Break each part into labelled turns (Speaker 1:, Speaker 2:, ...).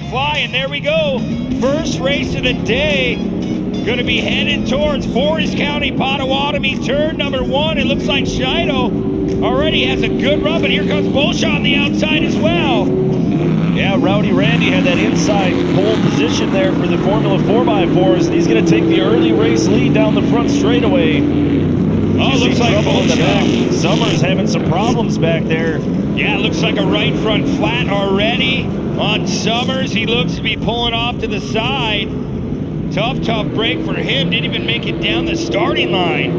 Speaker 1: fly, and there we go. First race of the day. Going to be headed towards Forest County, Pottawatomie, turn number 1. It looks like Shido already has a good run, but here comes Bolshaw on the outside as well.
Speaker 2: Yeah, Rowdy Randy had that inside pole position there for the Formula 4x4s, and he's going to take the early race lead down the front straightaway.
Speaker 1: Oh, looks like Bolshaw.
Speaker 2: Summers having some problems back there.
Speaker 1: Yeah, it looks like a right front flat already on Summers. He looks to be pulling off to the side. Tough break for him. Didn't even make it down the starting line.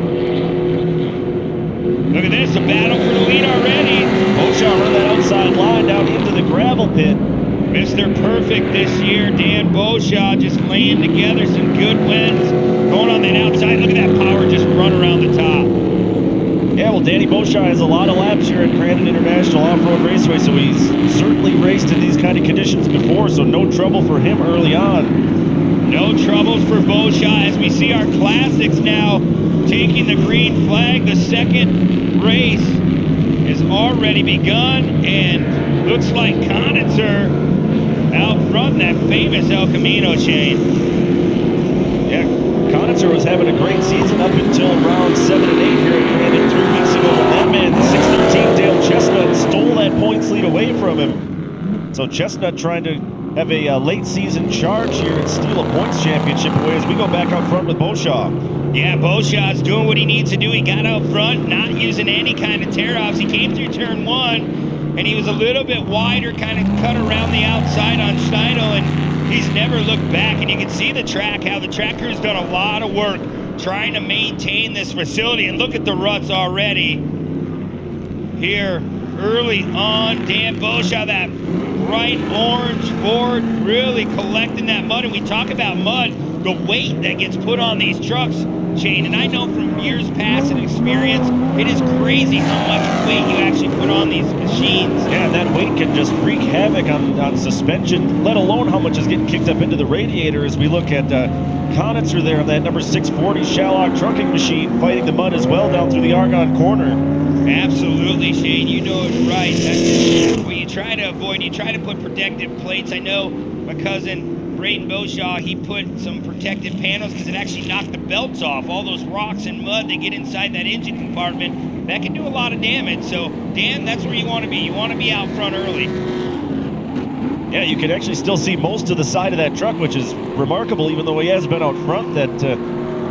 Speaker 1: Look at this, a battle for the lead already.
Speaker 2: Bolshaw run that outside line down into the gravel pit.
Speaker 1: Mr. Perfect this year, Dan Bolshaw, just laying together some good wins. Going on that outside, look at that power just run around the top.
Speaker 2: Yeah, well, Danny Bolshaw has a lot of laps here at Crandon International Off-Road Raceway, so he's certainly raced in these kind of conditions before, so no trouble for him early on.
Speaker 1: No troubles for Bolshaw as we see our classics now taking the green flag. The second race has already begun, and looks like Conitzer out front in that famous El Camino chain.
Speaker 2: Yeah, Conitzer was having a great season up until round 7 and 8 here at Crandon 3 weeks ago. But that man, the 613 Dale Chestnut, stole that points lead away from him. So Chestnut trying to have a late season charge here and steal a points championship away as we go back out front with Bolshaw.
Speaker 1: Yeah, Bolshaw's doing what he needs to do. He got out front, not using any kind of tear-offs. He came through turn 1, and he was a little bit wider, kind of cut around the outside on Steino, and he's never looked back. And you can see the track, how the track crew's done a lot of work trying to maintain this facility. And look at the ruts already here early on. Dan Bolshaw, that bright orange Ford, really collecting that mud. And we talk about mud, the weight that gets put on these trucks, Shane, and I know from years past and experience, it is crazy how much weight you actually put on these machines.
Speaker 2: Yeah, and that weight can just wreak havoc on suspension, let alone how much is getting kicked up into the radiator as we look at Conitzer there on that number 640 Shallock trucking machine, fighting the mud as well down through the Argonne corner.
Speaker 1: Absolutely, Shane, you know it right. That's what you try to avoid. You try to put protective plates. I know my cousin Braden Bolshaw, he put some protective panels because it actually knocked the belts off. All those rocks and mud that get inside that engine compartment, that can do a lot of damage. So, Dan, that's where you want to be. You want to be out front early.
Speaker 2: Yeah, you can actually still see most of the side of that truck, which is remarkable, even though he has been out front, that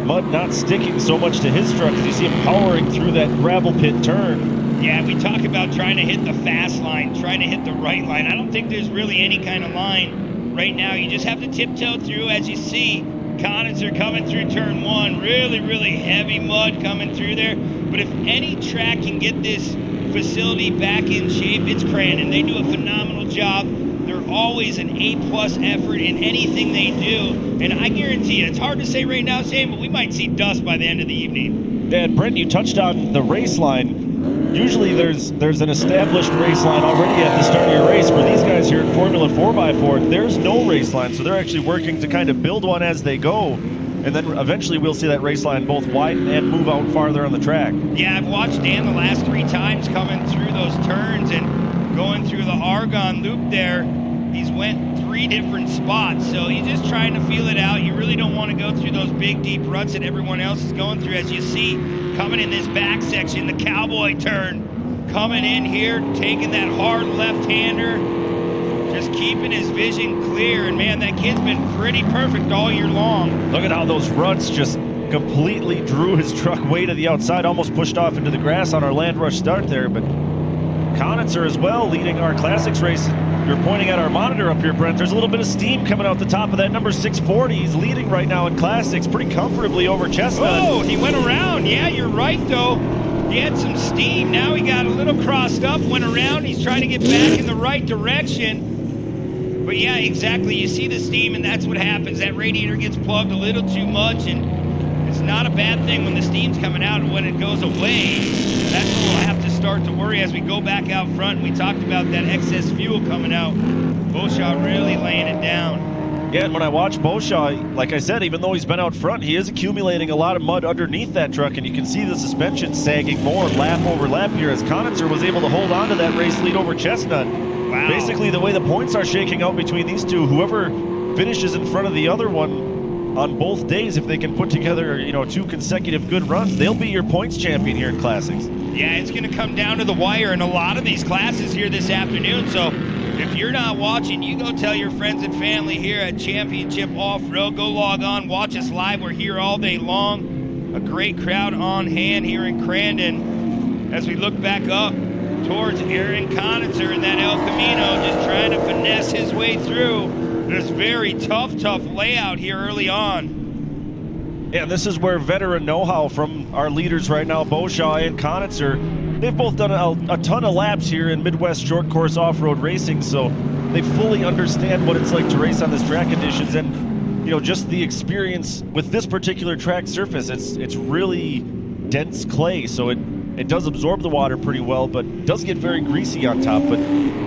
Speaker 2: mud not sticking so much to his truck as you see him powering through that gravel pit turn.
Speaker 1: Yeah, we talk about trying to hit the fast line, trying to hit the right line. I don't think there's really any kind of line right now. You just have to tiptoe through. As you see, Conitzer coming through turn 1. Really heavy mud coming through there. But if any track can get this facility back in shape, it's Crandon. They do a phenomenal job. They're always an A-plus effort in anything they do. And I guarantee you, it's hard to say right now, Shane, but we might see dust by the end of the evening.
Speaker 2: And Brent, you touched on the race line. Usually there's an established race line already at the start of your race. For these guys here at Formula 4x4, there's no race line, so they're actually working to kind of build one as they go. And then eventually we'll see that race line both widen and move out farther on the track.
Speaker 1: Yeah, I've watched Dan the last 3 times coming through those turns and going through the Argonne loop there. He's went 3 different spots, so he's just trying to feel it out. You really don't want to go through those big, deep ruts that everyone else is going through. As you see, coming in this back section, the cowboy turn, coming in here, taking that hard left-hander, just keeping his vision clear. And, man, that kid's been pretty perfect all year long.
Speaker 2: Look at how those ruts just completely drew his truck way to the outside, almost pushed off into the grass on our land rush start there. But Conitzer as well, leading our Classics race. You're pointing at our monitor up here, Brent. There's a little bit of steam coming out the top of that number 640. He's leading right now in Classics pretty comfortably over Chestnut.
Speaker 1: Oh, he went around. Yeah, you're right, though. He had some steam. Now he got a little crossed up, went around. He's trying to get back in the right direction. But, yeah, exactly. You see the steam, and that's what happens. That radiator gets plugged a little too much, and it's not a bad thing when the steam's coming out, and when it goes away, that's when we'll have to start to worry as we go back out front. We talked about that excess fuel coming out. Bolshaw really laying it down.
Speaker 2: Yeah, and when I watch Bolshaw, like I said, even though he's been out front, he is accumulating a lot of mud underneath that truck, and you can see the suspension sagging more lap over lap here as Conitzer was able to hold on to that race lead over Chestnut.
Speaker 1: Wow.
Speaker 2: Basically, the way the points are shaking out between these two, whoever finishes in front of the other one on both days, if they can put together, 2 consecutive good runs, they'll be your points champion here in Classics.
Speaker 1: Yeah, it's going to come down to the wire in a lot of these classes here this afternoon. So if you're not watching, you go tell your friends and family here at Championship Off-Road. Go log on, watch us live. We're here all day long. A great crowd on hand here in Crandon as we look back up towards Aaron Conitzer in that El Camino, just trying to finesse his way through this very tough layout here early on.
Speaker 2: Yeah, this is where veteran know-how from our leaders right now, Beauchamp and Conitzer, they've both done a ton of laps here in Midwest short course off-road racing, so they fully understand what it's like to race on this track conditions, and just the experience with this particular track surface. It's really dense clay, so it does absorb the water pretty well, but it does get very greasy on top. But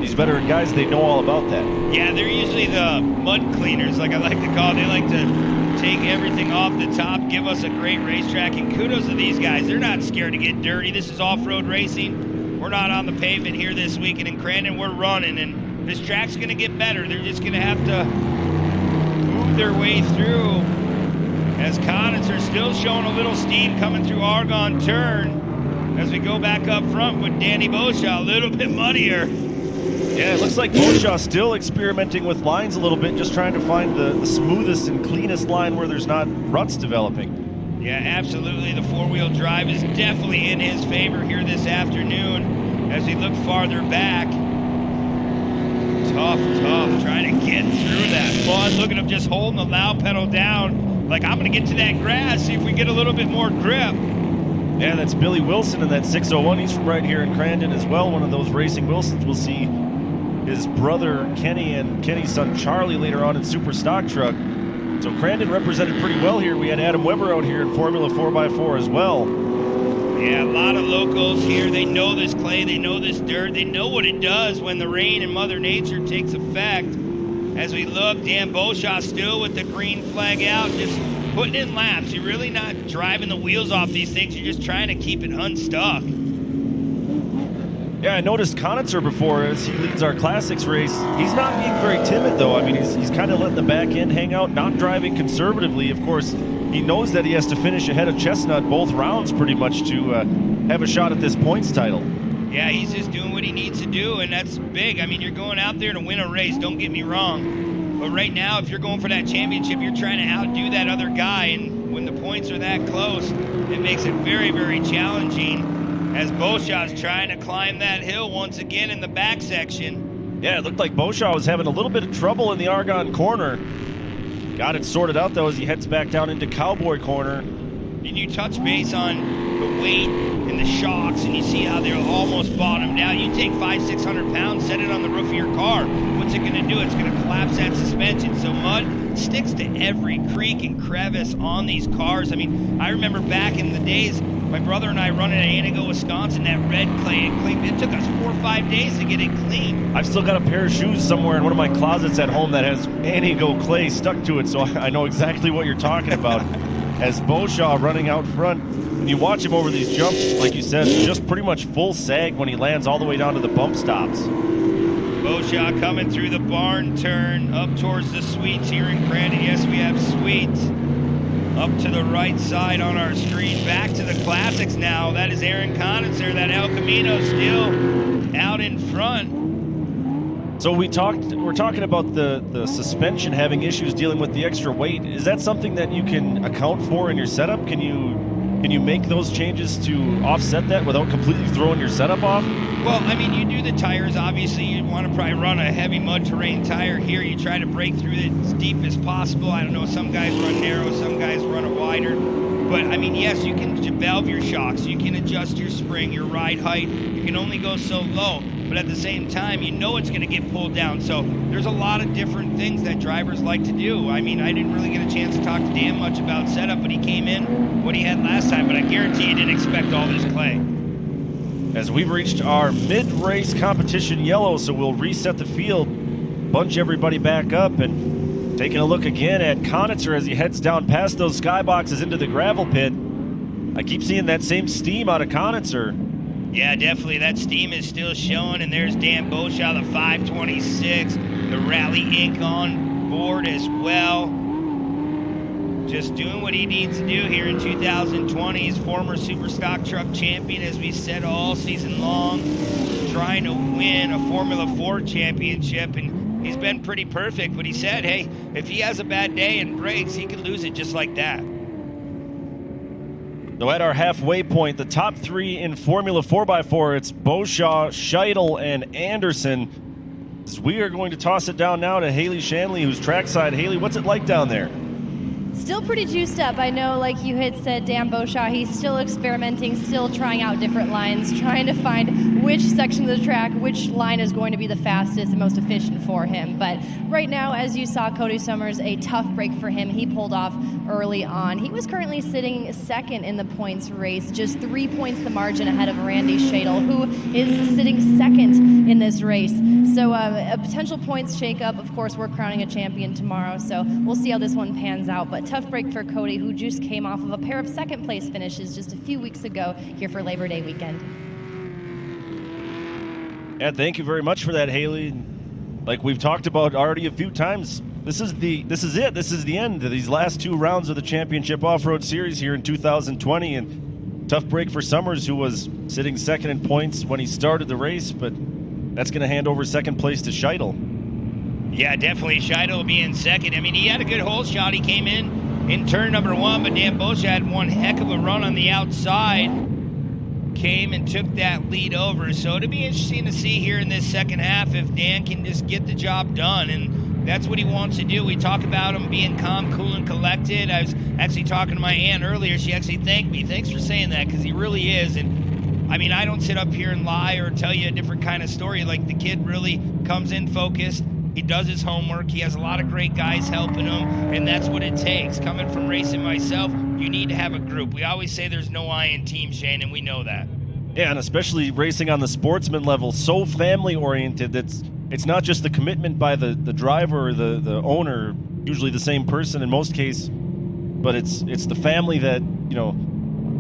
Speaker 2: these veteran guys, they know all about that.
Speaker 1: Yeah, they're usually the mud cleaners, like I like to call it. They like to take everything off the top, give us a great racetrack, and kudos to these guys. They're not scared to get dirty. This is off-road racing. We're not on the pavement here this weekend in Crandon. We're running, and this track's going to get better. They're just going to have to move their way through, as Conitzer still showing a little steam coming through Argonne Turn. As we go back up front with Danny Beauchamp, a little bit muddier.
Speaker 2: Yeah, it looks like Beauchamp still experimenting with lines a little bit, just trying to find the smoothest and cleanest line where there's not ruts developing.
Speaker 1: Yeah, absolutely. The four-wheel drive is definitely in his favor here this afternoon as we look farther back. Tough, trying to get through that mud. Look at him just holding the loud pedal down. Like, I'm going to get to that grass, see if we get a little bit more grip.
Speaker 2: Yeah, that's Billy Wilson in that 601. He's from right here in Crandon as well. One of those Racing Wilsons. We'll see his brother Kenny and Kenny's son Charlie later on in Super Stock Truck. So Crandon represented pretty well here. We had Adam Weber out here in Formula 4x4 as well.
Speaker 1: Yeah, a lot of locals here. They know this clay, they know this dirt, they know what it does when the rain and Mother Nature takes effect. As we look, Dan Beauchamp still with the green flag out, just putting in laps. You're really not driving the wheels off these things. You're just trying to keep it unstuck.
Speaker 2: Yeah, I noticed Conitzer before as he leads our Classics race. He's not being very timid, though. I mean, he's kind of letting the back end hang out, not driving conservatively. Of course, he knows that he has to finish ahead of Chestnut both rounds pretty much to have a shot at this points title.
Speaker 1: Yeah, he's just doing what he needs to do, and that's big. I mean, you're going out there to win a race, don't get me wrong. But right now, if you're going for that championship, you're trying to outdo that other guy, and when the points are that close, it makes it very, very challenging as Beauchamp's trying to climb that hill once again in the back section.
Speaker 2: Yeah, it looked like Beauchamp was having a little bit of trouble in the Argonne corner. Got it sorted out, though, as he heads back down into Cowboy corner.
Speaker 1: And you touch base on the weight and the shocks, and you see how they're almost bottomed out. You take 500-600 pounds, set it on the roof of your car. What's it going to do? It's going to collapse that suspension. So mud sticks to every creek and crevice on these cars. I mean, I remember back in the days, my brother and I running at Antigo, Wisconsin, that red clay and clean. It took us 4 or 5 days to get it clean.
Speaker 2: I've still got a pair of shoes somewhere in one of my closets at home that has Antigo clay stuck to it, so I know exactly what you're talking about. As Beauchamp running out front, and you watch him over these jumps, like you said, just pretty much full sag when he lands all the way down to the bump stops.
Speaker 1: Beauchamp coming through the barn turn up towards the Sweets here in Crandon. Yes, we have Sweets up to the right side on our screen. Back to the Classics now. That is Aaron Conitzer. That El Camino still out in front.
Speaker 2: So we're talking about the suspension having issues dealing with the extra weight. Is that something that you can account for in your setup? Can you make those changes to offset that without completely throwing your setup off?
Speaker 1: Well, I mean, you do the tires. Obviously, you want to probably run a heavy mud terrain tire here. You try to break through it as deep as possible. I don't know, some guys run narrow, some guys run it wider. But, I mean, yes, you can valve your shocks. You can adjust your spring, your ride height. You can only go so low. But at the same time, you know it's going to get pulled down. So there's a lot of different things that drivers like to do. I mean, I didn't really get a chance to talk to Dan much about setup, but he came in what he had last time. But I guarantee he didn't expect all this clay.
Speaker 2: As we've reached our mid-race competition yellow, so we'll reset the field, bunch everybody back up, and taking a look again at Conitzer as he heads down past those skyboxes into the gravel pit. I keep seeing that same steam out of Conitzer.
Speaker 1: Yeah, definitely. That steam is still showing, and there's Dan Boshaw, the 526, the Rally Inc. on board as well. Just doing what he needs to do here in 2020. He's former Super Stock Truck champion, as we said all season long, trying to win a Formula 4 championship, and he's been pretty perfect. But he said, hey, if he has a bad day and breaks, he could lose it just like that.
Speaker 2: So at our halfway point, the top three in Formula 4x4, it's Boshaw, Scheidel, and Anderson. As we are going to toss it down now to Haley Shanley, who's trackside. Haley, what's it like down there?
Speaker 3: Still pretty juiced up. I know, like you had said, Dan Boshaw, he's still experimenting, still trying out different lines, trying to find which section of the track, which line is going to be the fastest and most efficient for him. But right now, as you saw, Cody Summers, a tough break for him. He pulled off early on. He was currently sitting second in the points race, just 3 points the margin ahead of Randy Scheidel, who is sitting second in this race. So a potential points shakeup. Of course, we're crowning a champion tomorrow, so we'll see how this one pans out. But tough break for Cody, who just came off of a pair of second place finishes just a few weeks ago here for Labor Day weekend.
Speaker 2: Yeah, thank you very much for that, Haley. Like we've talked about already a few times, this is it. This is the end of these last two rounds of the Championship Off-Road Series here in 2020, and tough break for Summers, who was sitting second in points when he started the race, but that's going to hand over second place to Scheidel.
Speaker 1: Yeah, definitely. Scheidel will be in second. I mean, he had a good hole shot. He came in turn number one, but Dan Boshaw had one heck of a run on the outside. Came and took that lead over. So it'll be interesting to see here in this second half if Dan can just get the job done, and that's what he wants to do. We talk about him being calm, cool, and collected. I was actually talking to my aunt earlier. She actually thanked me. Thanks for saying that, because he really is. And I mean, I don't sit up here and lie or tell you a different kind of story. Like, the kid really comes in focused. He does his homework. He has a lot of great guys helping him, and that's what it takes. Coming from racing myself, you need to have a group. We always say there's no I in team, Shane, and we know that.
Speaker 2: Yeah, and especially racing on the Sportsman level, so family-oriented. It's not just the commitment by the driver or the owner, usually the same person in most cases, but it's the family that, you know,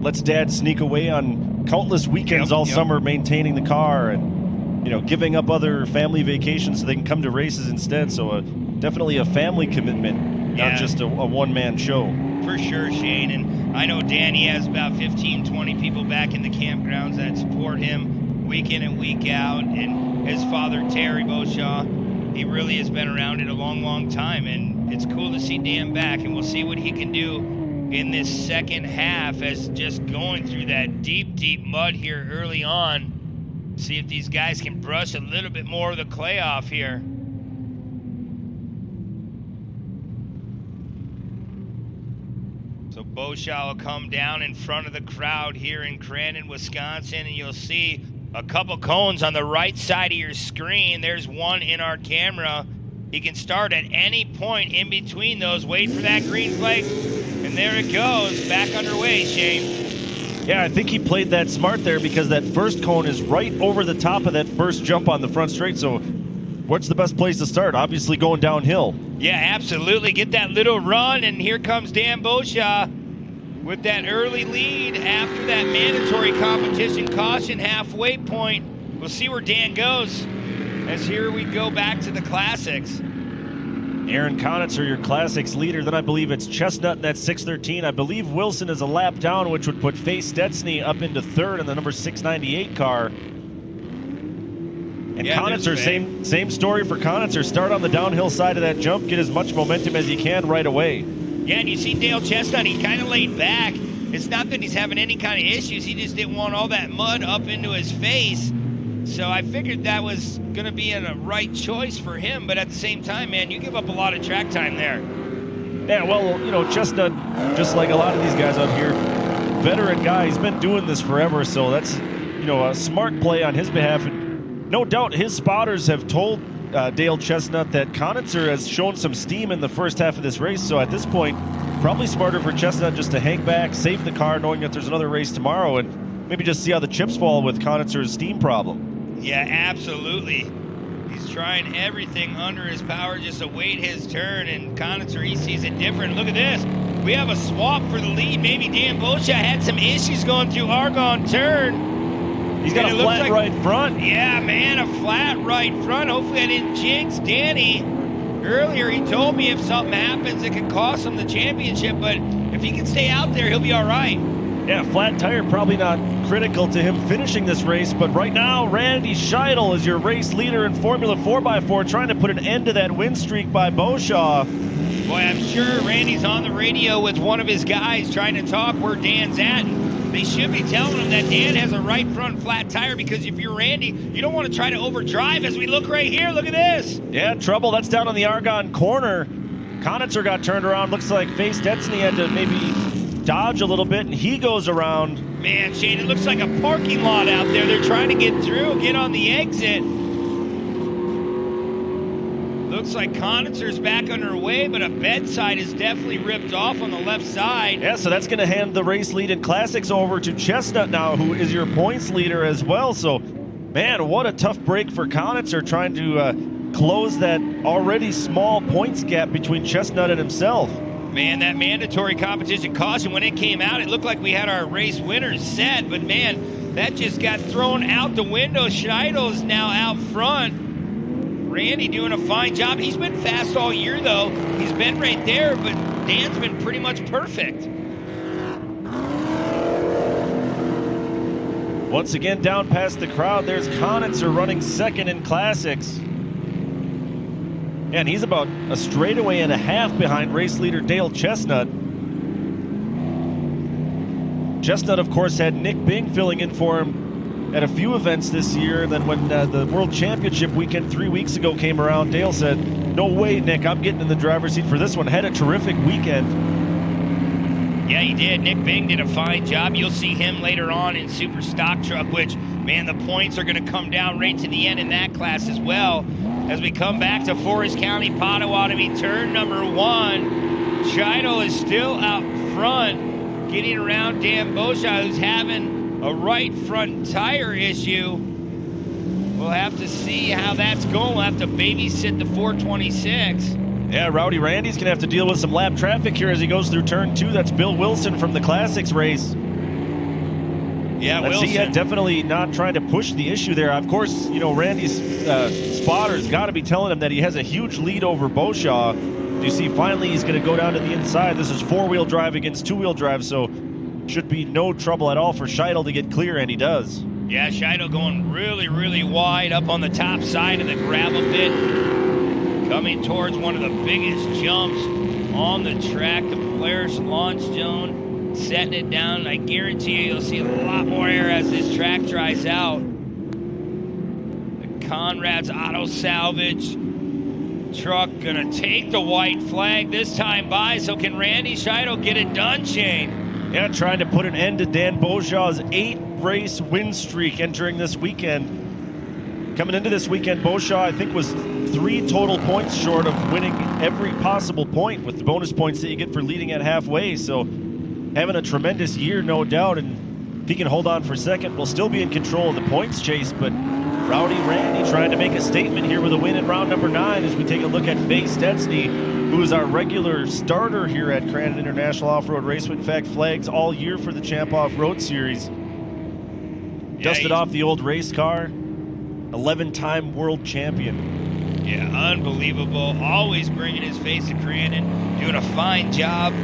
Speaker 2: lets dad sneak away on countless weekends all summer maintaining the car and, you know, giving up other family vacations so they can come to races instead. So definitely a family commitment, not just a one-man show.
Speaker 1: For sure, Shane. And I know Danny has about 15, 20 people back in the campgrounds that support him week in and week out. And his father, Terry Boshaw, he really has been around it a long, long time. And it's cool to see Dan back, and we'll see what he can do in this second half as just going through that deep, deep mud here early on. See if these guys can brush a little bit more of the clay off here. So Boshaw will come down in front of the crowd here in Crandon, Wisconsin, and you'll see a couple cones on the right side of your screen. There's one in our camera. He can start at any point in between those. Wait for that green flag, and there it goes. Back underway, Shane.
Speaker 2: Yeah, I think he played that smart there, because that first cone is right over the top of that first jump on the front straight. So what's the best place to start? Obviously going downhill.
Speaker 1: Yeah, absolutely. Get that little run, and here comes Dan Boshaw with that early lead after that mandatory competition caution halfway point. We'll see where Dan goes, as here we go back to the Classics.
Speaker 2: Aaron Konitzer, your Classics leader. Then I believe it's Chestnut in that 613. I believe Wilson is a lap down, which would put Faye Stetsny up into third in the number 698 car. And Konitzer, same story for Konitzer. Start on the downhill side of that jump, get as much momentum as you can right away.
Speaker 1: Yeah, and you see Dale Chestnut, he's kind of laid back. It's not that he's having any kind of issues. He just didn't want all that mud up into his face. So I figured that was going to be a right choice for him. But at the same time, man, you give up a lot of track time there.
Speaker 2: Yeah, well, you know, Chestnut, just like a lot of these guys out here, veteran guy. He's been doing this forever. So that's, you know, a smart play on his behalf. And no doubt his spotters have told Dale Chestnut that Konitzer has shown some steam in the first half of this race. So at this point, probably smarter for Chestnut just to hang back, save the car, knowing that there's another race tomorrow, and maybe just see how the chips fall with Konitzer's steam problem.
Speaker 1: Yeah, absolutely. He's trying everything under his power just to wait his turn, and Konitzer, he sees it different. Look at this. We have a swap for the lead. Maybe Dan Boshaw had some issues going through Argonne turn.
Speaker 2: He's got
Speaker 1: And
Speaker 2: a
Speaker 1: it looks
Speaker 2: flat
Speaker 1: like-
Speaker 2: right front.
Speaker 1: Yeah, man, a flat right front. Hopefully I didn't jinx Danny. Earlier he told me if something happens it could cost him the championship, but if he can stay out there, he'll be all right.
Speaker 2: Yeah, flat tire probably not critical to him finishing this race, but right now Randy Scheidel is your race leader in Formula 4x4, trying to put an end to that win streak by Beauchamp.
Speaker 1: Boy, I'm sure Randy's on the radio with one of his guys trying to talk where Dan's at. They should be telling him that Dan has a right front flat tire, because if you're Randy, you don't want to try to overdrive. As we look right here, look at this.
Speaker 2: Yeah, trouble. That's down on the Argonne corner. Konitzer got turned around. Looks like Face Stetson had to maybe dodge a little bit, and he goes around.
Speaker 1: Man, Shane, it looks like a parking lot out there. They're trying to get through, get on the exit. Looks like Konitzer's back underway, but a bedside is definitely ripped off on the left side.
Speaker 2: Yeah, so that's going to hand the race lead in Classics over to Chestnut now, who is your points leader as well. So, man, what a tough break for Konitzer, trying to close that already small points gap between Chestnut and himself.
Speaker 1: Man, that mandatory competition caution, when it came out, it looked like we had our race winners set, but man, that just got thrown out the window. Scheidel's now out front. Randy doing a fine job. He's been fast all year, though. He's been right there, but Dan's been pretty much perfect.
Speaker 2: Once again, down past the crowd, there's Konitzer running second in Classics. And he's about a straightaway and a half behind race leader Dale Chestnut. Chestnut, of course, had Nick Bing filling in for him at a few events this year. And then when the World Championship weekend 3 weeks ago came around, Dale said, "No way, Nick, I'm getting in the driver's seat for this one." Had a terrific weekend.
Speaker 1: Yeah, he did. Nick Bing did a fine job. You'll see him later on in Super Stock Truck, which, man, the points are going to come down right to the end in that class as well. As we come back to Forest County Potawatomi, turn number 1. Scheidel is still out front, getting around Dan Beauchamp, who's having a right front tire issue. We'll have to see how that's going. We'll have to babysit the 426.
Speaker 2: Yeah, Rowdy Randy's going to have to deal with some lap traffic here as he goes through turn 2. That's Bill Wilson from the Classics race.
Speaker 1: Yeah,
Speaker 2: Wilson.
Speaker 1: Wilson.
Speaker 2: Definitely not trying to push the issue there. Of course, you know, Randy's spotter's got to be telling him that he has a huge lead over Beauchamp. You see, finally he's going to go down to the inside. This is four-wheel drive against two-wheel drive, so should be no trouble at all for Scheidel to get clear, and he does.
Speaker 1: Yeah, Scheidel going really, really wide up on the top side of the gravel pit. Coming towards one of the biggest jumps on the track, the Polaris launch zone. Setting it down. I guarantee you, you'll see a lot more air as this track dries out. The Conrad's Auto Salvage truck gonna take the white flag this time by. So can Randy Scheidel get it done, Shane?
Speaker 2: Yeah, trying to put an end to Dan Beauchamp's 8-race win streak entering this weekend. Coming into this weekend, Beauchamp, I think, was 3 total points short of winning every possible point with the bonus points that you get for leading at halfway. So having a tremendous year, no doubt, and if he can hold on for second, we'll still be in control of the points chase. But Rowdy Randy trying to make a statement here with a win in round number 9 as we take a look at Face Stetson, who is our regular starter here at Crandon International Off-Road Raceway. In fact, flags all year for the Champ Off-Road Series. Dusted off the old race car, 11-time world champion.
Speaker 1: Yeah, unbelievable. Always bringing his face to Crandon, doing a fine job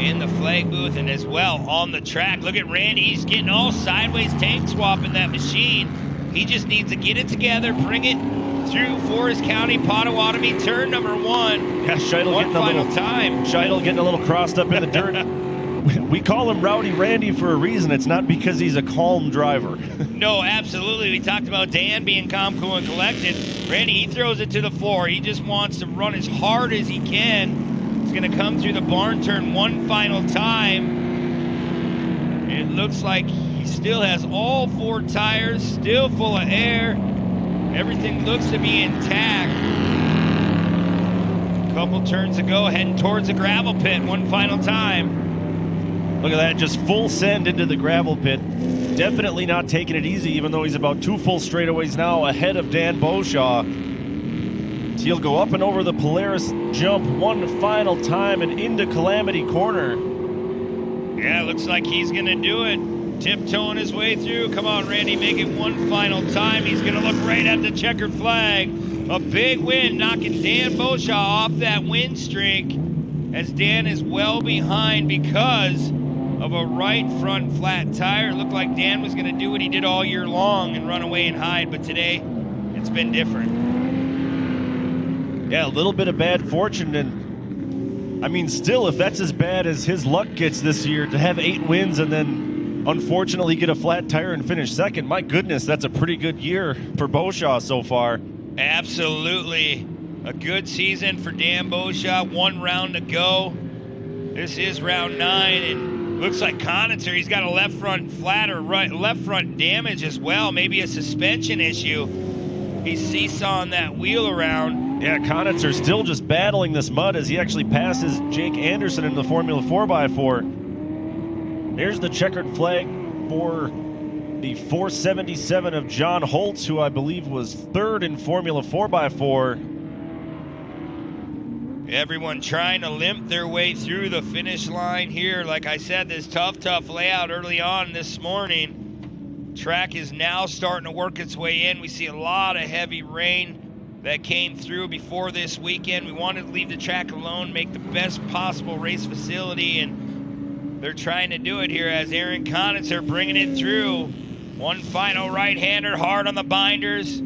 Speaker 1: in the flag booth and as well on the track. Look at Randy. He's getting all sideways tank swap in that machine. He just needs to get it together, bring it through Forest County, Potawatomi, turn number 1.
Speaker 2: Yeah, Scheidel
Speaker 1: One final time.
Speaker 2: Scheidel getting a little crossed up in the dirt. We call him Rowdy Randy for a reason. It's not because he's a calm driver.
Speaker 1: No, absolutely. We talked about Dan being calm, cool, and collected. Randy, he throws it to the floor. He just wants to run as hard as he can. He's going to come through the barn turn one final time. It looks like he still has all 4 tires, still full of air. Everything looks to be intact. A couple turns to go, heading towards the gravel pit one final time.
Speaker 2: Look at that, just full send into the gravel pit. Definitely not taking it easy, even though he's about 2 full straightaways now ahead of Dan Beauchamp. So he'll go up and over the Polaris jump one final time and into Calamity Corner.
Speaker 1: Yeah, looks like he's going to do it. Tiptoeing his way through. Come on, Randy, make it one final time. He's going to look right at the checkered flag. A big win, knocking Dan Boshaw off that win streak, as Dan is well behind because of a right front flat tire. It looked like Dan was going to do what he did all year long and run away and hide, but today it's been different.
Speaker 2: Yeah, a little bit of bad fortune, and I mean, still, if that's as bad as his luck gets this year, to have 8 wins and then unfortunately get a flat tire and finish second, my goodness, that's a pretty good year for Boshaw so far.
Speaker 1: Absolutely. A good season for Dan Boshaw. 1 round to go. This is round 9, and looks like Conitzer, he's got a left front flat or left front damage as well. Maybe a suspension issue. He's seesawing that wheel around.
Speaker 2: Yeah, Conitzer still just battling this mud as he actually passes Jake Anderson in the Formula 4x4. There's the checkered flag for the 477 of John Holtz, who I believe was 3rd in Formula 4x4.
Speaker 1: Everyone trying to limp their way through the finish line here. Like I said, this tough layout early on this morning. Track is now starting to work its way in. We see a lot of heavy rain that came through before this weekend. We wanted to leave the track alone, make the best possible race facility, and they're trying to do it here as Aaron Conitzer bringing it through. One final right-hander, hard on the binders,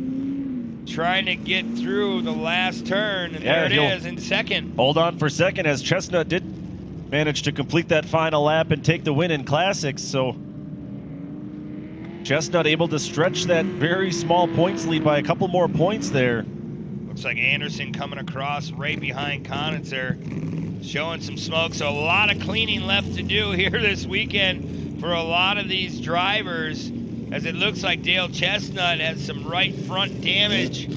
Speaker 1: trying to get through the last turn, and there it is in second.
Speaker 2: Hold on for second, as Chestnut did manage to complete that final lap and take the win in Classics, so Chestnut able to stretch that very small points lead by a couple more points there.
Speaker 1: Looks like Anderson coming across right behind Conitzer, showing some smoke. So a lot of cleaning left to do here this weekend for a lot of these drivers, as it looks like Dale Chestnut has some right front damage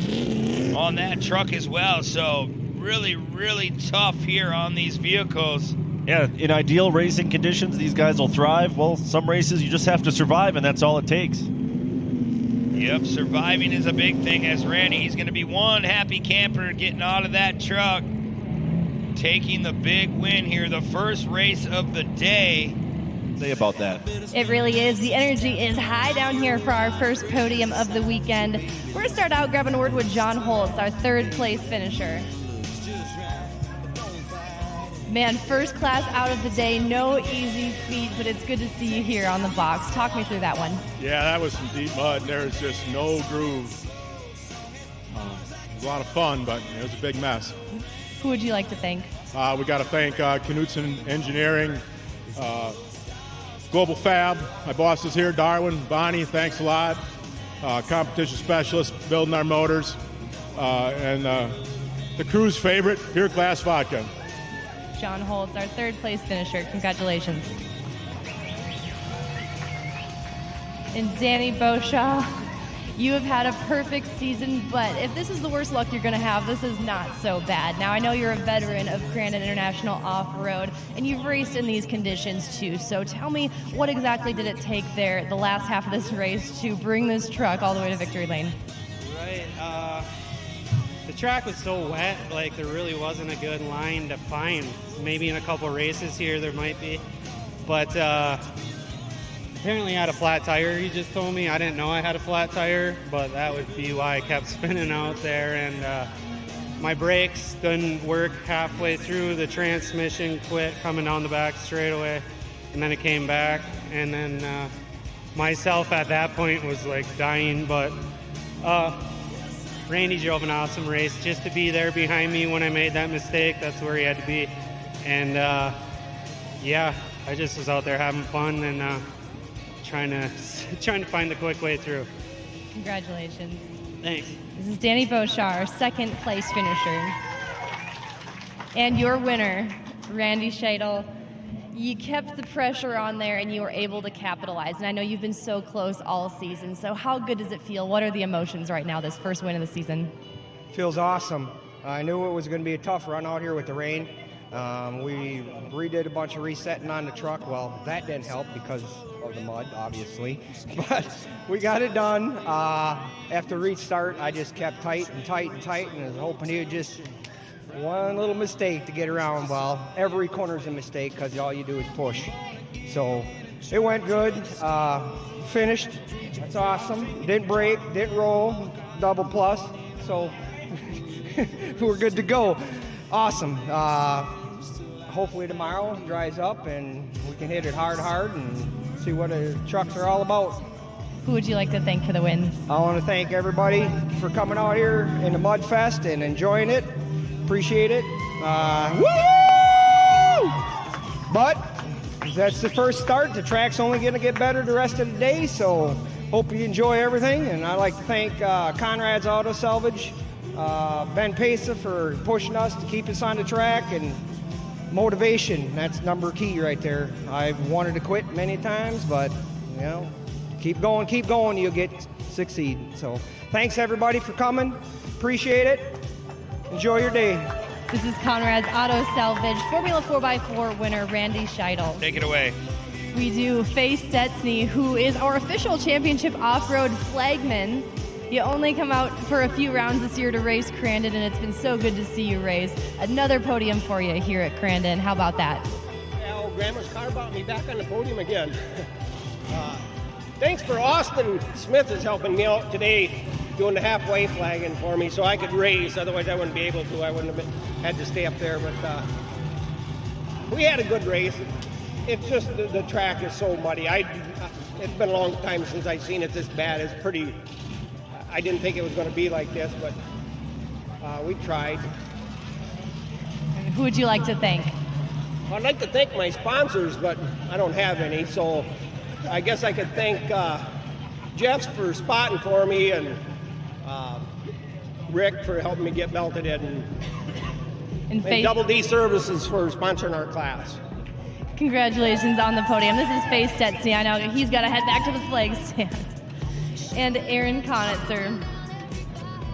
Speaker 1: on that truck as well. So really, really tough here on these vehicles.
Speaker 2: Yeah, in ideal racing conditions, these guys will thrive. Well, some races you just have to survive, and that's all it takes.
Speaker 1: Yep, surviving is a big thing, as Randy, he's going to be one happy camper getting out of that truck, taking the big win here, the first race of the day.
Speaker 2: Say about that.
Speaker 3: It really is. The energy is high down here for our first podium of the weekend. We're going to start out grabbing a word with John Holtz, our 3rd place finisher. Man, first class out of the day, no easy feat, but it's good to see you here on the box. Talk me through that one.
Speaker 4: Yeah, that was some deep mud. There's just no groove. It was a lot of fun, but it was a big mess.
Speaker 3: Who would you like to thank?
Speaker 4: We got to thank Knutson Engineering, Global Fab. My boss is here, Darwin, Bonnie, thanks a lot. Competition specialist, building our motors. And the crew's favorite, Pure Class Vodka.
Speaker 3: John Holtz, our 3rd place finisher. Congratulations. And Danny Boshaw, you have had a perfect season, but if this is the worst luck you're going to have, this is not so bad. Now, I know you're a veteran of Crandon International Off-Road, and you've raced in these conditions too. So tell me, what exactly did it take there, the last half of this race, to bring this truck all the way to victory lane?
Speaker 5: Right. The track was so wet, like there really wasn't a good line to find. Maybe in a couple races here there might be. But apparently I had a flat tire, he just told me. I didn't know I had a flat tire, but that would be why I kept spinning out there. And my brakes didn't work halfway through. The transmission quit coming down the back straightaway. And then it came back. And then myself at that point was like dying, but Randy drove an awesome race. Just to be there behind me when I made that mistake, that's where he had to be. And yeah, I just was out there having fun and trying to find the quick way through.
Speaker 3: Congratulations.
Speaker 5: Thanks.
Speaker 3: This is Danny Boshaw, our 2nd place finisher. And your winner, Randy Scheidel. You kept the pressure on there and you were able to capitalize. And I know you've been so close all season. So how good does it feel? What are the emotions right now, this first win of the season?
Speaker 6: Feels awesome. I knew it was going to be a tough run out here with the rain. We redid a bunch of resetting on the truck. Well, that didn't help because of the mud, obviously. But we got it done. After restart, I just kept tight and was hoping he would just one little mistake to get around. Well, every corner's a mistake because all you do is push. So It went good. Finished. That's awesome. Didn't break, didn't roll, double plus. So we're good to go. Awesome. Hopefully tomorrow it dries up and we can hit it hard and see what the trucks are all about.
Speaker 3: Who would you like to thank for the win?
Speaker 6: I want to thank everybody for coming out here in the Mud Fest and enjoying it. Appreciate it. Woo! But that's the first start. The track's only going to get better the rest of the day, so hope you enjoy everything. And I'd like to thank Conrad's Auto Salvage, Ben Pesa for pushing us to keep us on the track, and motivation. That's number key right there. I've wanted to quit many times, but you know, keep going, you'll succeed. So thanks everybody for coming. Appreciate it. Enjoy your day.
Speaker 3: This is Conrad's Auto Salvage Formula 4x4 winner, Randy Scheidel.
Speaker 1: Take it away.
Speaker 3: We do Faye Stetsny, who is our official championship off-road flagman. You only come out for a few rounds this year to race Crandon, and it's been so good to see you race. Another podium for you here at Crandon. How about that?
Speaker 7: Yeah, old Grandma's car brought me back on the podium again. Thanks for Austin Smith is helping me out today, doing the halfway flagging for me so I could race. Otherwise I wouldn't be able to. I wouldn't have had to stay up there. But we had a good race. It's just the track is so muddy. It's been a long time since I've seen it this bad. It's pretty. I didn't think it was going to be like this, but we tried.
Speaker 3: Who would you like to thank?
Speaker 7: I'd like to thank my sponsors, but I don't have any. So I guess I could thank Jeff's for spotting for me, and Rick for helping me get belted in, and Double D Services for sponsoring our class.
Speaker 3: Congratulations on the podium. This is Faye Stetsny. I know he's got to head back to the flag stand. And Aaron Conitzer.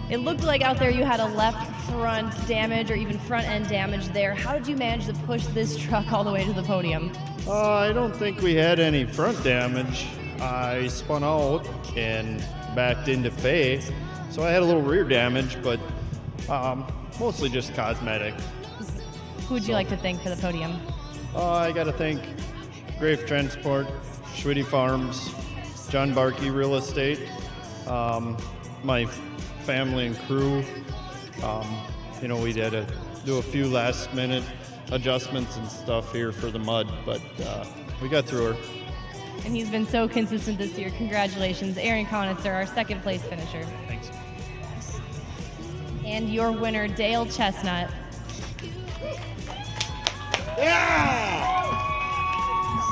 Speaker 3: It looked like out there you had a left front damage or even front end damage there. How did you manage to push this truck all the way to the podium?
Speaker 8: I don't think we had any front damage. I spun out and backed into Faye, so I had a little rear damage, but mostly just cosmetic.
Speaker 3: Who would you like to thank for the podium?
Speaker 8: I got to thank Grave Transport, Schwitty Farms, John Barkey Real Estate, my family and crew. We had to do a few last minute adjustments and stuff here for the mud, but we got through her.
Speaker 3: And he's been so consistent this year. Congratulations, Aaron Conitzer, our second place finisher.
Speaker 8: Thanks.
Speaker 3: And your winner, Dale Chestnut.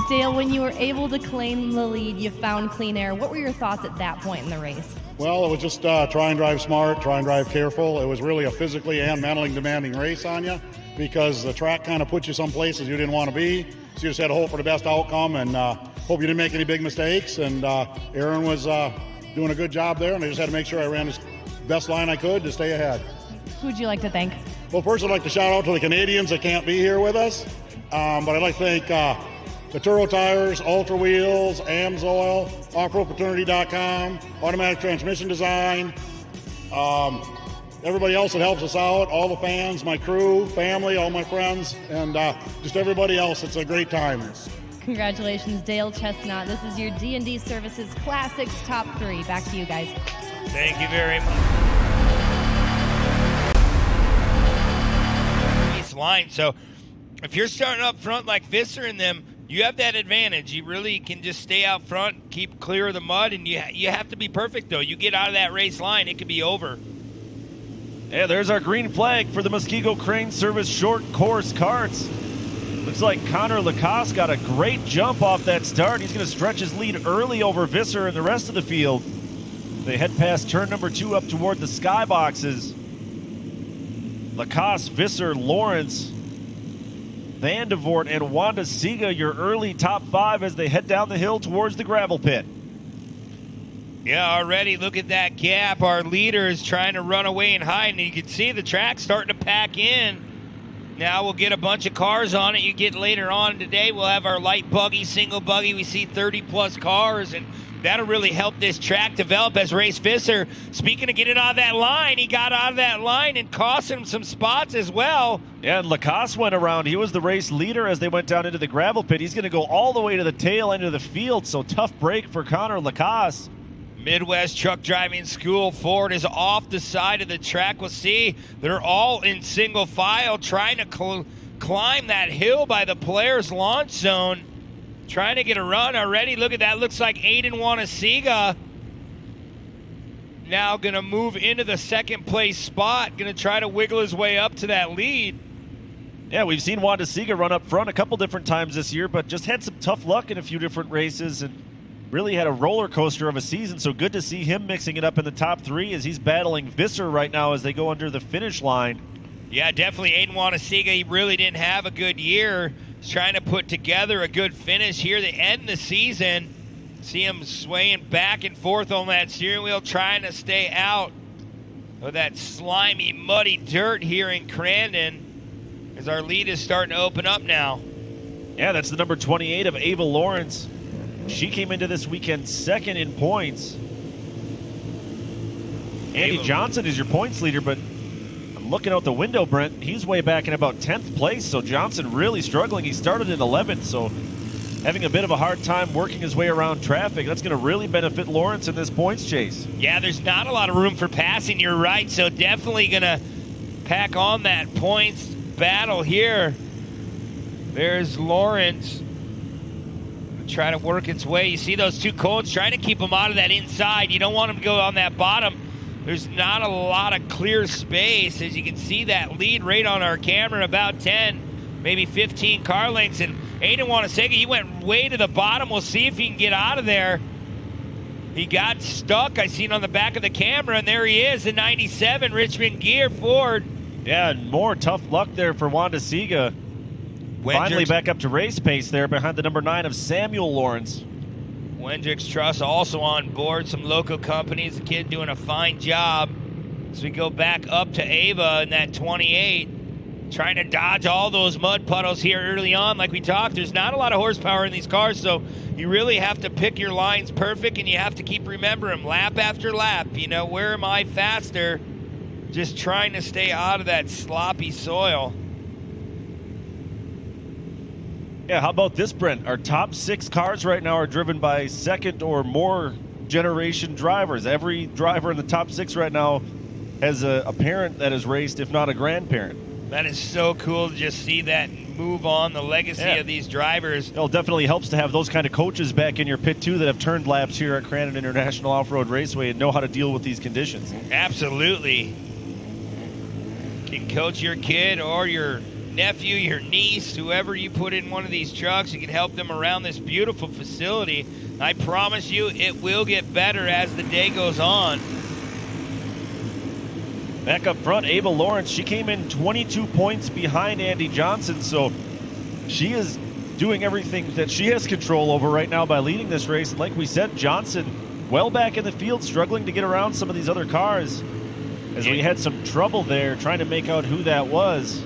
Speaker 3: Dale, when you were able to claim the lead, you found clean air. What were your thoughts at that point in the race?
Speaker 4: Well, it was just try and drive smart, try and drive careful. It was really a physically and mentally demanding race on you because the track kind of put you some places you didn't want to be. So you just had to hope for the best outcome and hope you didn't make any big mistakes. And Aaron was doing a good job there, and I just had to make sure I ran the best line I could to stay ahead.
Speaker 3: Who would you like to thank?
Speaker 4: Well, first I'd like to shout out to the Canadians that can't be here with us. But I'd like to thank the Turo Tires, Ultra Wheels, AMSOIL, OffroadFraternity.com, Automatic Transmission Design, everybody else that helps us out, all the fans, my crew, family, all my friends, and just everybody else. It's a great time.
Speaker 3: Congratulations, Dale Chestnut. This is your D&D Services Classics Top 3. Back to you guys.
Speaker 1: Thank you very much. Line. So if you're starting up front like Visser and them, you have that advantage. You really can just stay out front, keep clear of the mud, and you have to be perfect, though. You get out of that race line, it could be over.
Speaker 2: Yeah, there's our green flag for the Muskego Crane Service short course karts. Looks like Connor Lacoste got a great jump off that start. He's going to stretch his lead early over Visser and the rest of the field. They head past turn number 2 up toward the skyboxes. Lacoste, Visser, Lawrence, Vandevort, and Wanda Siga, your early top 5 as they head down the hill towards the gravel pit.
Speaker 1: Yeah, already look at that gap. Our leader is trying to run away and hide, and you can see the track starting to pack in. Now we'll get a bunch of cars on it. You get later on today, we'll have our light buggy, single buggy. We see 30-plus cars, and that'll really help this track develop as Race Visser, speaking of getting out of that line, he got out of that line and cost him some spots as well.
Speaker 2: Yeah, and Lacoste went around. He was the race leader as they went down into the gravel pit. He's going to go all the way to the tail end of the field, so tough break for Connor Lacoste.
Speaker 1: Midwest Truck Driving School Ford is off the side of the track. We'll see. They're all in single file trying to climb that hill by the players' launch zone. Trying to get a run already. Look at that. Looks like Aiden Wanasiga now going to move into the second place spot. Going to try to wiggle his way up to that lead.
Speaker 2: Yeah, we've seen Wanasiga run up front a couple different times this year, but just had some tough luck in a few different races and really had a roller coaster of a season. So good to see him mixing it up in the top 3 as he's battling Visser right now as they go under the finish line.
Speaker 1: Yeah, definitely Aiden Wanasiga. He really didn't have a good year. He's trying to put together a good finish here to end the season. See him swaying back and forth on that steering wheel, trying to stay out of that slimy, muddy dirt here in Crandon as our lead is starting to open up now.
Speaker 2: Yeah, that's the number 28 of Ava Lawrence. She came into this weekend second in points. Andy Johnson is your points leader, but I'm looking out the window, Brent. He's way back in about 10th place, so Johnson really struggling. He started in 11th, so having a bit of a hard time working his way around traffic. That's going to really benefit Lawrence in this points chase.
Speaker 1: Yeah, there's not a lot of room for passing, you're right, so definitely going to pack on that points battle here. There's Lawrence. Try to work its way. You see those two Colts trying to keep him out of that inside. You don't want him to go on that bottom. There's not a lot of clear space. As you can see that lead right on our camera, about 10, maybe 15 car lengths. And Aiden Wanasiga, he went way to the bottom. We'll see if he can get out of there. He got stuck. I seen on the back of the camera, and there he is, the 97 Richmond Gear Ford.
Speaker 2: Yeah, more tough luck there for Wanasiga. Finally back up to race pace there behind the number 9 of Samuel Lawrence.
Speaker 1: Wendrix Truss also on board, some local companies. The kid doing a fine job. So we go back up to Ava in that 28, trying to dodge all those mud puddles here early on. Like we talked, there's not a lot of horsepower in these cars, so you really have to pick your lines perfect, and you have to keep remembering lap after lap. You know, where am I faster? Just trying to stay out of that sloppy soil.
Speaker 2: Yeah, how about this, Brent? Our top 6 cars right now are driven by second or more generation drivers. Every driver in the top 6 right now has a parent that has raced, if not a grandparent.
Speaker 1: That is so cool to just see that move on, the legacy of these drivers.
Speaker 2: It definitely helps to have those kind of coaches back in your pit, too, that have turned laps here at Crandon International Off-Road Raceway and know how to deal with these conditions.
Speaker 1: Absolutely. You can coach your kid or your nephew, your niece, whoever you put in one of these trucks. You can help them around this beautiful facility. I promise you it will get better as the day goes on.
Speaker 2: Back up front, Ava Lawrence, she came in 22 points behind Andy Johnson, so she is doing everything that she has control over right now by leading this race. And like we said, Johnson well back in the field, struggling to get around some of these other cars as we had some trouble there trying to make out who that was.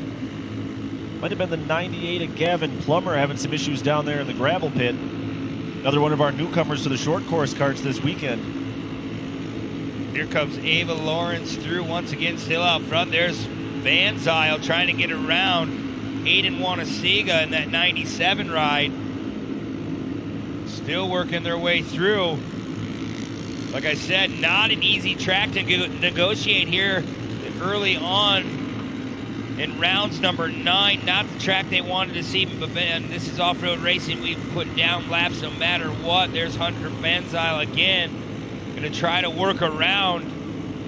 Speaker 2: Might have been the 98 of Gavin Plummer having some issues down there in the gravel pit. Another one of our newcomers to the short course carts this weekend.
Speaker 1: Here comes Ava Lawrence through once again, still out front. There's Van Zyl trying to get around Aiden Wanasiga in that 97 ride. Still working their way through. Like I said, not an easy track to negotiate here early on. In rounds number 9, not the track they wanted to see, but man, this is off-road racing. We put down laps no matter what. There's Hunter Van Zyl again. Going to try to work around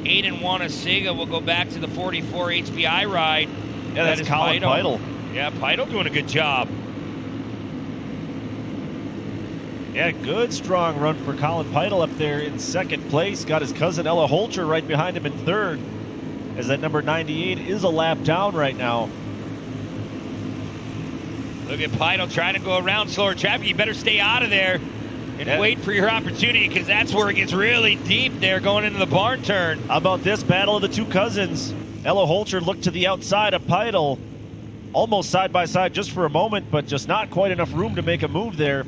Speaker 1: Aiden Wanasiga. We'll go back to the 44 HBI ride.
Speaker 2: Yeah, that's Colin Peidel.
Speaker 1: Yeah, Peidel doing a good job.
Speaker 2: Yeah, good strong run for Colin Peidel up there in second place. Got his cousin Ella Holcher right behind him in third, as that number 98 is a lap down right now.
Speaker 1: Look at Peidel trying to go around slower traffic. You better stay out of there and wait for your opportunity, because that's where it gets really deep there going into the barn turn.
Speaker 2: How about this battle of the two cousins? Ella Holcher looked to the outside of Peidel. almost side by side just for a moment, but just not quite enough room to make a move there.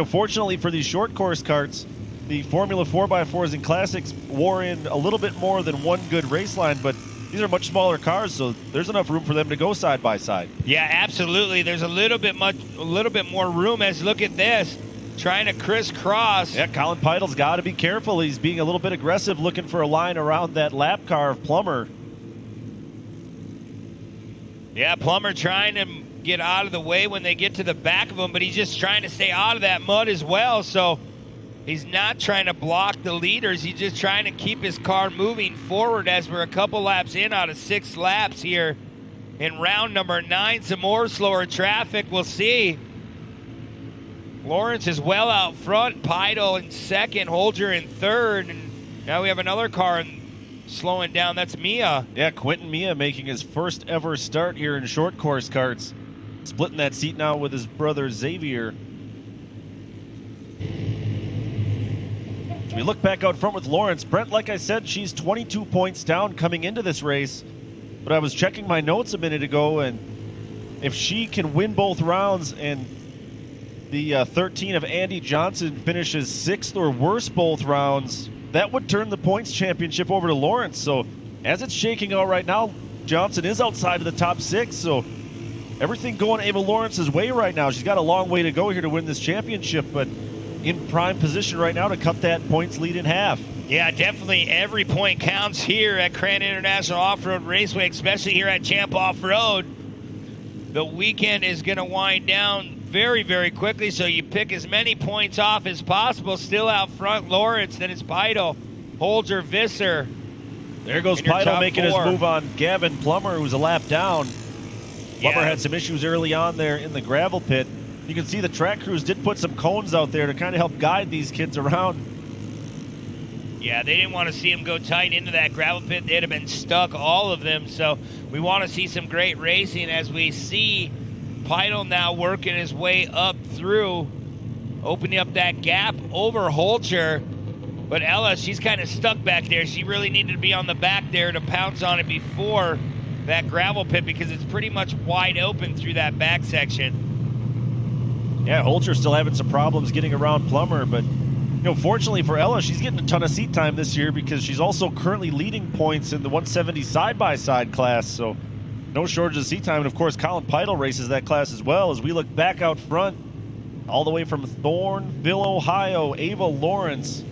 Speaker 2: Fortunately for these short course karts, the Formula 4x4s and Classics wore in a little bit more than one good race line, but these are much smaller cars, so there's enough room for them to go side by side.
Speaker 1: Yeah, absolutely. There's a little bit more room. As look at this, trying to crisscross.
Speaker 2: Yeah, Colin Peitel's got to be careful. He's being a little bit aggressive, looking for a line around that lap car of Plummer.
Speaker 1: Yeah, Plummer trying to get out of the way when they get to the back of him, but he's just trying to stay out of that mud as well. So he's not trying to block the leaders. He's just trying to keep his car moving forward as we're a couple laps in out of 6 laps here in round number 9. Some more slower traffic. We'll see. Lawrence is well out front. Peitel in second. Holger in third. And now we have another car slowing down. That's Mia.
Speaker 2: Yeah, Quentin Mia making his first ever start here in short course karts. Splitting that seat now with his brother Xavier. As we look back out front with Lawrence, Brent, like I said, she's 22 points down coming into this race. But I was checking my notes a minute ago, and if she can win both rounds and the 13 of Andy Johnson finishes 6th or worse both rounds, that would turn the points championship over to Lawrence. So as it's shaking out right now, Johnson is outside of the top 6, so everything going Ava Lawrence's way right now. She's got a long way to go here to win this championship, but in prime position right now to cut that points lead in half.
Speaker 1: Yeah, definitely every point counts here at Crandon International Off-Road Raceway, especially here at Champ Off-Road. The weekend is going to wind down very, very quickly, so you pick as many points off as possible. Still out front, Lawrence, then it's Peitel, Holger, Visser.
Speaker 2: There goes Peitel making his move on Gavin Plummer, who's a lap down. Plummer had some issues early on there in the gravel pit. You can see the track crews did put some cones out there to kind of help guide these kids around.
Speaker 1: Yeah, they didn't want to see them go tight into that gravel pit. They'd have been stuck, all of them. So we want to see some great racing as we see Peitel now working his way up through, opening up that gap over Holcher. But Ella, she's kind of stuck back there. She really needed to be on the back there to pounce on it before that gravel pit because it's pretty much wide open through that back section.
Speaker 2: Yeah, Holcher's still having some problems getting around Plummer, but fortunately for Ella, she's getting a ton of seat time this year because she's also currently leading points in the 170 side-by-side class, so no shortage of seat time. And of course, Colin Peitel races that class as well. As we look back out front, all the way from Thornville, Ohio, Ava Lawrence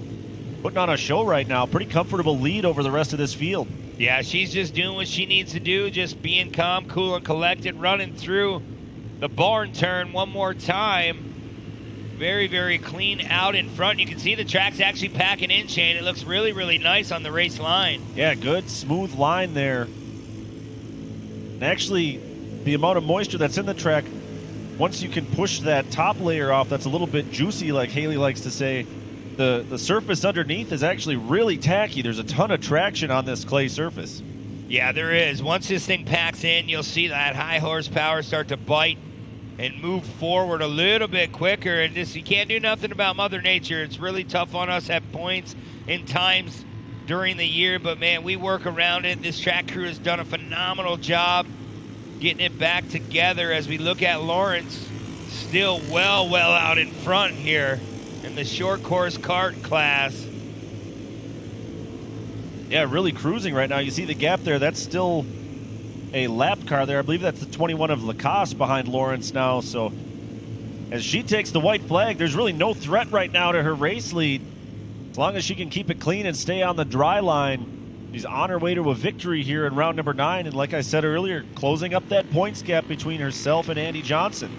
Speaker 2: putting on a show right now. Pretty comfortable lead over the rest of this field.
Speaker 1: Yeah, she's just doing what she needs to do, just being calm, cool, and collected, running through the barn turn one more time. Very, very clean out in front. You can see the track's actually packing in, Shane. It looks really, really nice on the race line.
Speaker 2: Yeah, good, smooth line there. And actually, the amount of moisture that's in the track, once you can push that top layer off, that's a little bit juicy, like Haley likes to say. The surface underneath is actually really tacky. There's a ton of traction on this clay surface.
Speaker 1: Yeah, there is. Once this thing packs in, you'll see that high horsepower start to bite and move forward a little bit quicker. And you can't do nothing about Mother Nature. It's really tough on us at points in times during the year, but man, we work around it. This track crew has done a phenomenal job getting it back together as we look at Lawrence still well out in front here in the short course kart class.
Speaker 2: Yeah, really cruising right now. You see the gap there. That's still a lap car there. I believe that's the 21 of Lacoste behind Lawrence now. So as she takes the white flag, there's really no threat right now to her race lead. As long as she can keep it clean and stay on the dry line, she's on her way to a victory here in round number 9. And like I said earlier, closing up that points gap between herself and Andy Johnson.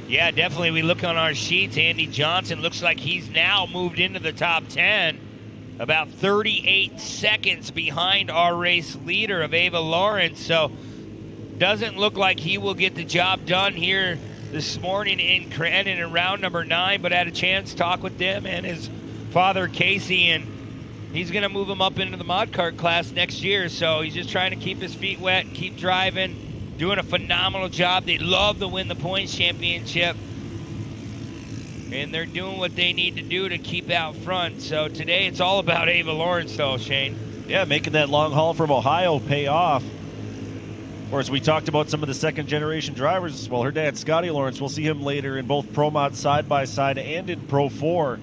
Speaker 1: Yeah, definitely. We look on our sheets. Andy Johnson looks like he's now moved into the top 10. About 38 seconds behind our race leader of Ava Lawrence. So doesn't look like he will get the job done here this morning in Crandon in round number 9, but had a chance to talk with them and his father Casey, and he's going to move him up into the mod kart class next year. So he's just trying to keep his feet wet, keep driving, doing a phenomenal job. They'd love to win the points championship, and they're doing what they need to do to keep out front. So today it's all about Ava Lawrence though, Shane.
Speaker 2: Yeah, making that long haul from Ohio pay off. Or as we talked about some of the second-generation drivers, well, her dad, Scotty Lawrence, we'll see him later in both Pro Mod side-by-side and in Pro 4.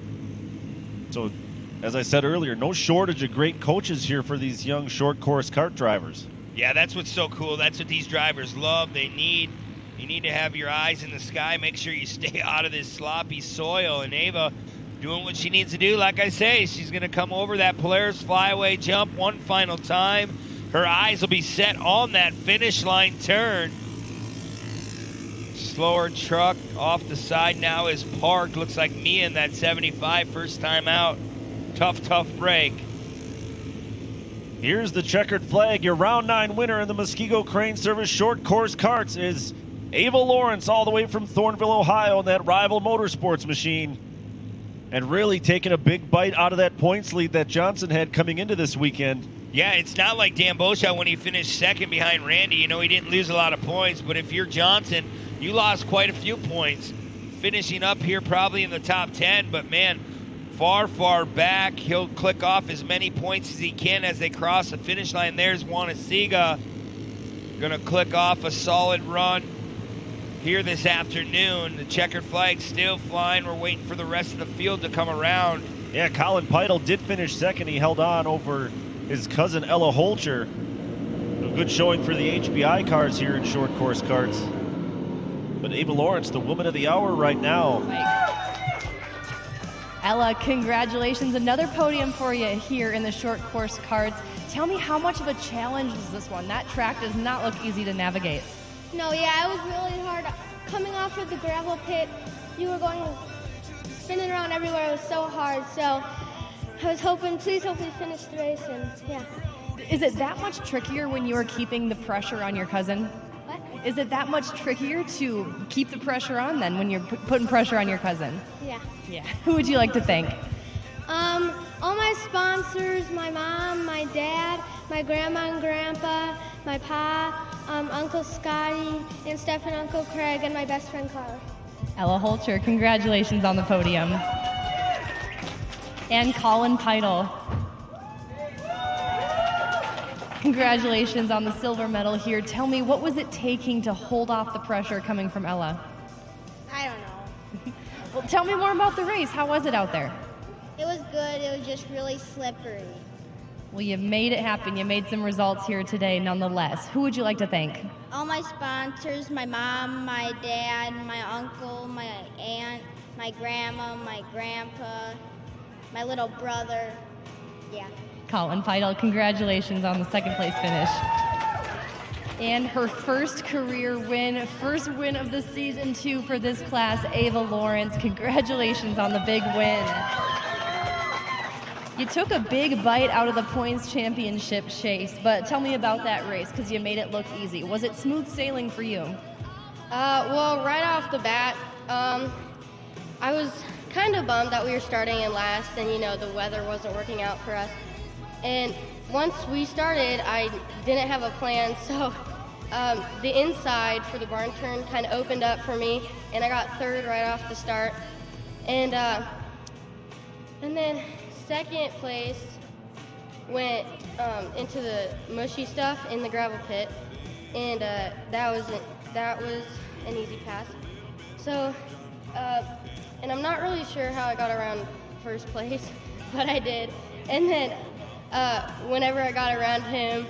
Speaker 2: So, as I said earlier, no shortage of great coaches here for these young short-course kart drivers.
Speaker 1: Yeah, that's what's so cool. That's what these drivers love. You need to have your eyes in the sky. Make sure you stay out of this sloppy soil. And Ava doing what she needs to do. Like I say, she's going to come over that Polaris flyaway jump one final time. Her eyes will be set on that finish line turn. Slower truck off the side now is parked. Looks like Mia in that 75 first time out. Tough break.
Speaker 2: Here's the checkered flag. Your round 9 winner in the Muskego Crane Service Short Course Karts is Ava Lawrence, all the way from Thornville, Ohio, in that Rival Motorsports machine. And really taking a big bite out of that points lead that Johnson had coming into this weekend.
Speaker 1: Yeah, it's not like Dan Boshaw when he finished second behind Randy. You know, he didn't lose a lot of points, but if you're Johnson, you lost quite a few points. Finishing up here probably in the top 10, but man, far back. He'll click off as many points as he can as they cross the finish line. There's Wanasiga. Gonna click off a solid run here this afternoon. The checkered flag still flying. We're waiting for the rest of the field to come around.
Speaker 2: Yeah, Colin Peitel did finish second. He held on over his cousin Ella Holcher. A good showing for the HBI cars here in short course karts. But Ava Lawrence, the woman of the hour right now.
Speaker 3: Ella, congratulations. Another podium for you here in the short course karts. Tell me, how much of a challenge was this one? That track does not look easy to navigate.
Speaker 9: No, yeah, it was really hard. Coming off of the gravel pit, you were going spinning around everywhere. It was so hard. So I was hoping, please hopefully finish the race, and yeah.
Speaker 3: Is it that much trickier when you are keeping the pressure on your cousin?
Speaker 9: What?
Speaker 3: Is it that much trickier to keep the pressure on then when you're putting pressure on your cousin?
Speaker 9: Yeah.
Speaker 3: Yeah. Who would you like to thank?
Speaker 9: All my sponsors, my mom, my dad, my grandma and grandpa, my pa, Uncle Scotty, and Steph and Uncle Craig, and my best friend Carla.
Speaker 3: Ella Holcher, congratulations on the podium. And Colin Peitel. Congratulations on the silver medal here. Tell me, what was it taking to hold off the pressure coming from Ella?
Speaker 9: I don't know.
Speaker 3: Well, tell me more about the race. How was it out there?
Speaker 9: It was good. It was just really slippery.
Speaker 3: Well, you made it happen. You made some results here today nonetheless. Who would you like to thank?
Speaker 9: All my sponsors, my mom, my dad, my uncle, my aunt, my grandma, my grandpa, my little brother. Yeah.
Speaker 3: Colin Peitel, congratulations on the second place finish. And her first career win, first win of the season too for this class, Ava Lawrence. Congratulations on the big win. You took a big bite out of the points championship chase, but tell me about that race because you made it look easy. Was it smooth sailing for you?
Speaker 10: Well, right off the bat, I was kind of bummed that we were starting in last and, you know, the weather wasn't working out for us. And once we started, I didn't have a plan, so the inside for the barn turn kind of opened up for me, and I got third right off the start. And then second place went into the mushy stuff in the gravel pit, and that was an easy pass. So, and I'm not really sure how I got around first place, but I did. And then whenever I got around him,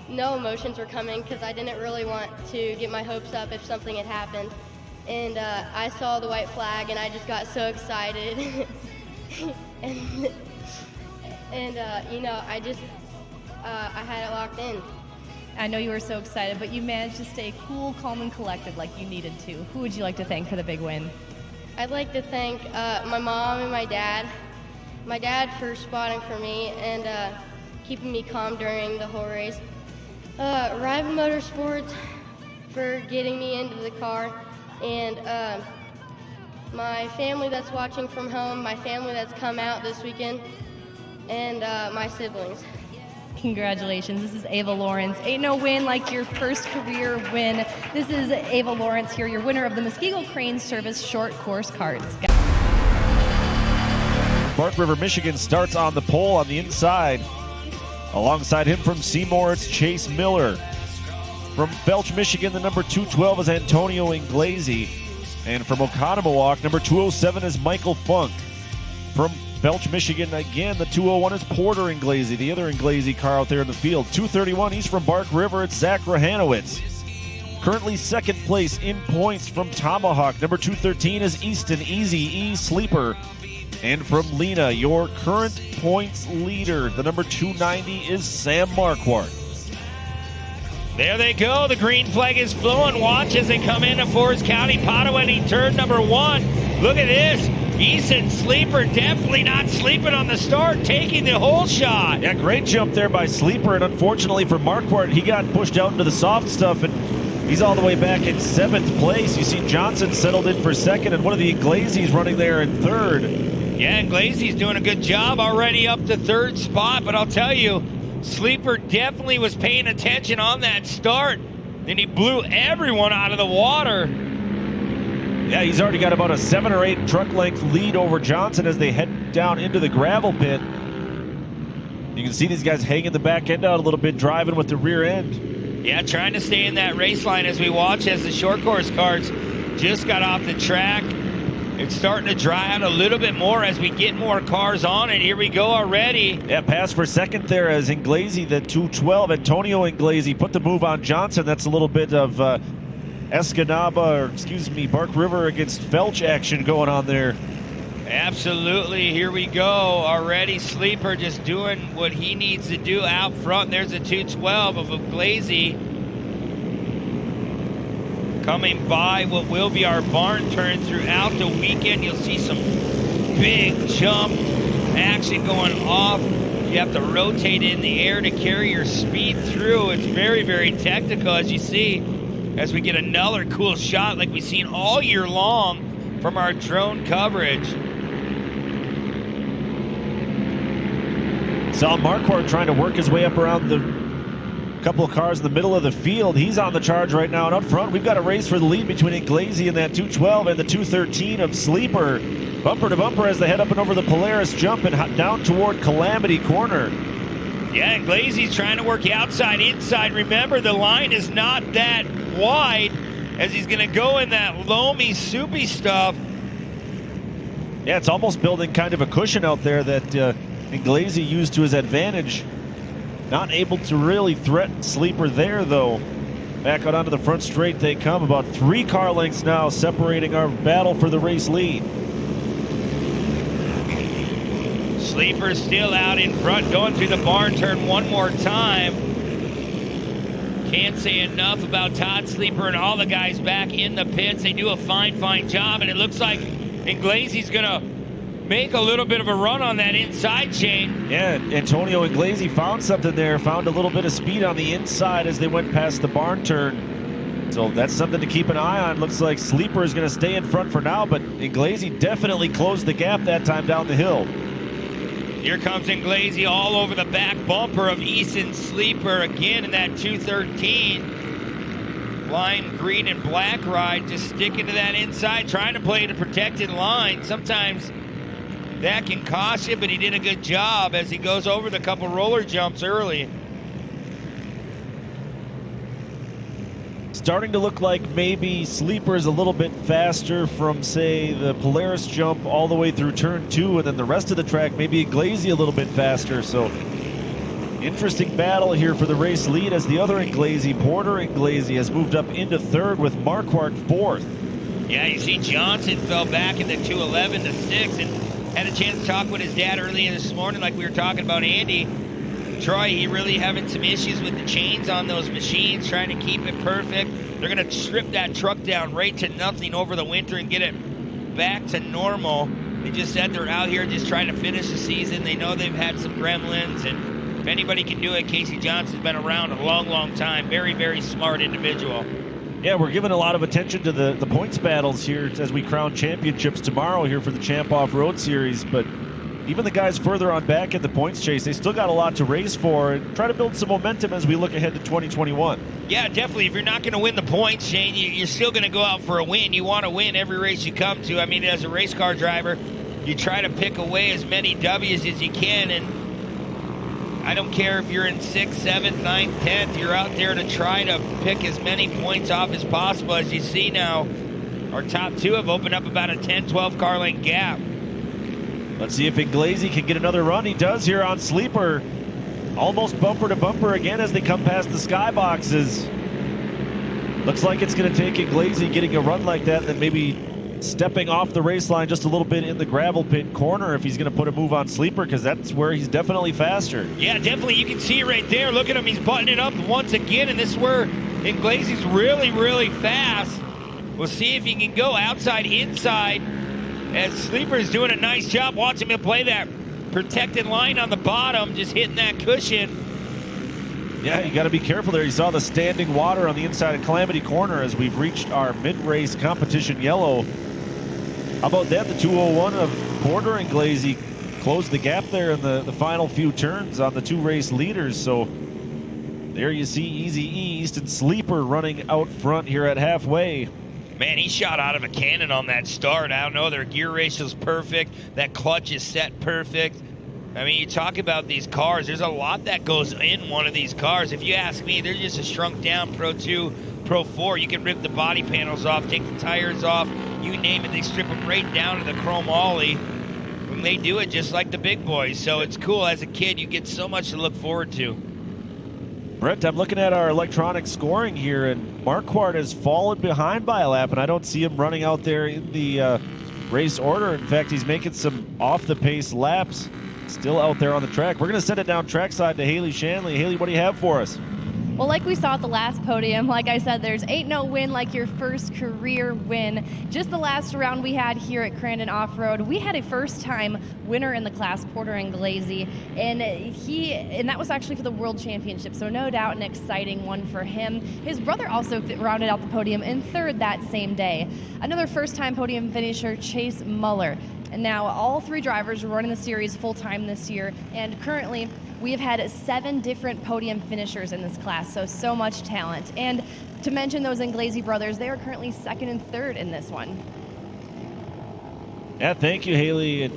Speaker 10: no emotions were coming because I didn't really want to get my hopes up if something had happened. And I saw the white flag and I just got so excited. and you know, I had it locked in.
Speaker 3: I know you were so excited, but you managed to stay cool, calm, and collected like you needed to. Who would you like to thank for the big win?
Speaker 10: I'd like to thank my mom and my dad. My dad for spotting for me and keeping me calm during the whole race. Rival Motorsports for getting me into the car, and my family that's watching from home, my family that's come out this weekend, and my siblings.
Speaker 3: Congratulations. This is Ava Lawrence. Ain't no win like your first career win. This is Ava Lawrence here, your winner of the Muskego Crane Service Short Course Karts.
Speaker 2: Park River, Michigan starts on the pole on the inside. Alongside him from Seymour, it's Chase Miller. From Belch, Michigan, the number 212 is Antonio Inglesi. And from Oconomowoc, number 207 is Michael Funk. From Belch, Michigan, again, the 201 is Porter Inglesi, the other Inglesi car out there in the field. 231, he's from Bark River, it's Zach Rahanowitz. Currently second place in points from Tomahawk. Number 213 is Easton Easy E Sleeper. And from Lena, your current points leader, the number 290 is Sam Marquardt.
Speaker 1: There they go. The green flag is flowing. Watch as they come into Forest County. Potawatomi turn number 1. Look at this. Easton Sleeper definitely not sleeping on the start, taking the whole shot.
Speaker 2: Yeah, great jump there by Sleeper, and unfortunately for Marquardt, he got pushed out into the soft stuff, and he's all the way back in 7th place. You see Johnson settled in for 2nd, and one of the Inglesis running there in 3rd.
Speaker 1: Yeah, Inglesi's doing a good job already up to 3rd spot, but I'll tell you, Sleeper definitely was paying attention on that start. Then he blew everyone out of the water.
Speaker 2: Yeah, he's already got about a 7 or 8 truck length lead over Johnson as they head down into the gravel pit. You can see these guys hanging the back end out a little bit, driving with the rear end.
Speaker 1: Yeah, trying to stay in that race line as we watch as the short course cars just got off the track. It's starting to dry out a little bit more as we get more cars on it. Here we go already.
Speaker 2: Yeah, pass for 2nd there as Inglesi, the 212. Antonio Inglesi put the move on Johnson. That's a little bit of Bark River against Felch action going on there.
Speaker 1: Absolutely. Here we go. Already Sleeper just doing what he needs to do out front. There's a 212 of Inglesi coming by what will be our barn turn throughout the weekend. You'll see some big jump action going off. You have to rotate in the air to carry your speed through. It's very, very technical, as you see, as we get another cool shot like we've seen all year long from our drone coverage.
Speaker 2: Saw Marquardt trying to work his way up around the couple of cars in the middle of the field. He's on the charge right now, and up front we've got a race for the lead between Inglesi and that 212 and the 213 of Sleeper. Bumper to bumper as they head up and over the Polaris jump and down toward Calamity Corner.
Speaker 1: Yeah, Inglesi's trying to work the outside, inside. Remember, the line is not that wide as he's going to go in that loamy, soupy stuff.
Speaker 2: Yeah, it's almost building kind of a cushion out there that Inglesi used to his advantage. Not able to really threaten Sleeper there, though. Back out onto the front straight they come. About 3 car lengths now separating our battle for the race lead.
Speaker 1: Sleeper still out in front, going through the barn turn one more time. Can't say enough about Todd Sleeper and all the guys back in the pits. They do a fine job, and it looks like Inglesi's going to make a little bit of a run on that inside chain.
Speaker 2: Yeah, Antonio Inglesi found something there, found a little bit of speed on the inside as they went past the barn turn. So that's something to keep an eye on. Looks like Sleeper is going to stay in front for now, but Inglesi definitely closed the gap that time down the hill.
Speaker 1: Here comes Inglesi all over the back bumper of Easton Sleeper again in that 213. Lime green and black ride, just sticking to that inside, trying to play the protected line. Sometimes that can cost you, but he did a good job as he goes over the couple roller jumps early.
Speaker 2: Starting to look like maybe Sleeper is a little bit faster from, say, the Polaris jump all the way through turn 2, and then the rest of the track, maybe Inglesi a little bit faster. So interesting battle here for the race lead as the other Inglesi, Porter Inglesi, has moved up into 3rd with Marquardt 4th.
Speaker 1: Yeah, you see Johnson fell back in the 211 to 6th and had a chance to talk with his dad earlier this morning like we were talking about Andy. Troy, he really having some issues with the chains on those machines, trying to keep it perfect. They're going to strip that truck down right to nothing over the winter and get it back to normal. They just said they're out here just trying to finish the season. They know they've had some gremlins, and if anybody can do it, Casey Johnson's been around a long time. Very smart individual.
Speaker 2: Yeah, we're giving a lot of attention to the points battles here as we crown championships tomorrow here for the Champ Off-Road Series, but even the guys further on back in the points chase, they still got a lot to race for and try to build some momentum as we look ahead to 2021.
Speaker 1: Yeah, definitely. If you're not going to win the points, Shane, you're still going to go out for a win. You want to win every race you come to. I mean, as a race car driver, you try to pick away as many W's as you can, and I don't care if you're in 6th, 7th, 9th, 10th. You're out there to try to pick as many points off as possible. As you see now, our top two have opened up about a 10, 12 car length gap.
Speaker 2: Let's see if Inglesi can get another run. He does here on Sleeper. Almost bumper to bumper again as they come past the skyboxes. Looks like it's going to take Inglesi getting a run like that, and then maybe stepping off the race line just a little bit in the gravel pit corner if he's going to put a move on Sleeper, because that's where he's definitely faster.
Speaker 1: Yeah, definitely. You can see it right there. Look at him. He's buttoning it up once again, and this is where Inglesi's really, really fast. We'll see if he can go outside, inside, as Sleeper's doing a nice job. Watch him play that protected line on the bottom, just hitting that cushion.
Speaker 2: Yeah, you got to be careful there. You saw the standing water on the inside of Calamity Corner as we've reached our mid-race competition yellow. How about that? The 201 of Porter and Inglesi closed the gap there in the final few turns on the two race leaders. So there you see Easy East and Sleeper running out front here at halfway.
Speaker 1: Man, he shot out of a cannon on that start. I don't know, their gear ratio's perfect. That clutch is set perfect. I mean, you talk about these cars, there's a lot that goes in one of these cars. If you ask me, they're just a shrunk down Pro 2, Pro 4. You can rip the body panels off, take the tires off, you name it. They strip them right down to the chrome ollie. And they do it just like the big boys. So it's cool. As a kid, you get so much to look forward to.
Speaker 2: Brent, I'm looking at our electronic scoring here, and Marquardt has fallen behind by a lap, and I don't see him running out there in the race order. In fact, he's making some off-the-pace laps. Still out there on the track. We're going to send it down trackside to Haley Shanley. Haley, what do you have for us?
Speaker 3: Well, like we saw at the last podium, like I said, there's ain't no win like your first career win. Just the last round we had here at Crandon Off-Road, we had a first-time winner in the class, Porter Inglesi, and that was actually for the World Championship, so no doubt an exciting one for him. His brother also rounded out the podium in third that same day. Another first-time podium finisher, Chase Muller. And now all three drivers are running the series full-time this year, and currently we have had 7 different podium finishers in this class, so much talent. And to mention those Inglesi brothers, they are currently 2nd and 3rd in this one.
Speaker 2: Yeah, thank you, Haley.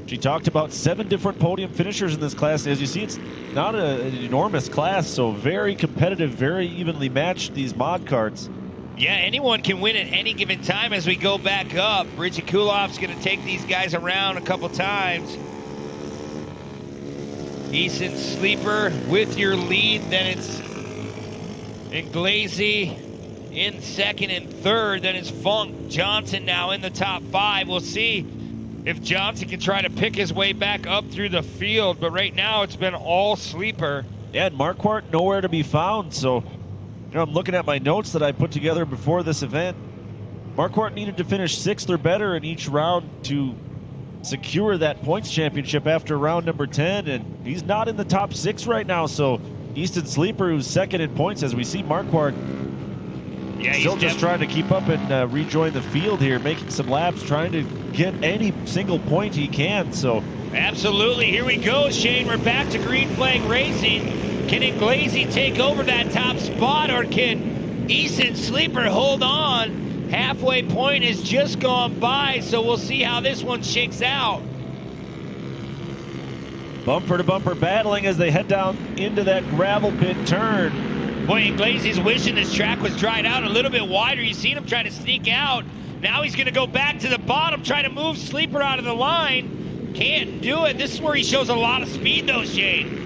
Speaker 2: She talked about 7 different podium finishers in this class. As you see, it's not an enormous class, so very competitive, very evenly matched, these mod carts.
Speaker 1: Yeah, anyone can win at any given time as we go back up. Richie Kulof's going to take these guys around a couple times. Easton Sleeper with your lead. Then it's Inglesi in 2nd and 3rd. Then it's Funk Johnson now in the top 5. We'll see if Johnson can try to pick his way back up through the field. But right now it's been all Sleeper.
Speaker 2: Yeah, and Marquardt nowhere to be found. So, I'm looking at my notes that I put together before this event. Marquardt needed to finish 6th or better in each round to secure that points championship after round number 10, and he's not in the top 6 right now. So Easton Sleeper, who's 2nd in points, as we see Marquardt still just trying to keep up and rejoin the field here, making some laps, trying to get any single point he can. So
Speaker 1: absolutely, here we go, Shane. We're back to green flag racing. Can Inglesi take over that top spot, or can Easton Sleeper hold on? Halfway point has just gone by, so we'll see how this one shakes out.
Speaker 2: Bumper to bumper battling as they head down into that gravel pit turn.
Speaker 1: Boy, Inglesi's wishing this track was dried out a little bit wider. You seen him trying to sneak out. Now he's going to go back to the bottom, trying to move Sleeper out of the line. Can't do it. This is where he shows a lot of speed, though, Shane.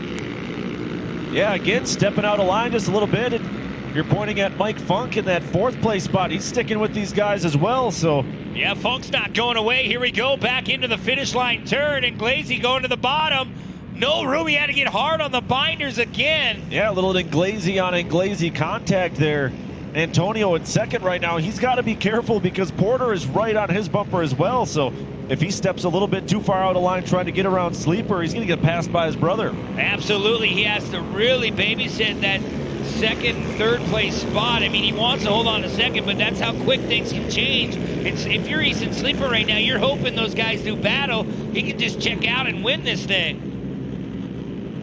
Speaker 2: Yeah, again, stepping out of line just a little bit. And you're pointing at Mike Funk in that 4th place spot. He's sticking with these guys as well, so.
Speaker 1: Yeah, Funk's not going away. Here we go, back into the finish line turn. Inglesi going to the bottom. No room. He had to get hard on the binders again.
Speaker 2: Yeah, a little Inglesi on Inglesi contact there. Antonio in 2nd right now. He's got to be careful because Porter is right on his bumper as well, so if he steps a little bit too far out of line trying to get around Sleeper, he's going to get passed by his brother.
Speaker 1: Absolutely. He has to really babysit that 2nd and 3rd place spot. I mean, he wants to hold on to 2nd, but that's how quick things can change. If you're Easton Sleeper right now, you're hoping those guys do battle. He can just check out and win this thing.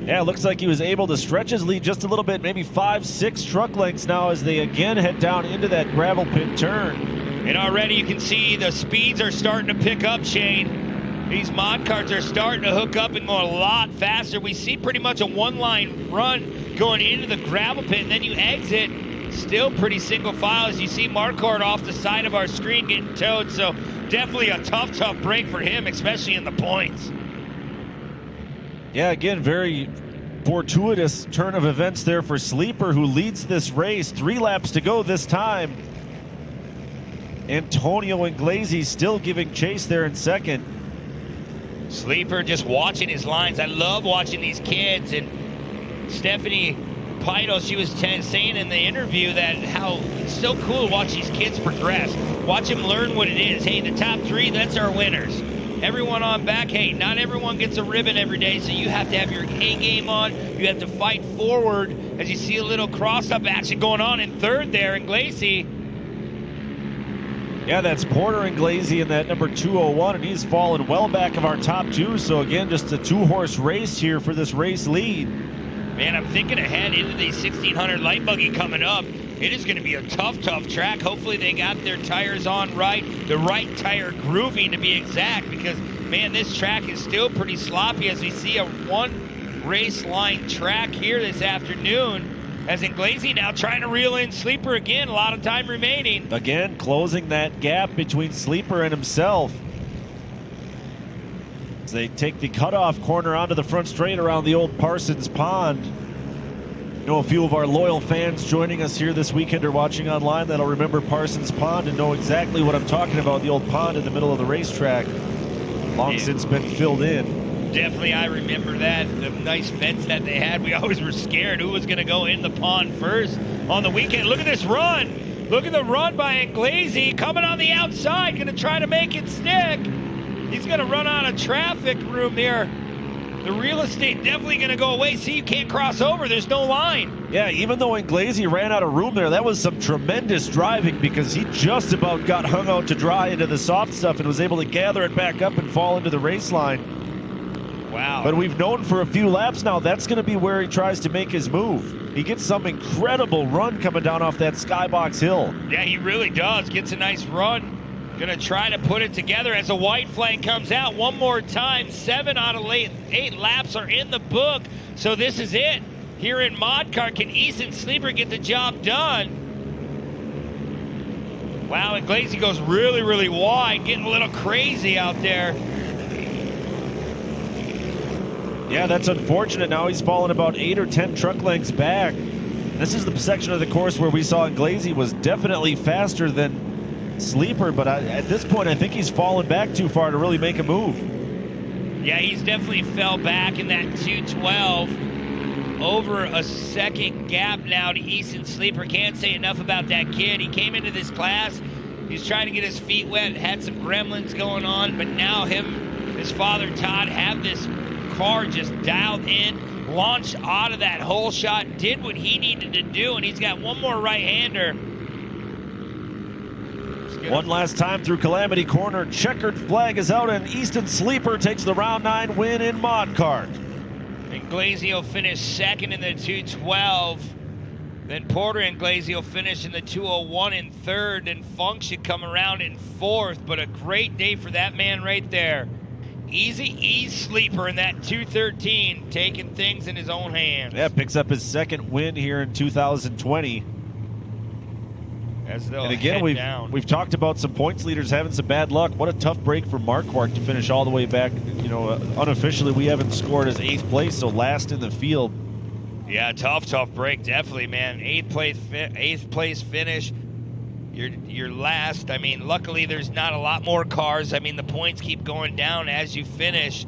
Speaker 2: Yeah, it looks like he was able to stretch his lead just a little bit, maybe 5-6 truck lengths now as they again head down into that gravel pit turn.
Speaker 1: And already you can see the speeds are starting to pick up, Shane. These mod carts are starting to hook up and go a lot faster. We see pretty much a one-line run going into the gravel pit, and then you exit. Still pretty single file as you see Marquardt off the side of our screen getting towed. So definitely a tough break for him, especially in the points.
Speaker 2: Yeah, again, very fortuitous turn of events there for Sleeper, who leads this race. 3 laps to go this time. Antonio Inglesi still giving chase there in second.
Speaker 1: Sleeper just watching his lines. I love watching these kids. And Stephanie Pidle, she was saying in the interview that how it's so cool to watch these kids progress. Watch them learn what it is. Hey, the top 3, that's our winners. Everyone on back, hey, not everyone gets a ribbon every day, so you have to have your A game on. You have to fight forward as you see a little cross-up action going on in third there. Inglesi.
Speaker 2: Yeah, that's Porter Inglesi in that number 201, and he's fallen well back of our top 2. So again, just a 2-horse race here for this race lead.
Speaker 1: Man, I'm thinking ahead into the 1600 light buggy coming up. It is going to be a tough track. Hopefully they got their tires on right, the right tire grooving to be exact, because, man, this track is still pretty sloppy as we see a 1 race line track here this afternoon. As Inglesi now trying to reel in Sleeper again, a lot of time remaining.
Speaker 2: Again, closing that gap between Sleeper and himself. As they take the cutoff corner onto the front straight around the old Parsons Pond. I know a few of our loyal fans joining us here this weekend or watching online that'll remember Parsons Pond and know exactly what I'm talking about, the old pond in the middle of the racetrack. Long since been filled in.
Speaker 1: Definitely, I remember that. The nice fence that they had. We always were scared who was going to go in the pond first on the weekend. Look at this run. Look at the run by Inglesi coming on the outside, going to try to make it stick. He's going to run out of traffic room there. The real estate definitely going to go away. See, you can't cross over. There's no line.
Speaker 2: Yeah, even though Inglesi ran out of room there, that was some tremendous driving because he just about got hung out to dry into the soft stuff and was able to gather it back up and fall into the race line.
Speaker 1: Wow.
Speaker 2: But we've known for a few laps now that's going to be where he tries to make his move. He gets some incredible run coming down off that skybox hill.
Speaker 1: Yeah, he really does. Gets a nice run. Going to try to put it together as a white flag comes out one more time. 7 out of 8 laps are in the book. So this is it. Here in Mod Car, can Easton Sleeper get the job done? Wow, Inglesi goes really wide, getting a little crazy out there.
Speaker 2: Yeah, that's unfortunate. Now he's fallen about 8 or 10 truck lengths back. This is the section of the course where we saw Inglesi was definitely faster than Sleeper, but at this point I think he's fallen back too far to really make a move.
Speaker 1: Yeah, he's definitely fell back in that 212. Over a second gap now to Easton Sleeper. Can't say enough about that kid. He came into this class, he's trying to get his feet wet, had some gremlins going on, but now his father Todd have this car just dialed in, launched out of that hole shot, did what he needed to do, and he's got one more right-hander.
Speaker 2: One last time through Calamity Corner, checkered flag is out, and Easton Sleeper takes the round 9 win in Mod Kart.
Speaker 1: Inglesi will finish second in the 212. Then Porter Inglesi will finish in the 201 in third, and Funk should come around in fourth, but a great day for that man right there. Easy E Sleeper in that 213, taking things in his own hands.
Speaker 2: Yeah, picks up his second win here in 2020.
Speaker 1: And
Speaker 2: again, we've talked about some points leaders having some bad luck. What a tough break for Marquardt to finish all the way back. You know, unofficially we haven't scored as 8th place, so last in the field.
Speaker 1: Yeah, tough break, definitely, man. 8th place finish. You're last. I mean, luckily there's not a lot more cars. I mean, the points keep going down as you finish.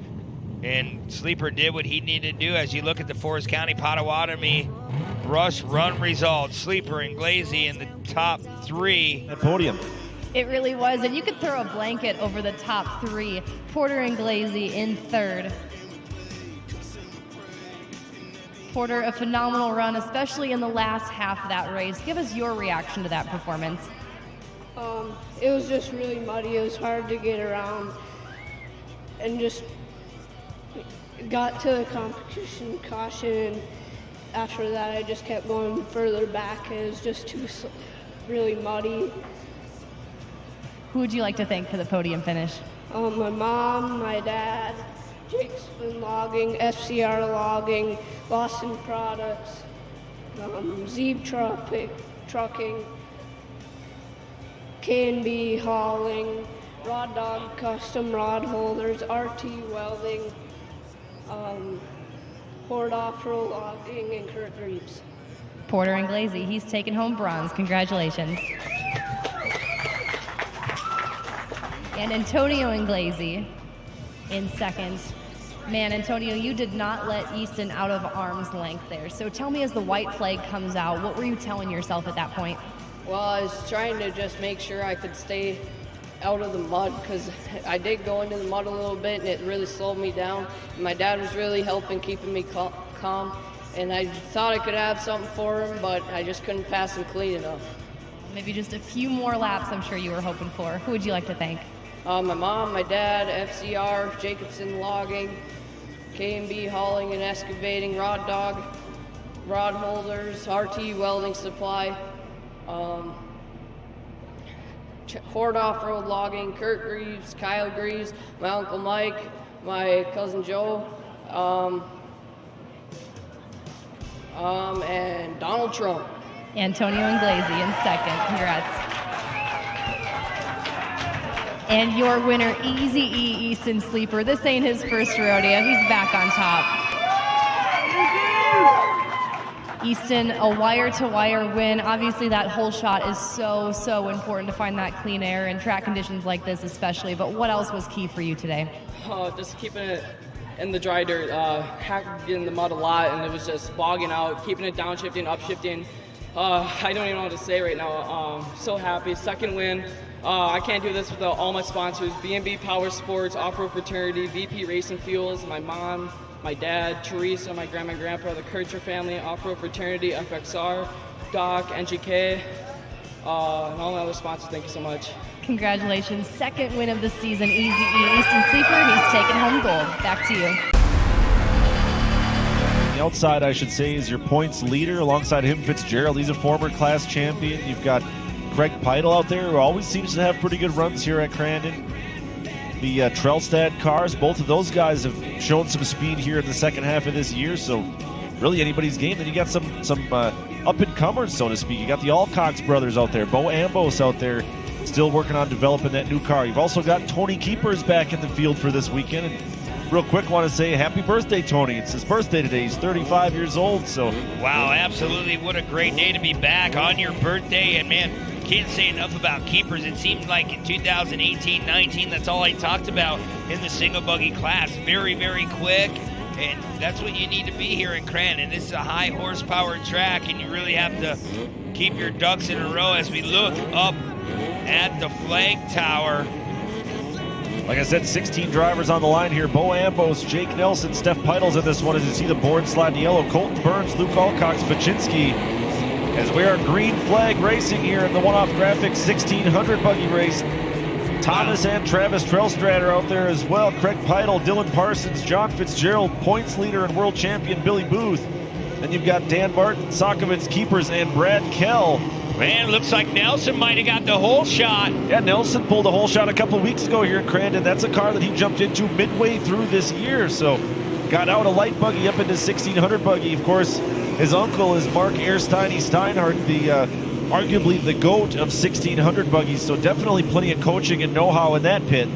Speaker 1: And Sleeper did what he needed to do. As you look at the Forest County Potawatomi Rush run results, Sleeper and Inglesi in the top 3.
Speaker 2: At podium.
Speaker 3: It really was, and you could throw a blanket over the top 3. Porter and Inglesi in third. Porter, a phenomenal run, especially in the last half of that race. Give us your reaction to that performance.
Speaker 11: It was just really muddy. It was hard to get around, and just got to the competition caution, and after that I just kept going further back. It was just really muddy.
Speaker 3: Who would you like to thank for the podium finish?
Speaker 11: My mom, my dad, Jake's Logging, FCR Logging, Boston Products, Zeeb Trucking, K&B Hauling, Rod Dog Custom Rod Holders, RT Welding, Horde Off-Road Logging, and Kurt Reeves.
Speaker 3: Porter Inglesi, he's taken home bronze. Congratulations. And Antonio Inglesi in second. Man, Antonio, you did not let Easton out of arm's length there. So tell me, as the white flag comes out, what were you telling yourself at that point?
Speaker 12: Well, I was trying to just make sure I could stay out of the mud, because I did go into the mud a little bit and it really slowed me down. My dad was really helping keeping me calm, and I thought I could have something for him, but I just couldn't pass him clean enough.
Speaker 3: Maybe just a few more laps, I'm sure you were hoping for. Who would you like to thank?
Speaker 12: My mom, my dad, FCR, Jacobson Logging, K&B Hauling and Excavating, Rod Dog, Rod Holders, RT Welding Supply, Horde Off-Road Logging, Kurt Greaves, Kyle Greaves, my Uncle Mike, my cousin Joe, and Donald Trump.
Speaker 3: Antonio Inglesi in second. Congrats. And your winner, Easy E Easton Sleeper. This ain't his first rodeo. He's back on top. Easton, a wire-to-wire win. Obviously, that whole shot is so important to find that clean air in track conditions like this especially. But what else was key for you today?
Speaker 13: Just keeping it in the dry dirt, hacking in the mud a lot, and it was just bogging out, keeping it downshifting, upshifting. I don't even know what to say right now. So happy. Second win. I can't do this without all my sponsors: B&B Power Sports, Off-Road Fraternity, VP Racing Fuels, my mom, my dad, Teresa, my grandma and grandpa, the Kircher family, Off-Road Fraternity, FXR, Doc, NGK, and all my other sponsors. Thank you so much.
Speaker 3: Congratulations. Second win of the season, Easy E Easton Sleeper. He's taken home gold. Back to you.
Speaker 2: The outside, I should say, is your points leader. Alongside him, Fitzgerald. He's a former class champion. You've got Craig Peitel out there, who always seems to have pretty good runs here at Crandon. The Trelstad cars, both of those guys have shown some speed here in the second half of this year, so really anybody's game. Then you got some up-and-comers, so to speak. You got the Alcox brothers out there, Bo Ambos out there, still working on developing that new car. You've also got Tony Keepers back in the field for this weekend. And real quick, want to say happy birthday, Tony. It's his birthday today. He's 35 years old. So
Speaker 1: wow, absolutely. What a great day to be back on your birthday. And man, can't say enough about Keepers. It seemed like in 2018-19, that's all I talked about in the single buggy class. Very, very quick. And that's what you need to be here in Crandon. This is a high horsepower track, and you really have to keep your ducks in a row as we look up at the flag tower.
Speaker 2: Like I said, 16 drivers on the line here. Bo Ambos, Jake Nelson, Steph Peitels in this one. As you see the board slide in yellow, Colton Burns, Luke Alcox, Paczynski. As we are green flag racing here in the one-off graphics 1600 buggy race. Thomas and Travis Trelstrad are out there as well. Craig Peitel, Dylan Parsons, John Fitzgerald, points leader and world champion Billy Booth. Then you've got Dan Martin, Sokovitz, Keepers, and Brad Kell.
Speaker 1: Man, looks like Nelson might have got the whole shot.
Speaker 2: Yeah, Nelson pulled a whole shot a couple of weeks ago here in Crandon. That's a car that he jumped into midway through this year. So got out a light buggy up into 1600 buggy. Of course, his uncle is Mark Ersteiny Steinhardt, the arguably the GOAT of 1600 buggies. So definitely plenty of coaching and know-how in that pit.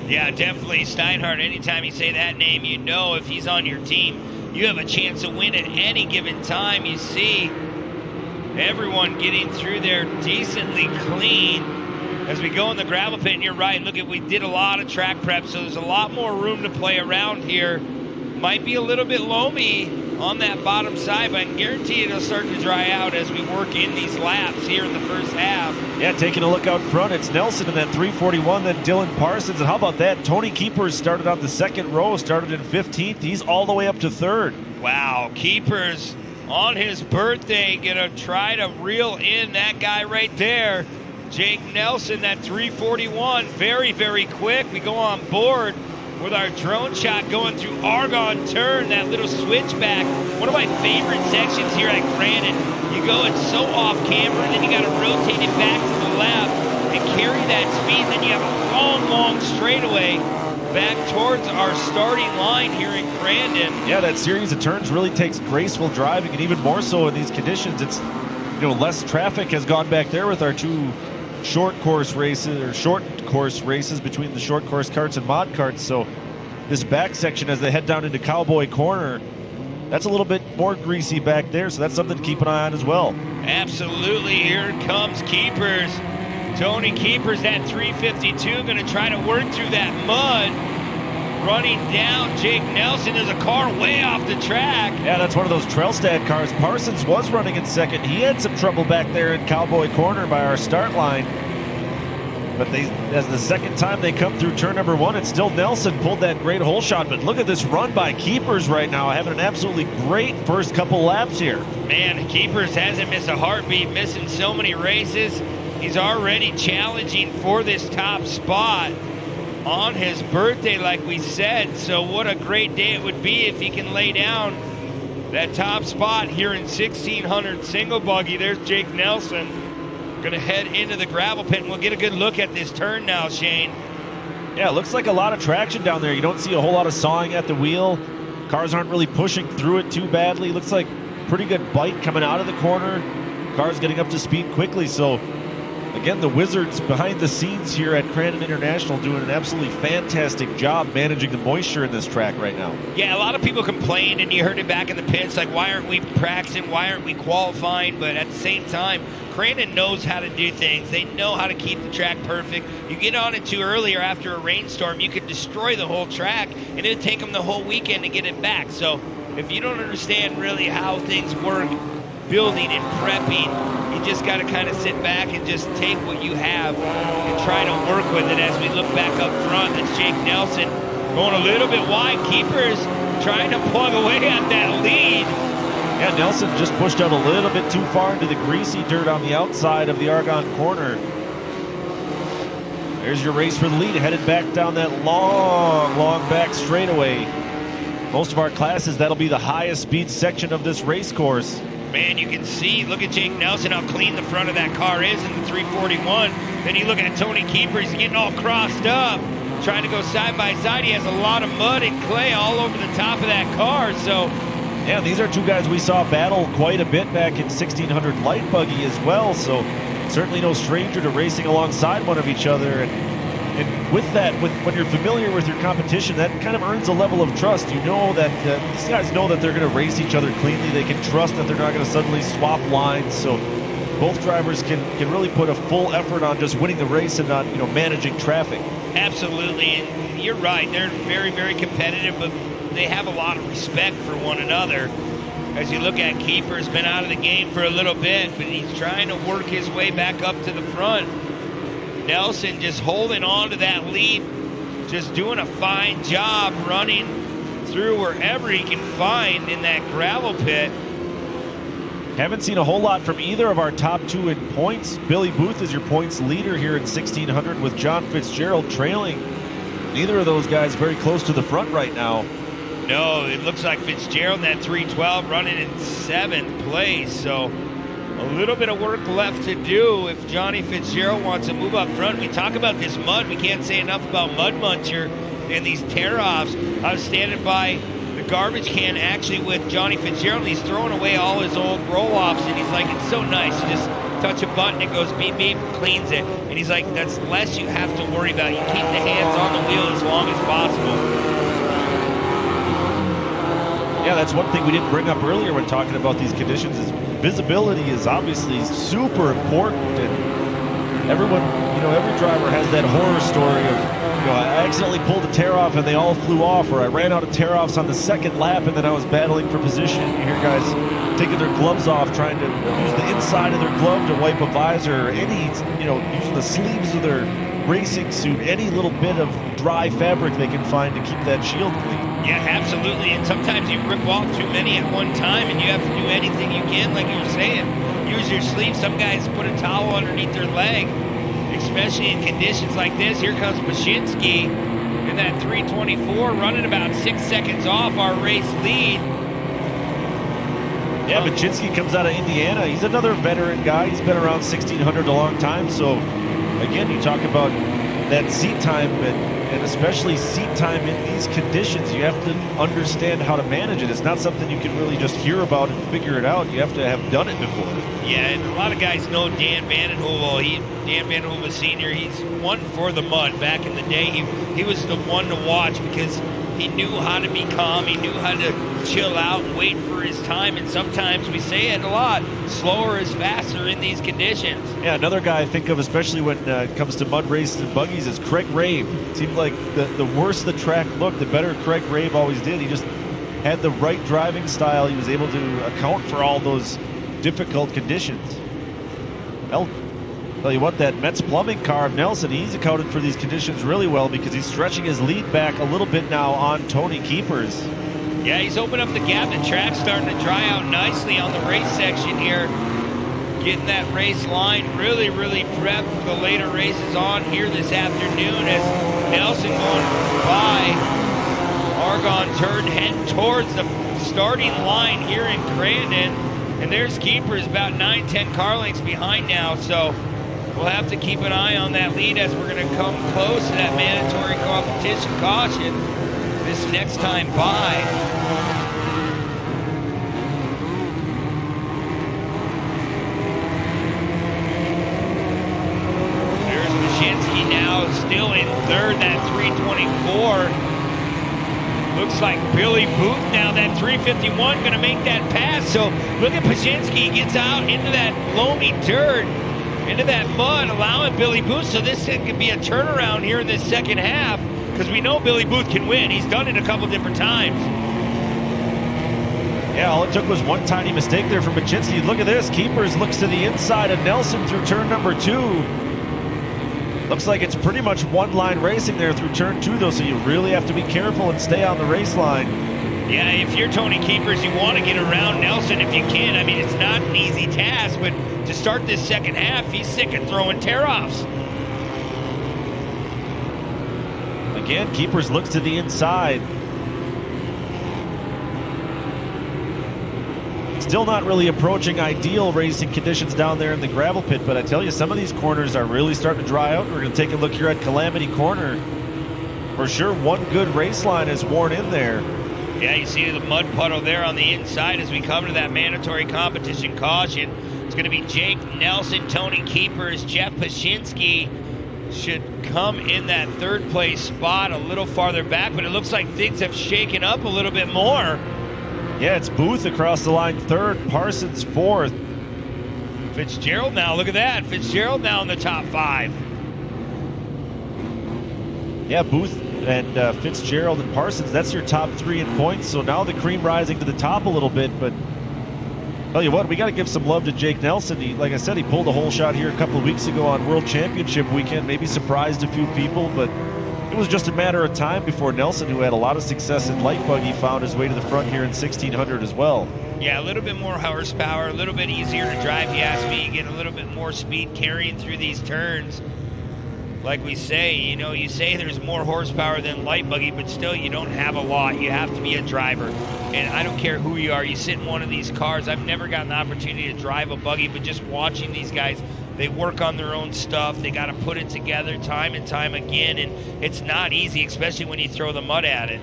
Speaker 1: Yeah, definitely Steinhardt. Anytime you say that name, you know if he's on your team, you have a chance to win at any given time. You see everyone getting through there decently clean as we go in the gravel pit. And you're right, look at, we did a lot of track prep, so there's a lot more room to play around here. Might be a little bit loamy on that bottom side, but I can guarantee it'll start to dry out as we work in these laps here in the first half.
Speaker 2: Yeah, taking a look out front, it's Nelson in that 341, then Dylan Parsons. And how about that? Tony Keepers started on the second row, started in 15th. He's all the way up to third.
Speaker 1: Wow, Keepers on his birthday gonna try to reel in that guy right there. Jake Nelson, that 341, very, very quick. We go on board with our drone shot going through Argonne Turn, that little switchback. One of my favorite sections here at Crandon. You go, it's so off camera, and then you got to rotate it back to the left. and carry that speed. Then you have a long, long straightaway back towards our starting line here in Crandon.
Speaker 2: Yeah, that series of turns really takes graceful driving, and even more so in these conditions. It's, less traffic has gone back there with our two short course races between the short course karts and mod karts. So this back section, as they head down into Cowboy Corner, that's a little bit more greasy back there, so that's something to keep an eye on as well.
Speaker 1: Absolutely. Here comes Keepers. Tony Keepers, that 352, going to try to work through that mud. Running down Jake Nelson. There's a car way off the track.
Speaker 2: Yeah, that's one of those Trailstad cars. Parsons was running in second. He had some trouble back there in Cowboy Corner by our start line. But as the second time they come through turn number 1, it's still Nelson pulled that great hole shot. But look at this run by Keepers right now, having an absolutely great first couple laps here.
Speaker 1: Man, Keepers hasn't missed a heartbeat, missing so many races. He's already challenging for this top spot on his birthday, like we said. So what a great day it would be if he can lay down that top spot here in 1600 single buggy. There's Jake Nelson going to head into the gravel pit, and we'll get a good look at this turn now, Shane.
Speaker 2: Yeah, it looks like a lot of traction down there. You don't see a whole lot of sawing at the wheel. Cars aren't really pushing through it too badly. Looks like pretty good bite coming out of the corner. Cars getting up to speed quickly. So again, the Wizards behind the scenes here at Crandon International doing an absolutely fantastic job managing the moisture in this track right now.
Speaker 1: Yeah, a lot of people complained, and you heard it back in the pits, like, why aren't we practicing? Why aren't we qualifying? But at the same time, Crandon knows how to do things. They know how to keep the track perfect. You get on it too early or after a rainstorm, you could destroy the whole track, and it'd take them the whole weekend to get it back. So if you don't understand really how things work, building and prepping, you just got to kind of sit back and just take what you have and try to work with it. As we look back up front, that's Jake Nelson going a little bit wide. Keepers trying to plug away at that lead.
Speaker 2: Yeah, Nelson just pushed out a little bit too far into the greasy dirt on the outside of the Argonne corner. There's your race for the lead, headed back down that long, long back straightaway. Most of our classes, that'll be the highest speed section of this race course.
Speaker 1: Man, you can see, look at Jake Nelson, how clean the front of that car is in the 341. Then you look at Tony Keepers, he's getting all crossed up, trying to go side by side. He has a lot of mud and clay all over the top of that car. So,
Speaker 2: yeah, these are two guys we saw battle quite a bit back in 1600 light buggy as well. So certainly no stranger to racing alongside one of each other. And with that, when you're familiar with your competition, that kind of earns a level of trust. You know that these guys know that they're going to race each other cleanly. They can trust that they're not going to suddenly swap lines. So both drivers can really put a full effort on just winning the race and not, managing traffic.
Speaker 1: Absolutely, and you're right. They're very, very competitive, but they have a lot of respect for one another. As you look at Keepers, been out of the game for a little bit, but he's trying to work his way back up to the front. Nelson just holding on to that lead, just doing a fine job running through wherever he can find in that gravel pit.
Speaker 2: Haven't seen a whole lot from either of our top two in points. Billy Booth is your points leader here in 1600 with John Fitzgerald trailing. Neither of those guys very close to the front right now.
Speaker 1: No, it looks like Fitzgerald in that 312 running in 7th place. So a little bit of work left to do if Johnny Fitzgerald wants to move up front. We talk about this mud. We can't say enough about Mud Muncher and these tear-offs. I was standing by the garbage can actually with Johnny Fitzgerald, and he's throwing away all his old roll-offs, and he's like, it's so nice. You just touch a button, it goes beep, beep, cleans it. And he's like, that's less you have to worry about. You keep the hands on the wheel as long as possible.
Speaker 2: Yeah, that's one thing we didn't bring up earlier when talking about these conditions is visibility is obviously super important, and everyone, every driver has that horror story of, I accidentally pulled a tear-off and they all flew off, or I ran out of tear-offs on the second lap and then I was battling for position. You hear guys taking their gloves off, trying to use the inside of their glove to wipe a visor, or using the sleeves of their racing suit, any little bit of dry fabric they can find to keep that shield clean.
Speaker 1: Yeah, absolutely. And sometimes you rip off too many at one time and you have to do anything you can, like you were saying. Use your sleeve. Some guys put a towel underneath their leg, especially in conditions like this. Here comes Mashinsky in that 324, running about 6 seconds off our race lead.
Speaker 2: Yeah, Baczynski comes out of Indiana. He's another veteran guy. He's been around 1600 a long time, so again, you talk about that seat time, and especially seat time in these conditions. You have to understand how to manage it. It's not something you can really just hear about and figure it out. You have to have done it before.
Speaker 1: Yeah, and a lot of guys know Dan Vandenhoevel. Dan Vandenhoevel Sr., he's one for the mud. Back in the day, he was the one to watch because he knew how to be calm. He knew how to chill out and wait for his time. And sometimes, we say it a lot, slower is faster in these conditions.
Speaker 2: Yeah, another guy I think of, especially when it comes to mud races and buggies, is Craig Rabe. It seemed like the worse the track looked, the better Craig Rabe always did. He just had the right driving style. He was able to account for all those difficult conditions. Well, tell you what, that Metz Plumbing car of Nelson, he's accounted for these conditions really well because he's stretching his lead back a little bit now on Tony Keepers.
Speaker 1: Yeah, he's opened up the gap. The track's starting to dry out nicely on the race section here. Getting that race line really, really prepped for the later races on here this afternoon as Nelson going by. Argonne turn heading towards the starting line here in Crandon. And there's Keepers about 9-10 car lengths behind now. So we'll have to keep an eye on that lead as we're going to come close to that mandatory competition caution this next time by. There's Mashinsky now still in third, that 324. Looks like Billy Booth now, that 351, going to make that pass. So look at Paszynski, gets out into that loamy dirt, into that mud, allowing Billy Booth. So this could be a turnaround here in this second half because we know Billy Booth can win. He's done it a couple different times.
Speaker 2: Yeah, all it took was one tiny mistake there from Paszynski. Look at this. Keepers looks to the inside of Nelson through turn number 2. Looks like it's pretty much one-line racing there through turn 2, though, so you really have to be careful and stay on the race line.
Speaker 1: Yeah, if you're Tony Keepers, you want to get around Nelson if you can. I mean, it's not an easy task, but to start this second half, he's sick of throwing tear-offs.
Speaker 2: Again, Keepers looks to the inside. Still not really approaching ideal racing conditions down there in the gravel pit, but I tell you, some of these corners are really starting to dry out. We're going to take a look here at Calamity Corner. For sure, one good race line is worn in there.
Speaker 1: Yeah, you see the mud puddle there on the inside as we come to that mandatory competition caution. It's going to be Jake Nelson, Tony Keepers, Jeff Paszynski should come in that third place spot a little farther back, but it looks like things have shaken up a little bit more.
Speaker 2: Yeah, it's Booth across the line third, Parsons fourth.
Speaker 1: Fitzgerald now, look at that. Fitzgerald now in the top 5.
Speaker 2: Yeah, Booth and Fitzgerald and Parsons, that's your top 3 in points. So now the cream rising to the top a little bit, but tell you what, we got to give some love to Jake Nelson. Like I said, he pulled a whole shot here a couple of weeks ago on World Championship weekend, maybe surprised a few people, but it was just a matter of time before Nelson, who had a lot of success in light buggy, found his way to the front here in 1600 as well.
Speaker 1: Yeah, a little bit more horsepower, a little bit easier to drive, if you ask me. You get a little bit more speed carrying through these turns. Like we say, you say there's more horsepower than light buggy, but still you don't have a lot. You have to be a driver. And I don't care who you are. You sit in one of these cars. I've never gotten the opportunity to drive a buggy, but just watching these guys, they work on their own stuff. They got to put it together time and time again, and it's not easy, especially when you throw the mud at it.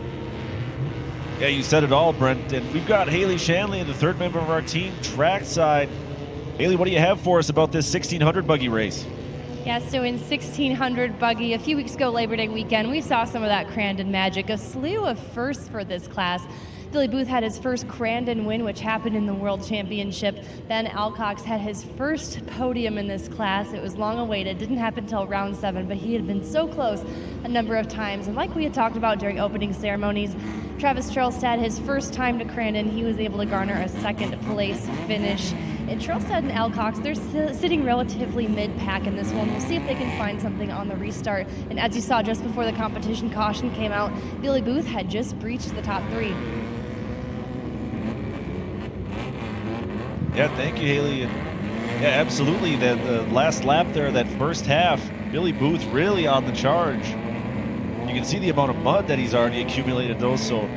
Speaker 2: Yeah, you said it all, Brent. And we've got Haley Shanley, the third member of our team, trackside. Haley, what do you have for us about this 1600 buggy race?
Speaker 3: Yeah, so in 1600 buggy, a few weeks ago, Labor Day weekend, we saw some of that Crandon magic, a slew of firsts for this class. Billy Booth had his first Crandon win, which happened in the World Championship. Ben Alcox had his first podium in this class. It was long awaited, didn't happen until round 7, but he had been so close a number of times. And like we had talked about during opening ceremonies, Travis Trelstad, his first time to Crandon, he was able to garner a second place finish. And Trelstad and Alcox, they're sitting relatively mid-pack in this one. We'll see if they can find something on the restart. And as you saw just before the competition caution came out, Billy Booth had just breached the top 3.
Speaker 2: Yeah, thank you, Haley. And yeah, absolutely. The last lap there, that first half, Billy Booth really on the charge. You can see the amount of mud that he's already accumulated, though. So,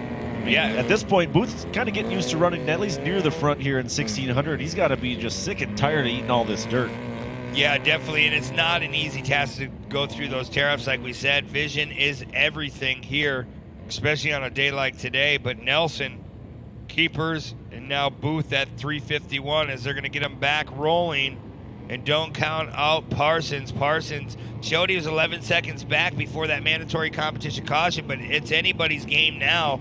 Speaker 2: yeah, at this point, Booth's kind of getting used to running at least near the front here in 1600. He's got to be just sick and tired of eating all this dirt.
Speaker 1: Yeah, definitely, and it's not an easy task to go through those tear-offs. Like we said, vision is everything here, especially on a day like today. But Nelson, keepers, and now Booth at 351 as they're going to get them back rolling. And don't count out Parsons. Parsons showed he was 11 seconds back before that mandatory competition caution, but it's anybody's game now.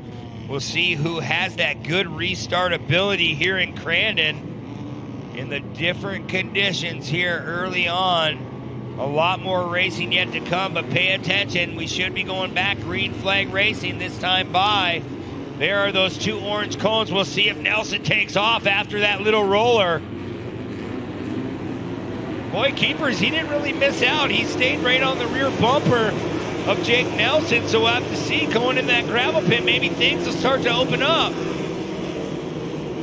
Speaker 1: We'll see who has that good restart ability here in Crandon in the different conditions here early on. A lot more racing yet to come, but pay attention. We should be going back green flag racing this time by. There are those 2 orange cones. We'll see if Nelson takes off after that little roller. Boy, keepers, he didn't really miss out. He stayed right on the rear bumper of Jake Nelson, so we'll have to see going in that gravel pit. Maybe things will start to open up.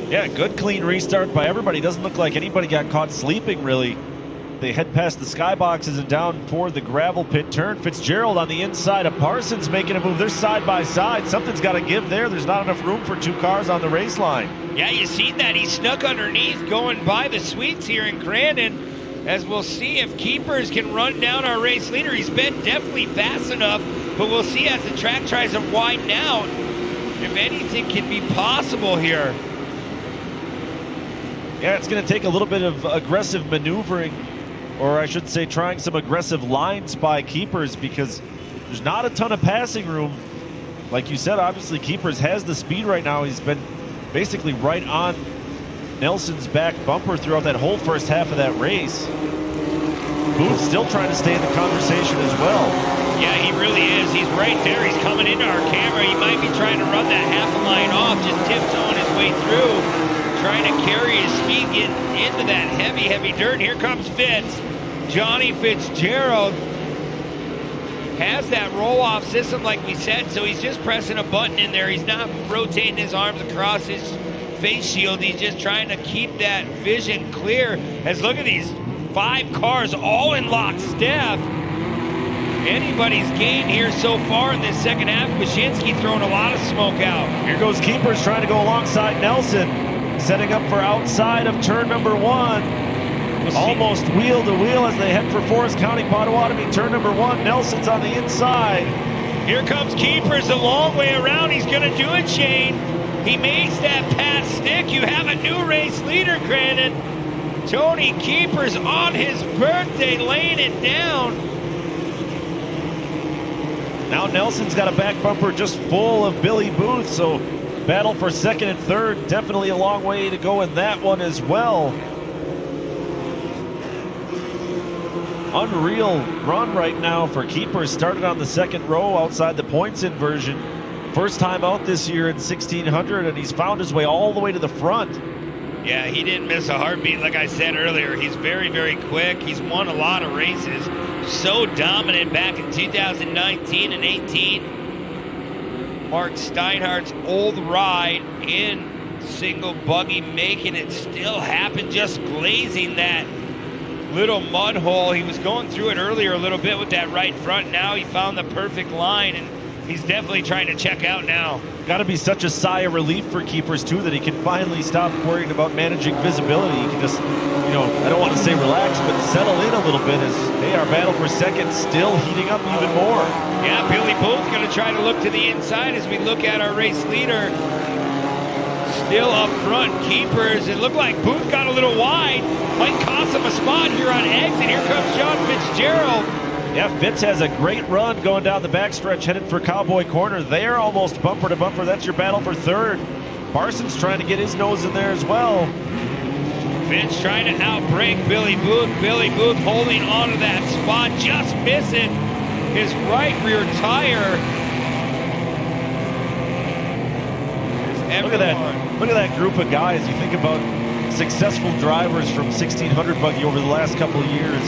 Speaker 2: Yeah, good clean restart by everybody. Doesn't look like anybody got caught sleeping, really. They head past the skyboxes and down for the gravel pit turn. Fitzgerald on the inside of Parsons making a move. They're side by side. Something's got to give there. There's not enough room for 2 cars on the race line.
Speaker 1: Yeah, you seen that. He snuck underneath going by the sweets here in Crandon. As we'll see if keepers can run down our race leader. He's been definitely fast enough, but we'll see as the track tries to widen out if anything can be possible here.
Speaker 2: Yeah, it's going to take a little bit of aggressive maneuvering, or I should say trying some aggressive lines by keepers, because there's not a ton of passing room. Like you said, obviously keepers has the speed right now. He's been basically right on Nelson's back bumper throughout that whole first half of that race. Booth still trying to stay in the conversation as well.
Speaker 1: Yeah, he really is. He's right there. He's coming into our camera. He might be trying to run that half a line off, just tiptoeing his way through, trying to carry his speed, get into that heavy, heavy dirt. Here comes Fitz. Johnny Fitzgerald has that roll-off system like we said, so he's just pressing a button in there. He's not rotating his arms across his face shield. He's just trying to keep that vision clear. As look at these 5 cars all in lockstep. Anybody's gain here so far in this second half. Mashinsky throwing a lot of smoke out.
Speaker 2: Here goes keepers trying to go alongside Nelson, setting up for outside of turn number 1. Almost wheel to wheel as they head for Forest County Potawatomi. Turn number 1, Nelson's on the inside.
Speaker 1: Here comes keepers a long way around. He's going to do it, Shane. He makes that pass stick. You have a new race leader, Crandon. Tony Keepers on his birthday laying it down.
Speaker 2: Now Nelson's got a back bumper just full of Billy Booth, so battle for second and third. Definitely a long way to go in that one as well. Unreal run right now for keepers. Started on the second row outside the points inversion. First time out this year in 1600, and he's found his way all the way to the front.
Speaker 1: Yeah, he didn't miss a heartbeat. Like I said earlier, he's very, very quick. He's won a lot of races. So dominant back in 2019 and 18. Mark Steinhardt's old ride in single buggy, making it still happen, just glazing that little mud hole. He was going through it earlier a little bit with that right front. Now he found the perfect line, and he's definitely trying to check out now.
Speaker 2: Got to be such a sigh of relief for keepers, too, that he can finally stop worrying about managing visibility. He can just, you know, I don't want to say relax, but settle in a little bit as, hey, our battle for second still heating up even more.
Speaker 1: Yeah, Billy Booth going to try to look to the inside as we look at our race leader. Still up front, keepers. It looked like Booth got a little wide. Might cost him a spot here on exit. Here comes John Fitzgerald.
Speaker 2: Yeah, Fitz has a great run going down the backstretch, headed for Cowboy Corner. They're almost bumper to bumper. That's your battle for third. Parsons trying to get his nose in there as well.
Speaker 1: Fitz trying to outbreak Billy Booth. Billy Booth holding on to that spot, just missing his right rear tire.
Speaker 2: Look at that group of guys. You think about successful drivers from 1600 buggy over the last couple of years.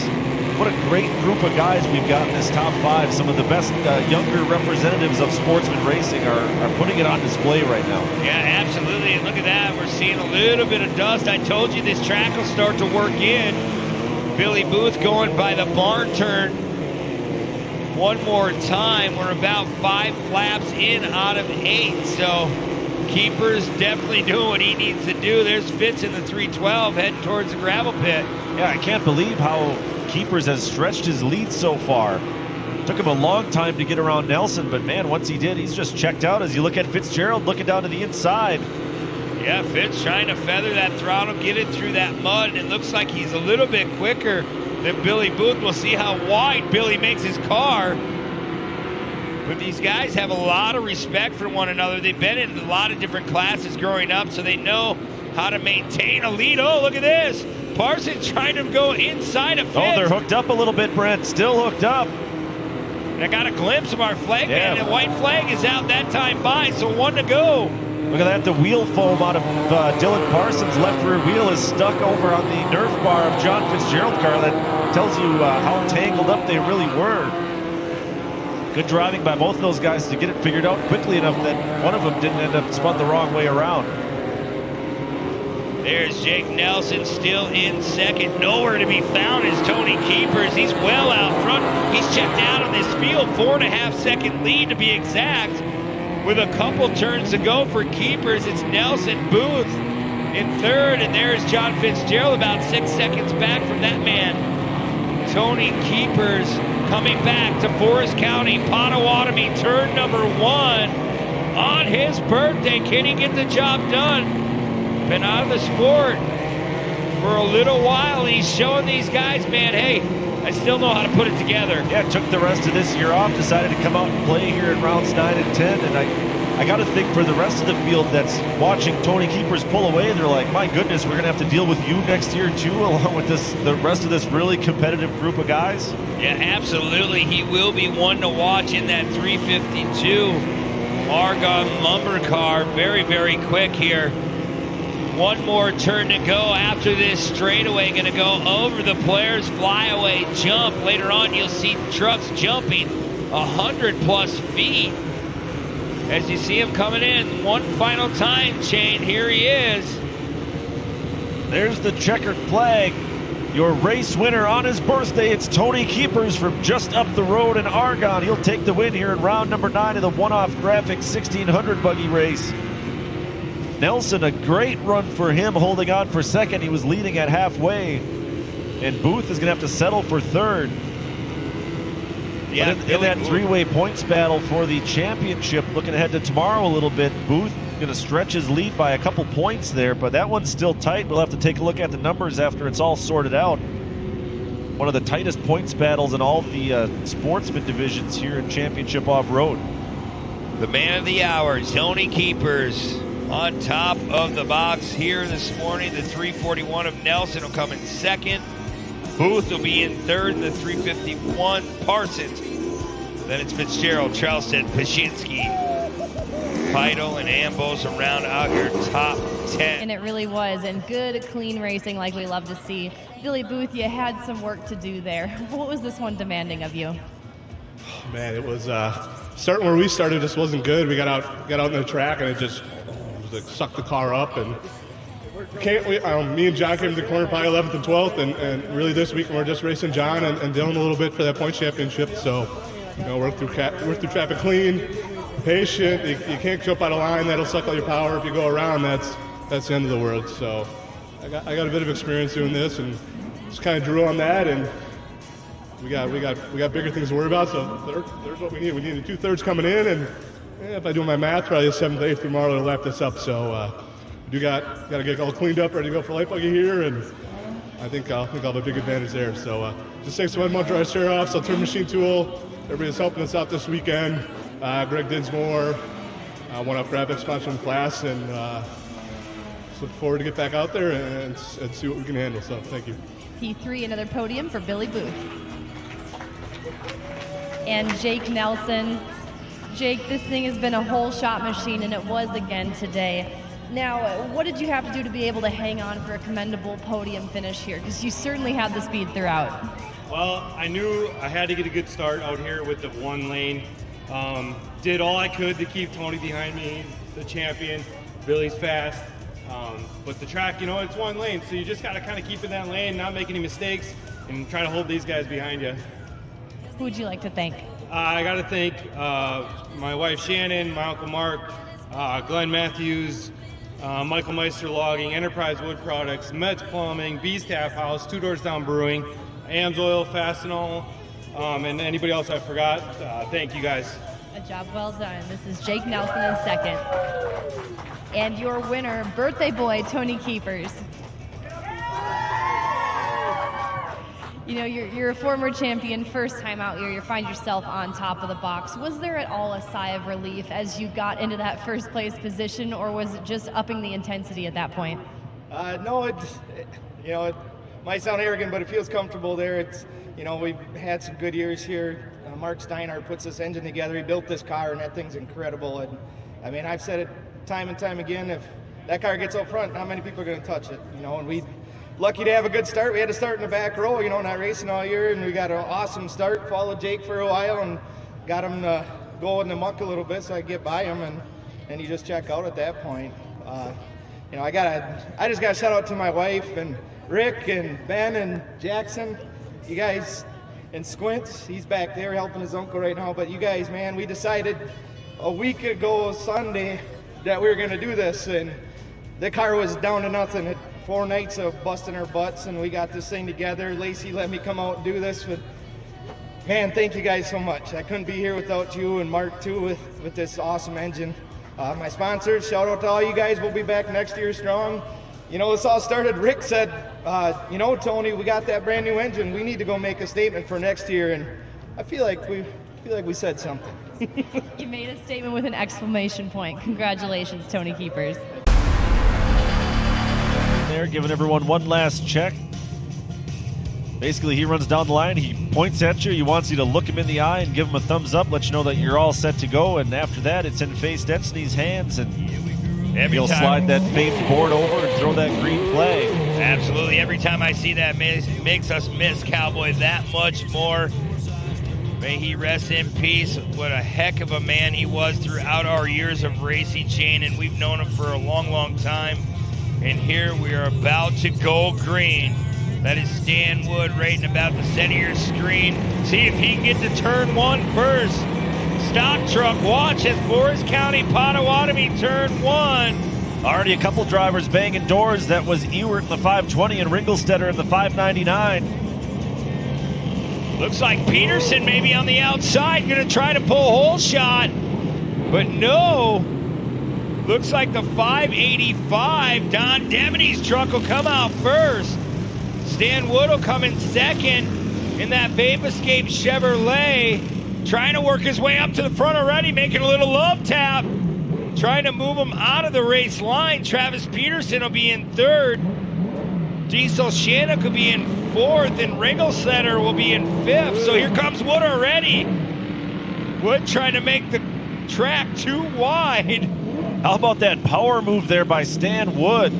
Speaker 2: What a great group of guys we've got in this top 5. Some of the best younger representatives of sportsman racing are putting it on display right now.
Speaker 1: Yeah, absolutely. And look at that. We're seeing a little bit of dust. I told you this track will start to work in. Billy Booth going by the barn turn one more time. We're about 5 laps in out of 8. So Keepers definitely doing what he needs to do. There's Fitz in the 312 heading towards the gravel pit.
Speaker 2: Yeah, I can't believe how Keepers has stretched his lead so far. Took him a long time to get around Nelson, but man, once he did, he's just checked out as you look at Fitzgerald looking down to the inside.
Speaker 1: Yeah, Fitz trying to feather that throttle, get it through that mud, and it looks like he's a little bit quicker than Billy Booth. We'll see how wide Billy makes his car. But these guys have a lot of respect for one another. They've been in a lot of different classes growing up, so they know how to maintain a lead. Oh, look at this. Parsons trying to go inside of Fitz.
Speaker 2: Oh, they're hooked up a little bit, Brent. Still hooked up.
Speaker 1: And I got a glimpse of our flag man. The white flag is out that time by, so 1 to go.
Speaker 2: Look at that. The wheel foam out of Dylan Parsons' left rear wheel is stuck over on the Nerf bar of John Fitzgerald car. That tells you how tangled up they really were. Good driving by both of those guys to get it figured out quickly enough that one of them didn't end up spun the wrong way around.
Speaker 1: There's Jake Nelson still in second. Nowhere to be found is Tony Keepers. He's well out front. He's checked out on this field. 4.5 second lead to be exact. With a couple turns to go for Keepers, it's Nelson Booth in third. And there's John Fitzgerald about 6 seconds back from that man. Tony Keepers coming back to Forest County, Potawatomi, turn number 1 on his birthday. Can he get the job done? Been out of the sport for a little while. He's showing these guys, man, hey, I still know how to put it together.
Speaker 2: Yeah, took the rest of this year off, decided to come out and play here in rounds 9 and 10. And I got to think for the rest of the field that's watching Tony Keepers pull away, they're like, my goodness, we're going to have to deal with you next year too, along with the rest of this really competitive group of guys.
Speaker 1: Yeah, absolutely. He will be one to watch in that 352 Argonne lumber car. Very, very quick here. One more turn to go after this straightaway. Going to go over the players' flyaway jump. Later on, you'll see trucks jumping 100+ feet. As you see him coming in, one final time, Shane. Here he is.
Speaker 2: There's the checkered flag. Your race winner on his birthday, it's Tony Keepers from just up the road in Argonne. He'll take the win here in round number 9 of the one-off graphics 1600 buggy race. Nelson, a great run for him, holding on for second. He was leading at halfway. And Booth is going to have to settle for third.
Speaker 1: Yeah,
Speaker 2: in that three-way points battle for the championship, looking ahead to tomorrow a little bit, Booth going to stretch his lead by a couple points there, but that one's still tight. We'll have to take a look at the numbers after it's all sorted out. One of the tightest points battles in all the Sportsman divisions here in Championship Off-Road.
Speaker 1: The man of the hour, Tony Keepers, on top of the box here this morning. The 341 of Nelson will come in second. Booth will be in third. The 351 Parsons. Then it's Fitzgerald, Charleston, Paszynski, Heidel, and Ambos around out your top 10.
Speaker 3: And it really was, and good, clean racing like we love to see. Billy Booth, you had some work to do there. What was this one demanding of you?
Speaker 14: Man, it was starting where we started. Just wasn't good. We got out on the track, and it just sucked the car up. And me and John came to the corner probably 11th and 12th, and really this week we're just racing John and Dylan a little bit for that point championship. So, work through traffic clean, patient. You can't jump out of line. That'll suck all your power. If you go around, that's the end of the world. So, I got a bit of experience doing this, and just kind of drew on that. And we got bigger things to worry about. So there's what we need. We need the 2/3 coming in, and if I do my math, probably the 7th, 8th tomorrow to lap this up. So we got to get all cleaned up, ready to go for light buggy here, and I think I'll have a big advantage there. So just thanks to Edmond Dry Share Offs, I'll turn machine tool. Everybody's helping us out this weekend. Greg Dinsmore, one-off graphics sponsoring class, and just look forward to get back out there and see what we can handle. So thank you.
Speaker 3: P3, another podium for Billy Booth. And Jake Nelson. Jake, this thing has been a whole shot machine, and it was again today. Now, what did you have to do to be able to hang on for a commendable podium finish here? Because you certainly had the speed throughout.
Speaker 15: Well, I knew I had to get a good start out here with the one lane. Did all I could to keep Tony behind me, the champion. Billy's fast. But the track, it's one lane, so you just got to kind of keep in that lane, not make any mistakes, and try to hold these guys behind you.
Speaker 3: Who would you like to thank?
Speaker 15: I got to thank my wife Shannon, my uncle Mark, Glenn Matthews, Michael Meister Logging, Enterprise Wood Products, Mets Plumbing, Bees Tap House, Two Doors Down Brewing, Amsoil, Fastenal, and anybody else I forgot. Thank you guys.
Speaker 3: A job well done. This is Jake Nelson in second. And your winner, birthday boy, Tony Keepers. You know, you're a former champion, first time out here, you find yourself on top of the box. Was there at all a sigh of relief as you got into that first place position, or was it just upping the intensity at that point?
Speaker 6: No, it might sound arrogant, but it feels comfortable there. It's, we've had some good years here. Mark Steinhardt puts this engine together. He built this car, and that thing's incredible. And I mean, I've said it time and time again, if that car gets up front, not many people are going to touch it, and we lucky to have a good start. We had to start in the back row, not racing all year, and we got an awesome start. Followed Jake for a while and got him to go in the muck a little bit so I could get by him, and you just check out at that point. I just got to shout out to my wife and Rick and Ben and Jackson. You guys, and Squints, he's back there helping his uncle right now. But you guys, man, we decided a week ago Sunday that we were going to do this, and the car was down to nothing. It 4 nights of busting our butts, and we got this thing together. Lacey let me come out and do this, but man, thank you guys so much. I couldn't be here without you, and Mark too, with this awesome engine. My sponsors, shout out to all you guys. We'll be back next year strong. This all started, Rick said, Tony, we got that brand new engine. We need to go make a statement for next year, and I feel like we said something.
Speaker 3: You made a statement with an exclamation point. Congratulations, Tony Keepers.
Speaker 2: There, giving everyone one last check. Basically, he runs down the line, he points at you, he wants you to look him in the eye and give him a thumbs up, let you know that you're all set to go, and after that, it's in Face Density's hands, and he'll slide that famed board over and throw that green flag.
Speaker 1: Absolutely. Every time I see that, makes us miss Cowboy that much more. May he rest in peace. What a heck of a man he was throughout our years of racing, Shane, and we've known him for a long, long time. And here we are about to go green. That is Stan Wood right in about the center of your screen. See if he can get to turn 1 first. Stock truck watch at Forest County, Potawatomi, turn 1.
Speaker 2: Already a couple drivers banging doors. That was Ewert in the 520 and Ringelstetter in the 599.
Speaker 1: Looks like Peterson maybe on the outside, going to try to pull a hole shot. But no. Looks like the 585, Don Demeny's truck will come out first. Stan Wood will come in second in that Vape Escape Chevrolet. Trying to work his way up to the front already, making a little love tap. Trying to move him out of the race line. Travis Peterson will be in third. Diesel Shannock will be in fourth, and Ringelstetter will be in fifth. So here comes Wood already. Wood trying to make the track too wide.
Speaker 2: How about that power move there by Stan Wood?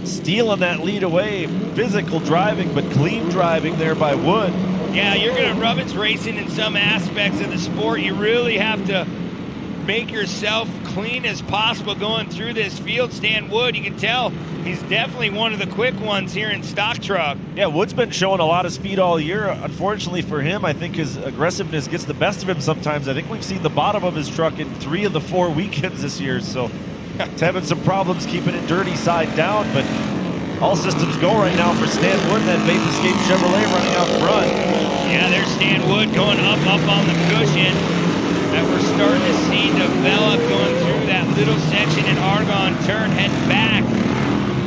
Speaker 2: Stealing that lead away. Physical driving, but clean driving there by Wood.
Speaker 1: Yeah, you're going to rubbage racing in some aspects of the sport. You really have to make yourself clean as possible going through this field. Stan Wood, you can tell he's definitely one of the quick ones here in stock truck.
Speaker 2: Yeah, Wood's been showing a lot of speed all year. Unfortunately for him, I think his aggressiveness gets the best of him sometimes. I think we've seen the bottom of his truck in 3 of the 4 weekends this year, so it's having some problems keeping it dirty side down, but all systems go right now for Stan Wood, that Vape Escape Chevrolet running out front.
Speaker 1: Yeah, there's Stan Wood going up on the cushion that we're starting to see develop, going through that little section in Argonne turn, heading back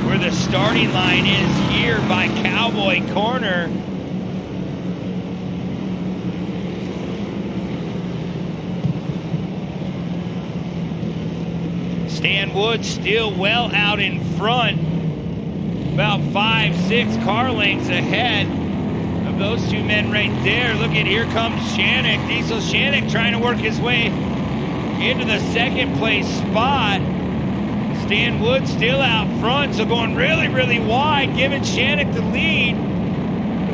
Speaker 1: where the starting line is here by Cowboy Corner. Stan Wood still well out in front, about 5-6 car lengths ahead of those two men right there. Look at, here comes Shannock. Diesel Shannock trying to work his way into the second place spot. Stan Wood still out front, so going really, really wide, giving Shannock the lead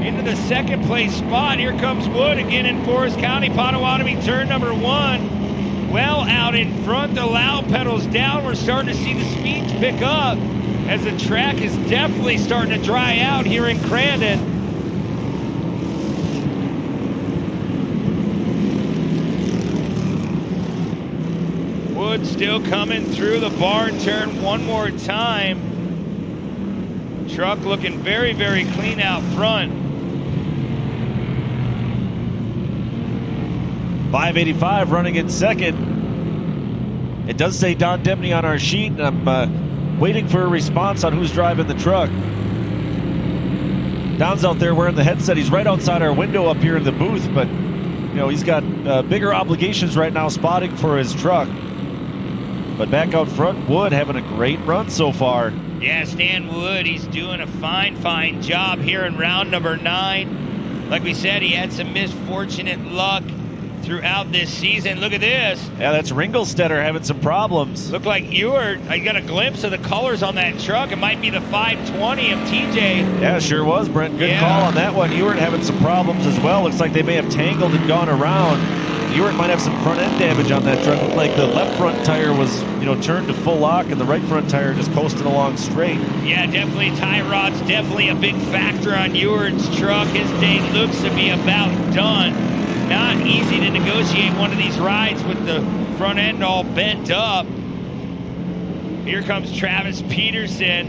Speaker 1: into the second place spot. Here comes Wood again in Forest County, Potawatomi, turn number 1. Well out in front, the loud pedals down. We're starting to see the speeds pick up as the track is definitely starting to dry out here in Crandon. Wood Wood still coming through the barn turn one more time. Truck looking very, very clean out front.
Speaker 2: 585 running in second. It does say Don Debney on our sheet, and I'm waiting for a response on who's driving the truck. Don's out there wearing the headset. He's right outside our window up here in the booth, but he's got bigger obligations right now spotting for his truck. But back out front, Wood having a great run so far.
Speaker 1: Yeah, Stan Wood, he's doing a fine job here in round number 9. Like we said, he had some misfortunate luck throughout this season. Look at this.
Speaker 2: Yeah, that's Ringelstetter having some problems.
Speaker 1: Look like Ewart. I got a glimpse of the colors on that truck. It might be the 520 of TJ.
Speaker 2: Yeah, sure was, Brent. Good call on that one. Ewart having some problems as well. Looks like they may have tangled and gone around. Ewart might have some front end damage on that truck. Looked like the left front tire was, turned to full lock, and the right front tire just coasting along straight.
Speaker 1: Yeah, definitely. Tie rod's definitely a big factor on Ewart's truck. His day looks to be about done. Not easy to negotiate one of these rides with the front end all bent up. Here comes Travis Peterson.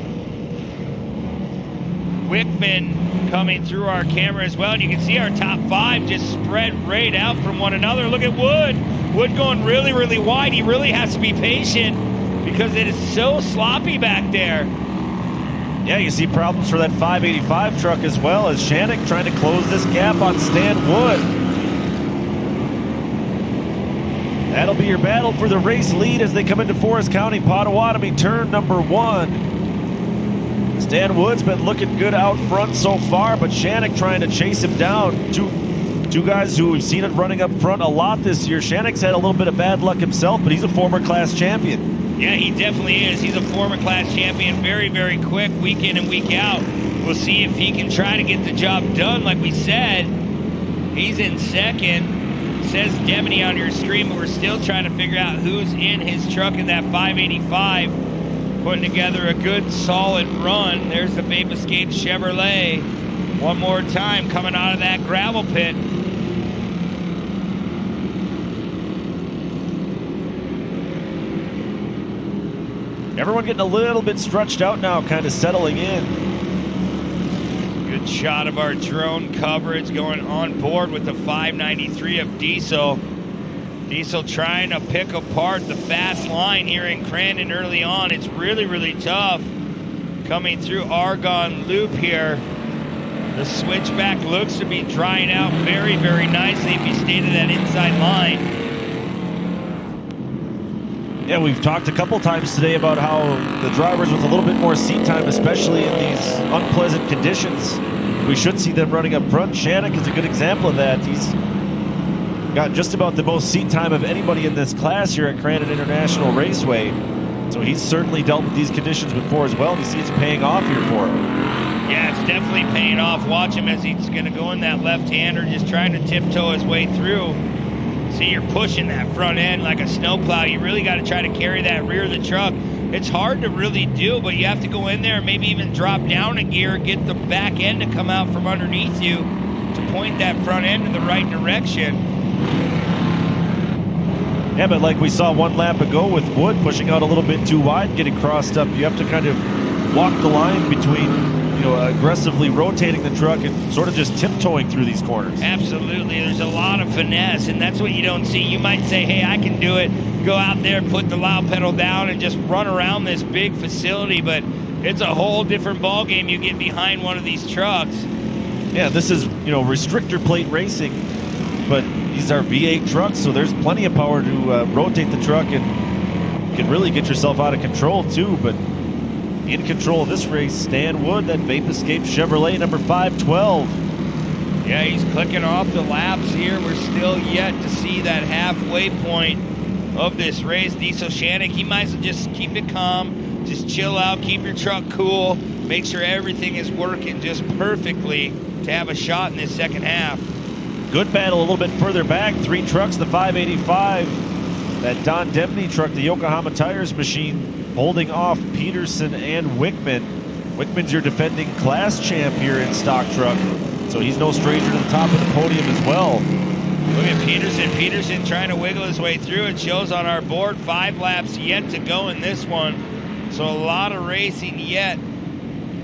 Speaker 1: Wickman coming through our camera as well. And you can see our top 5 just spread right out from one another. Look at Wood. Wood going really, really wide. He really has to be patient because it is so sloppy back there.
Speaker 2: Yeah, you see problems for that 585 truck as well as Shannick trying to close this gap on Stan Wood. That'll be your battle for the race lead as they come into Forest County Potawatomi turn number 1. Stan Wood's been looking good out front so far, but Shannick trying to chase him down. Two guys who we've seen it running up front a lot this year. Shannick's had a little bit of bad luck himself, but he's a former class champion.
Speaker 1: Yeah, he definitely is. He's a former class champion, very, very quick, week in and week out. We'll see if he can try to get the job done. Like we said, he's in second. Says Debney on your screen, but we're still trying to figure out who's in his truck in that 585, putting together a good solid run. There's the Vape Escape Chevrolet one more time coming out of that gravel pit.
Speaker 2: Everyone getting a little bit stretched out now, kind of settling in.
Speaker 1: Good shot of our drone coverage going on board with the 593 of Diesel. Diesel trying to pick apart the fast line here in Crandon early on. It's really, really tough coming through Argonne Loop here. The switchback looks to be drying out very, very nicely if you stay to that inside line.
Speaker 2: Yeah, we've talked a couple times today about how the drivers with a little bit more seat time, especially in these unpleasant conditions, we should see them running up front. Shannick is a good example of that. He's got just about the most seat time of anybody in this class here at Crandon International Raceway. So he's certainly dealt with these conditions before as well, and you see it's paying off here for him.
Speaker 1: Yeah, it's definitely paying off. Watch him as he's going to go in that left-hander, just trying to tiptoe his way through. See, you're pushing that front end like a snowplow. You really got to try to carry that rear of the truck. It's hard to really do, but you have to go in there and maybe even drop down a gear, get the back end to come out from underneath you to point that front end in the right direction.
Speaker 2: Yeah, but like we saw one lap ago with Wood pushing out a little bit too wide, getting crossed up, you have to kind of walk the line between aggressively rotating the truck and sort of just tiptoeing through these corners.
Speaker 1: Absolutely. There's a lot of finesse, and that's what you don't see. You might say, hey, I can do it. Go out there, put the loud pedal down, and just run around this big facility, but it's a whole different ballgame you get behind one of these trucks.
Speaker 2: Yeah, this is, restrictor plate racing, but these are V8 trucks, so there's plenty of power to rotate the truck, and you can really get yourself out of control, too, but in control of this race, Stan Wood, that Vape Escape Chevrolet number 512.
Speaker 1: Yeah, he's clicking off the laps here. We're still yet to see that halfway point of this race. Diesel Shannick, he might as well just keep it calm, just chill out, keep your truck cool, make sure everything is working just perfectly to have a shot in this second half.
Speaker 2: Good battle a little bit further back. 3 trucks, the 585. That Don Debney truck, the Yokohama Tires machine, holding off Peterson and Wickman. Wickman's your defending class champ here in stock truck, so he's no stranger to the top of the podium as well.
Speaker 1: Look at Peterson. Peterson trying to wiggle his way through. It shows on our board 5 laps yet to go in this one. So a lot of racing yet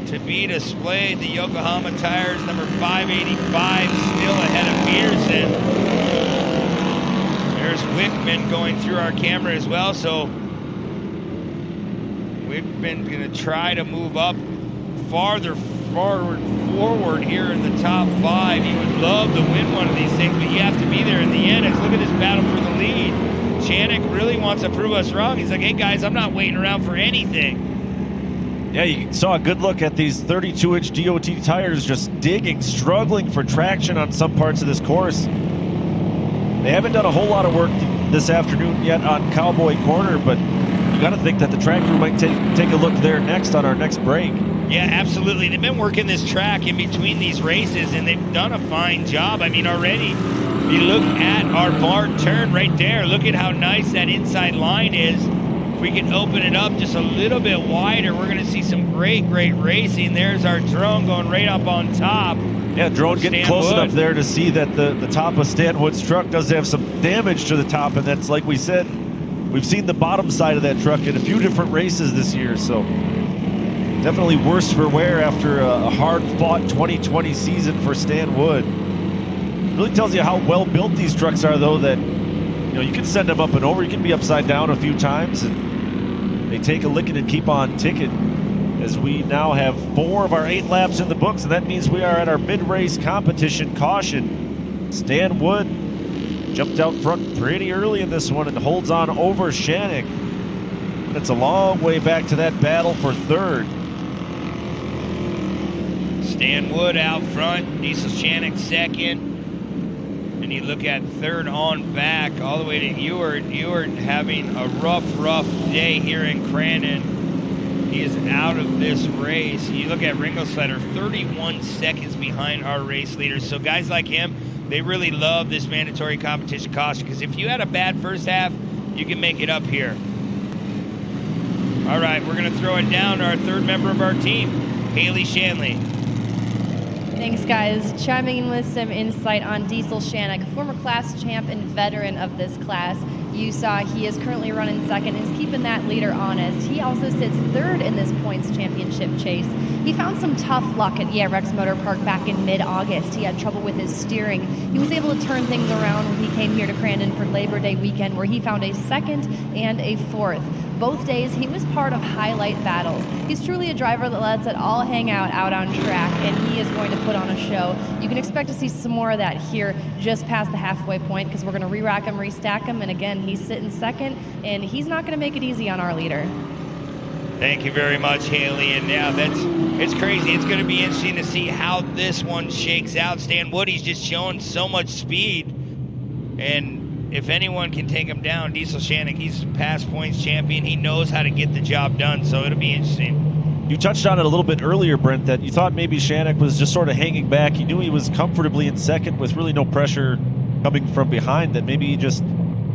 Speaker 1: to be displayed. The Yokohama tires, number 585, still ahead of Peterson. There's Wickman going through our camera as well. So Wickman going to try to move up farther forward here in the top 5. He would love to win one of these things, but you have to be there in the end. Let's look at this battle for the lead. Shannick really wants to prove us wrong. He's like, hey guys, I'm not waiting around for anything.
Speaker 2: Yeah, you saw a good look at these 32-inch DOT tires just digging, struggling for traction on some parts of this course. They haven't done a whole lot of work this afternoon yet on Cowboy Corner, but you got to think that the track crew might take a look there next on our next break.
Speaker 1: Yeah, absolutely. They've been working this track in between these races, and they've done a fine job. I mean, already, you look at our barn turn right there. Look at how nice that inside line is. If we can open it up just a little bit wider, we're going to see some great racing. There's our drone going right up on top.
Speaker 2: Yeah, drone getting close enough there to see that the top of Stan Wood's truck does have some damage to the top, and that's, like we said, we've seen the bottom side of that truck in a few different races this year, so definitely worse for wear after a hard-fought 2020 season for Stan Wood. Really tells you how well built these trucks are, though, that you can send them up and over. You can be upside down a few times, and they take a licking and keep on ticking. As we now have 4 of our 8 laps in the books, and that means we are at our mid-race competition caution. Stan Wood jumped out front pretty early in this one and holds on over Shannick. But it's a long way back to that battle for third.
Speaker 1: Stan Wood out front, Diesel Shannick second. And you look at third on back all the way to Ewart. Ewart having a rough day here in Crandon. He is out of this race. You look at Ringo Slater, 31 seconds behind our race leaders. So guys like him, they really love this mandatory competition caution, because if you had a bad first half, you can make it up here. All right, we're going to throw it down to our third member of our team, Haley Shanley.
Speaker 3: Thanks, guys. Chiming in with some insight on Diesel Shannick, former class champ and veteran of this class. You saw he is currently running second, is keeping that leader honest. He also sits third in this points championship chase. He found some tough luck at ERX Motor Park back in mid-August. He had trouble with his steering. He was able to turn things around when he came here to Crandon for Labor Day weekend, where he found a second and a fourth. Both days, he was part of highlight battles. He's truly a driver that lets it all hang out on track, and he is going to put on a show. You can expect to see some more of that here just past the halfway point, because we're going to re-rack him, restack him, and again, he's sitting second, and he's not going to make it easy on our leader.
Speaker 1: Thank you very much, Haley. And yeah, it's crazy. It's going to be interesting to see how this one shakes out. Stan Woody's just showing so much speed, and if anyone can take him down, Diesel Shannick, he's past points champion. He knows how to get the job done, so it'll be interesting.
Speaker 2: You touched on it a little bit earlier, Brent, that you thought maybe Shannick was just sort of hanging back. You knew he was comfortably in second with really no pressure coming from behind, that maybe he just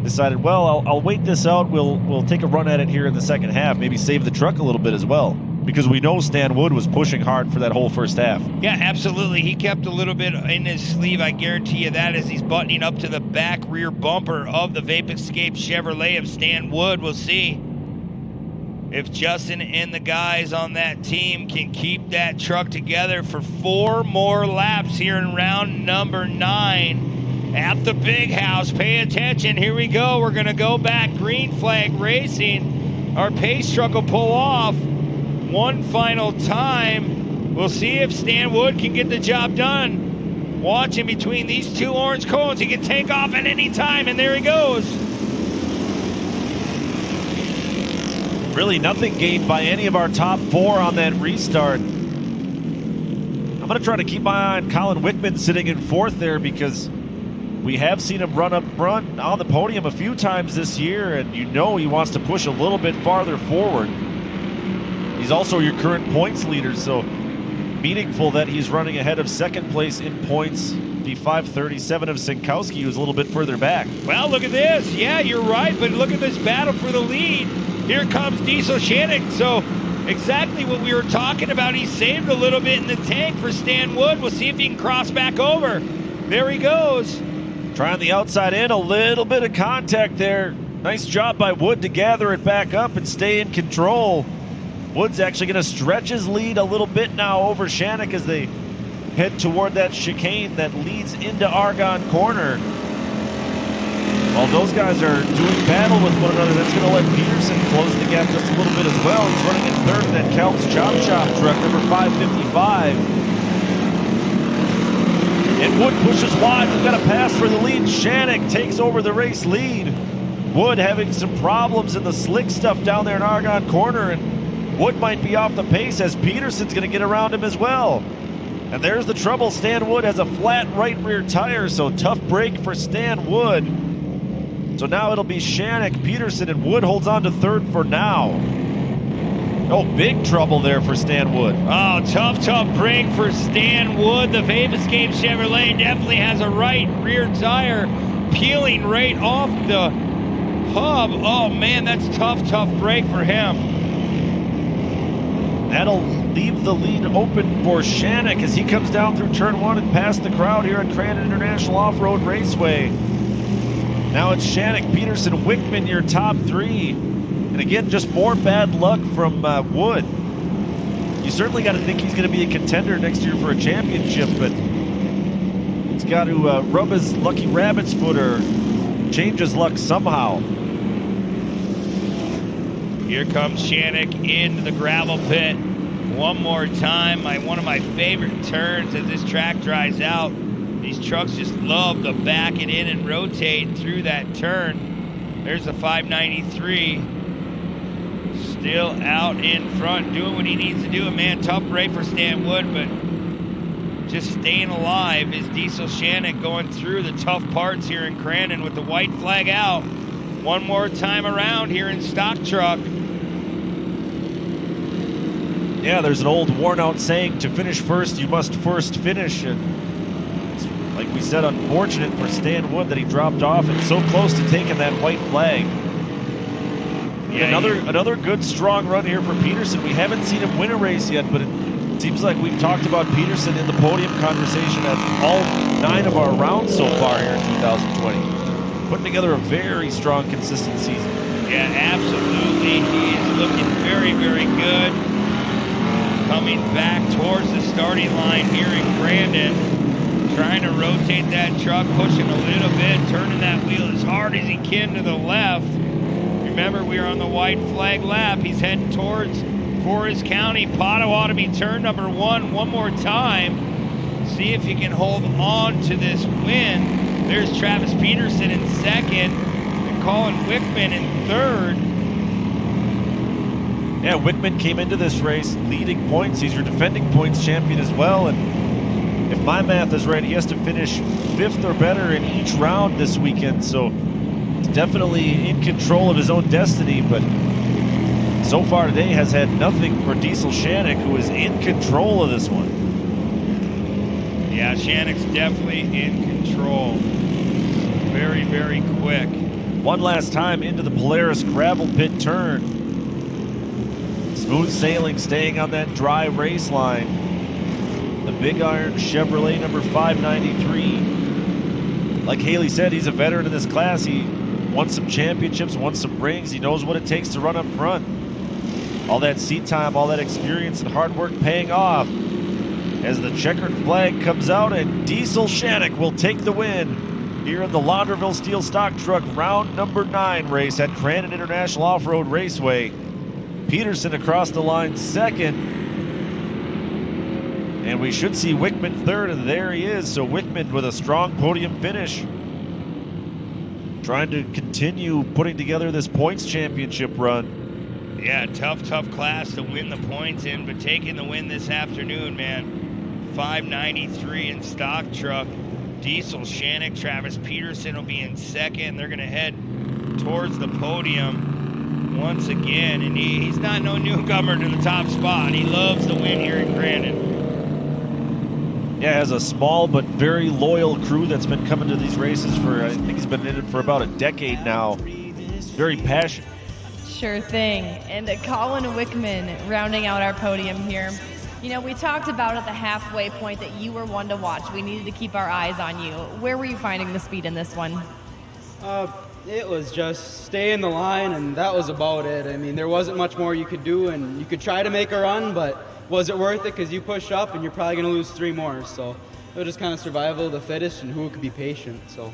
Speaker 2: decided, well, I'll wait this out. We'll take a run at it here in the second half, maybe save the truck a little bit as well, because we know Stan Wood was pushing hard for that whole first half.
Speaker 1: Yeah, absolutely. He kept a little bit in his sleeve, I guarantee you that, as he's buttoning up to the back rear bumper of the Vape Escape Chevrolet of Stan Wood. We'll see if Justin and the guys on that team can keep that truck together for 4 more laps here in round number 9 at the big house. Pay attention. Here we go. We're going to go back. Green flag racing. Our pace truck will pull off one final time. We'll see if Stan Wood can get the job done. Watching between these 2 orange cones. He can take off at any time, and there he goes.
Speaker 2: Really nothing gained by any of our top 4 on that restart. I'm going to try to keep my eye on Colin Wickman sitting in 4th there, because we have seen him run up front on the podium a few times this year, and you know he wants to push a little bit farther forward. He's also your current points leader, so meaningful that he's running ahead of second place in points, the 537 of Sinkowski, who's a little bit further back.
Speaker 1: Well, look at this. Yeah, you're right, but look at this battle for the lead. Here comes Diesel Shannick. So exactly what we were talking about. He saved a little bit in the tank for Stan Wood. We'll see if he can cross back over. There he goes.
Speaker 2: Trying the outside in, a little bit of contact there. Nice job by Wood to gather it back up and stay in control. Wood's actually going to stretch his lead a little bit now over Shannick as they head toward that chicane that leads into Argonne Corner. While those guys are doing battle with one another, that's going to let Peterson close the gap just a little bit as well. He's running in third in that Kelps Chop Chop truck, number 555. And Wood pushes wide. We've got a pass for the lead. Shannick takes over the race lead. Wood having some problems in the slick stuff down there in Argonne Corner, and Wood might be off the pace as Peterson's going to get around him as well. And there's the trouble. Stan Wood has a flat right rear tire, so tough break for Stan Wood. So now it'll be Shannick, Peterson, and Wood holds on to third for now. Oh, big trouble there for Stan Wood.
Speaker 1: Oh, tough break for Stan Wood. The Escape Chevrolet definitely has a right rear tire peeling right off the hub. Oh, man, that's tough break for him.
Speaker 2: That'll leave the lead open for Shannick as he comes down through turn one and past the crowd here at Crandon International Off-Road Raceway. Now it's Shannick, Peterson, Wickman, your top three. And again, just more bad luck from Wood. You certainly got to think he's going to be a contender next year for a championship, but he's got to rub his lucky rabbit's foot or change his luck somehow.
Speaker 1: Here comes Shannick into the gravel pit one more time. One of my favorite turns as this track dries out. These trucks just love to back it in and rotate through that turn. There's the 593. Still out in front, doing what he needs to do. A man, tough break for Stan Wood, but just staying alive is Diesel Shannick going through the tough parts here in Crandon with the white flag out. One more time around here in Stock Truck.
Speaker 2: Yeah, there's an old worn-out saying, to finish first, you must first finish. And like we said, unfortunate for Stan Wood that he dropped off and so close to taking that white flag. Yeah, another good, strong run here for Peterson. We haven't seen him win a race yet, but it seems like we've talked about Peterson in the podium conversation at all 9 of our rounds so far here in 2020. Putting together a very strong, consistent season.
Speaker 1: Yeah, absolutely. He is looking very, very good. Coming back towards the starting line here in Crandon. Trying to rotate that truck, pushing a little bit, turning that wheel as hard as he can to the left. Remember, we are on the white flag lap. He's heading towards Forest County. Pato ought to be turn number one more time. See if he can hold on to this win. There's Travis Peterson in second and Colin Wickman in third.
Speaker 2: Yeah, Wickman came into this race leading points. He's your defending points champion as well. And if my math is right, he has to finish 5th or better in each round this weekend. So he's definitely in control of his own destiny. But so far today has had nothing for Diesel Shannick, who is in control of this one.
Speaker 1: Yeah, Shannick's definitely in control. Very, very quick.
Speaker 2: One last time into the Polaris gravel pit turn. Smooth sailing, staying on that dry race line. The Big Iron Chevrolet number 593. Like Haley said, he's a veteran in this class. He won some championships, won some rings. He knows what it takes to run up front. All that seat time, all that experience and hard work paying off. As the checkered flag comes out and Diesel Shannick will take the win here in the Launderville Steel Stock Truck round number 9 race at Crandon International Off-Road Raceway. Peterson across the line second. And we should see Wickman third, and there he is. So Wickman with a strong podium finish. Trying to continue putting together this points championship run.
Speaker 1: Yeah, tough class to win the points in, but taking the win this afternoon, man. 593 in Stock Truck. Diesel Shannick, Travis Peterson will be in second. They're going to head towards the podium once again, and he's not no newcomer to the top spot. He loves to win here in Crandon.
Speaker 2: Yeah, has a small but very loyal crew that's been coming to these races for, I think he's been in it for about a decade now. Very passionate.
Speaker 3: Sure thing. And Colin Wickman rounding out our podium here. You know, we talked about at the halfway point that you were one to watch. We needed to keep our eyes on you. Where were you finding the speed in this one?
Speaker 16: It was just stay in the line, and that was about it. I mean, there wasn't much more you could do, and you could try to make a run, but was it worth it? Because you push up, and you're probably going to lose 3 more. So it was just kind of survival of the fittest and who could be patient. So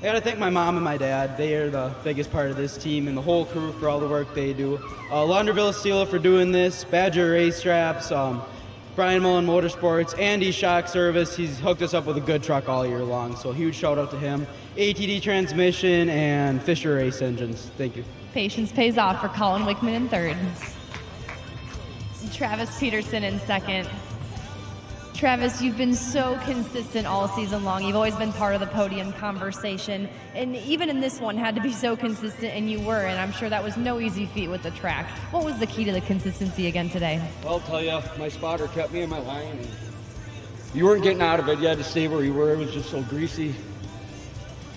Speaker 16: I got to thank my mom and my dad. They are the biggest part of this team and the whole crew for all the work they do. Launderville Steel for doing this, Badger Race Straps, Brian Mullen Motorsports, Andy Shock Service. He's hooked us up with a good truck all year long, so huge shout out to him. ATD Transmission and Fisher Race Engines. Thank you.
Speaker 3: Patience pays off for Colin Wickman in third. Travis Peterson in second. Travis, you've been so consistent all season long. You've always been part of the podium conversation. And even in this one, had to be so consistent, and you were. And I'm sure that was no easy feat with the track. What was the key to the consistency again today?
Speaker 17: Well, I'll tell you, my spotter kept me in my line. And you weren't getting out of it. You had to stay where you were. It was just so greasy.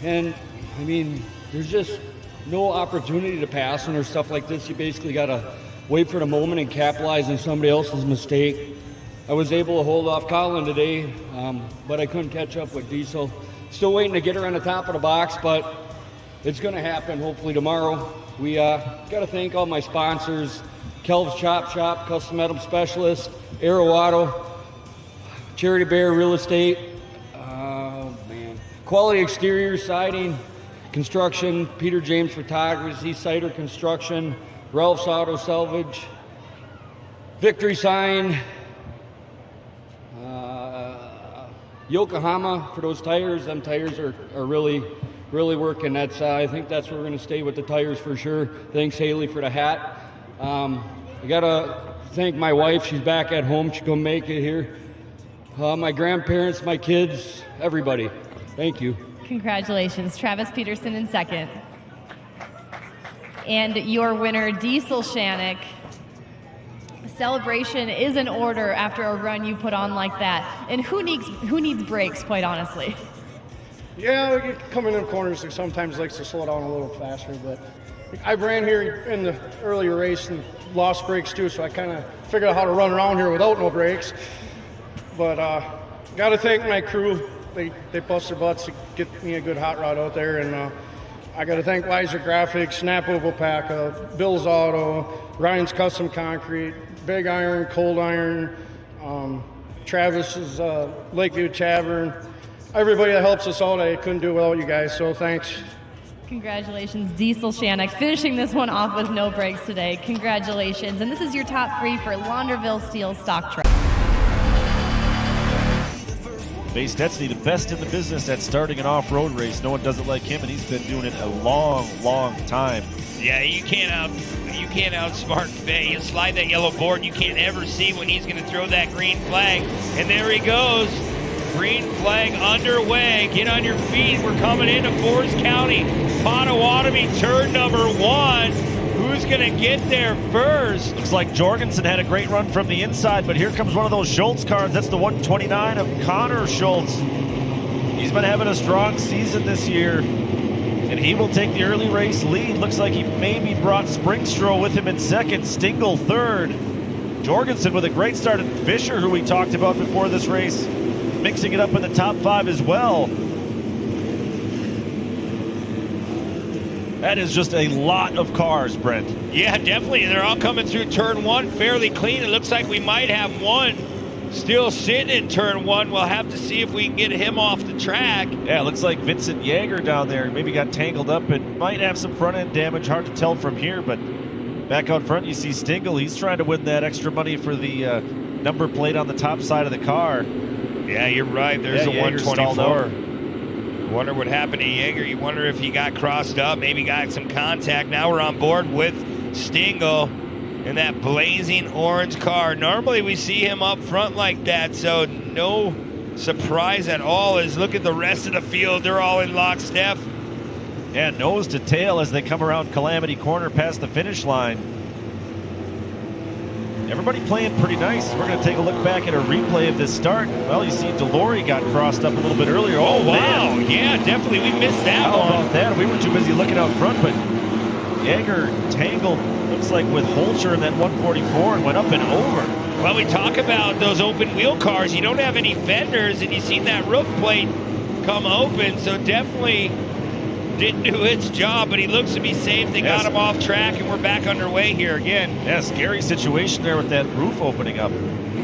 Speaker 17: And, I mean, there's just no opportunity to pass when there's stuff like this. You basically got to wait for the moment and capitalize on somebody else's mistake. I was able to hold off Colin today, but I couldn't catch up with Diesel. Still waiting to get her on the top of the box, but it's going to happen hopefully tomorrow. We got to thank all my sponsors, Kelv's Chop Shop, Custom Metal Specialist, Aero Auto, Charity Bear Real Estate, Quality Exterior Siding, Construction, Peter James Photography, Cider Construction, Ralph's Auto Salvage, Victory Sign, Yokohama for those tires. Them tires are really working. I think that's where we're going to stay with the tires for sure. Thanks, Haley, for the hat. I got to thank my wife. She's back at home. She couldn't make it here. My grandparents, my kids, everybody. Thank you.
Speaker 3: Congratulations, Travis Peterson in second. And your winner, Diesel Shannick. Celebration is in order after a run you put on like that. And who needs brakes, quite honestly?
Speaker 18: Yeah, coming in corners sometimes likes to slow down a little faster, but I ran here in the earlier race and lost brakes too, so I kind of figured out how to run around here without no brakes. But got to thank my crew. They bust their butts to get me a good hot rod out there, and I got to thank Weiser Graphics, Snap Oval Pack, Bill's Auto, Ryan's Custom Concrete, Big Iron, Cold Iron, Travis's Lakeview Tavern. Everybody that helps us out, I couldn't do it without you guys, so thanks.
Speaker 3: Congratulations, Diesel Shannick, finishing this one off with no brakes today. Congratulations. And this is your top 3 for Launderville Steel Stock Truck.
Speaker 2: Base Detsny, the best in the business at starting an off-road race. No one does it like him, and he's been doing it a long time.
Speaker 1: Yeah, you can't outsmart Faye. He'll slide that yellow board, and you can't ever see when he's going to throw that green flag. And there he goes. Green flag underway. Get on your feet. We're coming into Forest County, Potawatomi, turn number 1. Who's going to get there first?
Speaker 2: Looks like Jorgensen had a great run from the inside, but here comes one of those Schultz cars. That's the 129 of Connor Schultz. He's been having a strong season this year, and he will take the early race lead. Looks like he maybe brought Springstro with him in second, Stingle third. Jorgensen with a great start, and Fisher, who we talked about before this race, mixing it up in the top 5 as well. That is just a lot of cars, Brent.
Speaker 1: Yeah, definitely. And they're all coming through turn 1 fairly clean. It looks like we might have one still sitting in turn 1. We'll have to see if we can get him off the track.
Speaker 2: Yeah, it looks like Vincent Yeager down there maybe got tangled up and might have some front-end damage. Hard to tell from here, but back out front you see Stingle. He's trying to win that extra money for the number plate on the top side of the car.
Speaker 1: Yeah, you're right. There's a 124. Wonder what happened to Yeager. You wonder if he got crossed up, maybe got some contact. Now we're on board with Stingle in that blazing orange car. Normally we see him up front like that, so no surprise at all. As look at the rest of the field, they're all in lockstep.
Speaker 2: Yeah, nose to tail as they come around Calamity Corner past the finish line. Everybody playing pretty nice. We're going to take a look back at a replay of this start. Well, you see Delory got crossed up a little bit earlier.
Speaker 1: Oh wow. Man. Yeah, definitely. We missed that
Speaker 2: How
Speaker 1: one.
Speaker 2: about that? We were too busy looking out front, but Yeager tangled, looks like with Holcher in that 144 and went up and over.
Speaker 1: Well, we talk about those open wheel cars. You don't have any fenders, and you seen that roof plate come open, so definitely didn't do its job, but he looks to be safe. They got him off track, and we're back underway here again.
Speaker 2: Yeah, scary situation there with that roof opening up.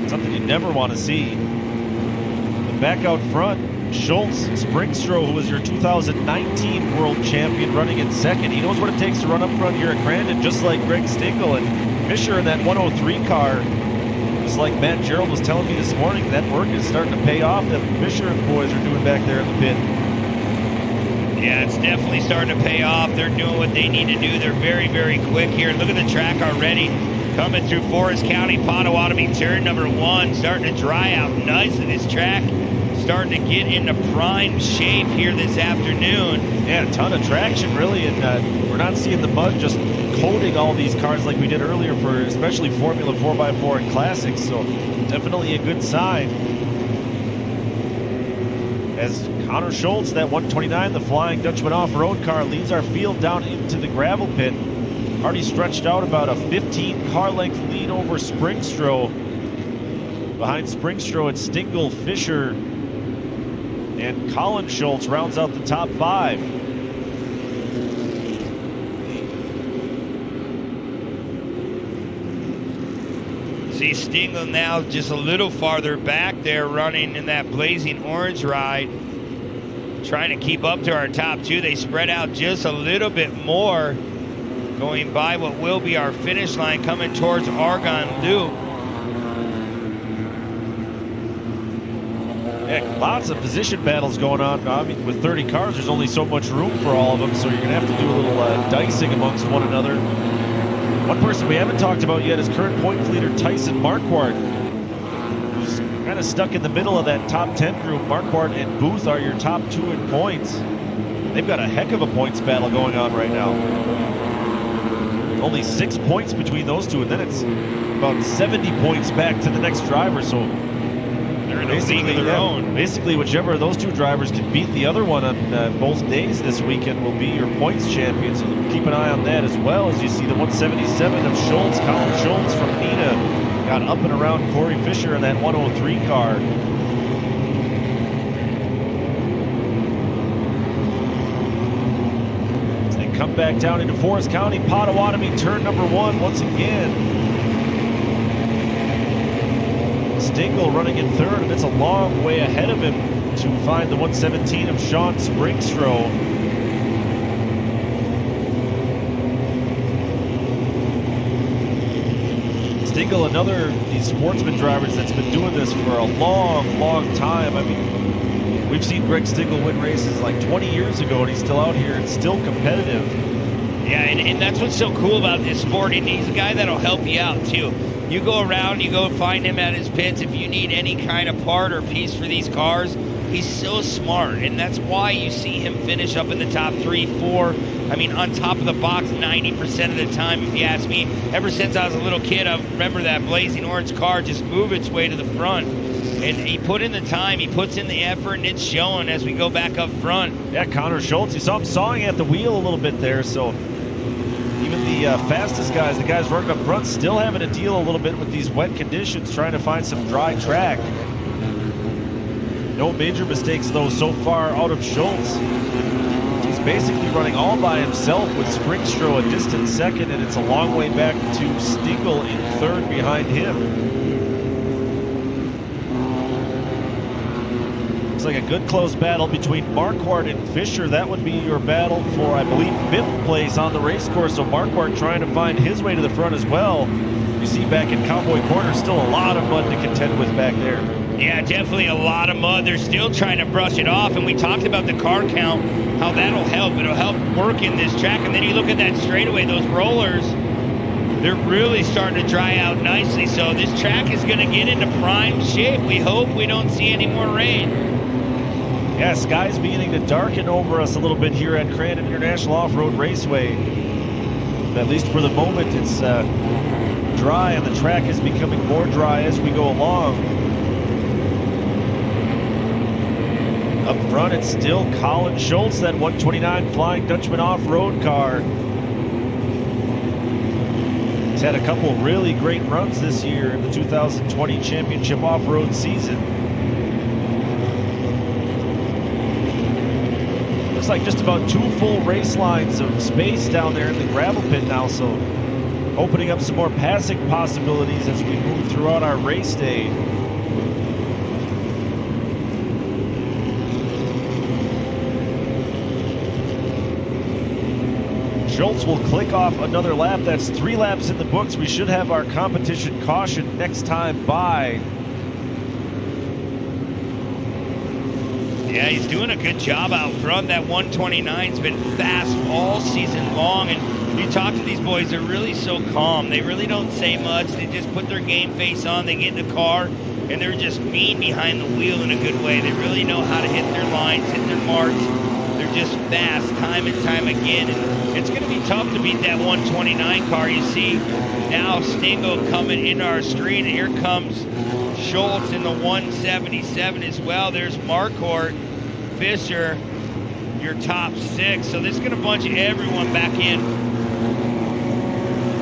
Speaker 2: Something you never want to see. And back out front, Schultz, Springstrow, who was your 2019 world champion, running in second. He knows what it takes to run up front here at Crandon, just like Greg Stingle. And Fisher in that 103 car, just like Matt Gerald was telling me this morning, that work is starting to pay off that Fisher and the boys are doing back there in the pit.
Speaker 1: Yeah, it's definitely starting to pay off. They're doing what they need to do. They're very, very quick here. Look at the track already. Coming through Forest County, Potawatomi turn number 1, starting to dry out nicely. This track starting to get into prime shape here this afternoon.
Speaker 2: Yeah, a ton of traction, really, and we're not seeing the mud just coating all these cars like we did earlier for especially Formula 4x4 and Classics, so definitely a good sign. As Connor Schultz, that 129, the Flying Dutchman off-road car, leads our field down into the gravel pit. Already stretched out about a 15 car length lead over Springstrow. Behind Springstrow, it's Stingle, Fisher, and Colin Schultz rounds out the top 5.
Speaker 1: See Stingle now just a little farther back there, running in that blazing orange ride, trying to keep up to our top 2. They spread out just a little bit more, going by what will be our finish line, coming towards Argonne Loop.
Speaker 2: Yeah, lots of position battles going on. I mean, with 30 cars, there's only so much room for all of them, so you're going to have to do a little dicing amongst one another. One person we haven't talked about yet is current points leader Tyson Marquardt, who's kind of stuck in the middle of that top 10 group. Marquardt and Booth are your top 2 in points. They've got a heck of a points battle going on right now. Only 6 points between those two, and then it's about 70 points back to the next driver, so
Speaker 1: they're in a league of their own.
Speaker 2: Basically, whichever of those 2 drivers can beat the other one on both days this weekend will be your points champion, so keep an eye on that, as well as you see the 177 of Schultz. Colin Schultz from Neenah got up and around Corey Fisher in that 103 car. As they come back down into Forest County, Potawatomi turn number 1 once again. Stingle running in third, and it's a long way ahead of him to find the 117 of Sean Springstrow. Stingle, another of these Sportsman drivers that's been doing this for a long, long time. I mean, we've seen Greg Stingle win races like 20 years ago, and he's still out here and still competitive.
Speaker 1: Yeah, and that's what's so cool about this sport. And he's a guy that'll help you out, too. You go around, you go find him at his pits. If you need any kind of part or piece for these cars, he's so smart. And that's why you see him finish up in the top 3, 4. I mean, on top of the box 90% of the time, if you ask me. Ever since I was a little kid, I remember that blazing orange car just move its way to the front. And he put in the time, he puts in the effort, and it's showing as we go back up front.
Speaker 2: Yeah, Connor Schultz, you saw him sawing at the wheel a little bit there, so even the fastest guys, the guys running up front, still having to deal a little bit with these wet conditions, trying to find some dry track. No major mistakes, though, so far out of Schultz. He's basically running all by himself with Springstrow a distant second, and it's a long way back to Stingle in third behind him. Looks like a good close battle between Marquardt and Fisher. That would be your battle for, I believe, 5th place on the race course. So Marquardt trying to find his way to the front as well. You see back in Cowboy Corner, still a lot of mud to contend with back there.
Speaker 1: Yeah, definitely a lot of mud. They're still trying to brush it off, and we talked about the car count, how that'll help. It'll help work in this track, and then you look at that straightaway, those rollers, they're really starting to dry out nicely, so this track is going to get into prime shape. We hope we don't see any more rain.
Speaker 2: Yeah, sky's beginning to darken over us a little bit here at Crandon International Off-Road Raceway. At least for the moment, it's dry, and the track is becoming more dry as we go along. Up front, it's still Colin Schultz, that 129 Flying Dutchman off-road car. had a couple really great runs this year in the 2020 championship off-road season. Looks like just about 2 full race lines of space down there in the gravel pit now, so opening up some more passing possibilities as we move throughout our race day. Schultz will click off another lap. That's 3 laps in the books. We should have our competition caution next time by.
Speaker 1: Yeah, he's doing a good job out front. That 129's been fast all season long, and you talk to these boys, they're really so calm. They really don't say much. They just put their game face on. They get in the car, and they're just mean behind the wheel in a good way. They really know how to hit their lines, hit their marks. They're just fast time and time again, and it's going to be tough to beat that 129 car. You see now Stingle coming into our screen, and here comes Schultz in the 177 as well. There's Marquardt, Fisher, your top 6. So this is going to bunch everyone back in.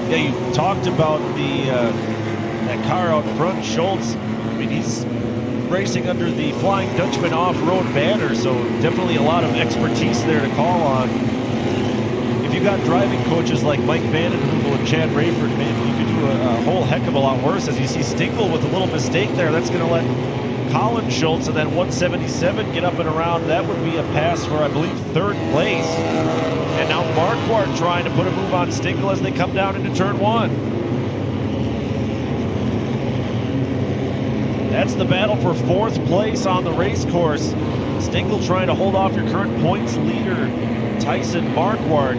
Speaker 2: Yeah, you talked about that car out front, Schultz. I mean, he's racing under the Flying Dutchman off-road banner, so definitely a lot of expertise there to call on. If you got driving coaches like Mike Vandenheuvel and Chad Rayford, man, you could do a whole heck of a lot worse. As you see Stingle with a little mistake there, that's going to let Colin Schultz in that 177 get up and around. That would be a pass for, I believe, 3rd place. And now Marquardt trying to put a move on Stingle as they come down into turn 1. That's the battle for 4th place on the race course. Stingle trying to hold off your current points leader, Tyson Marquardt.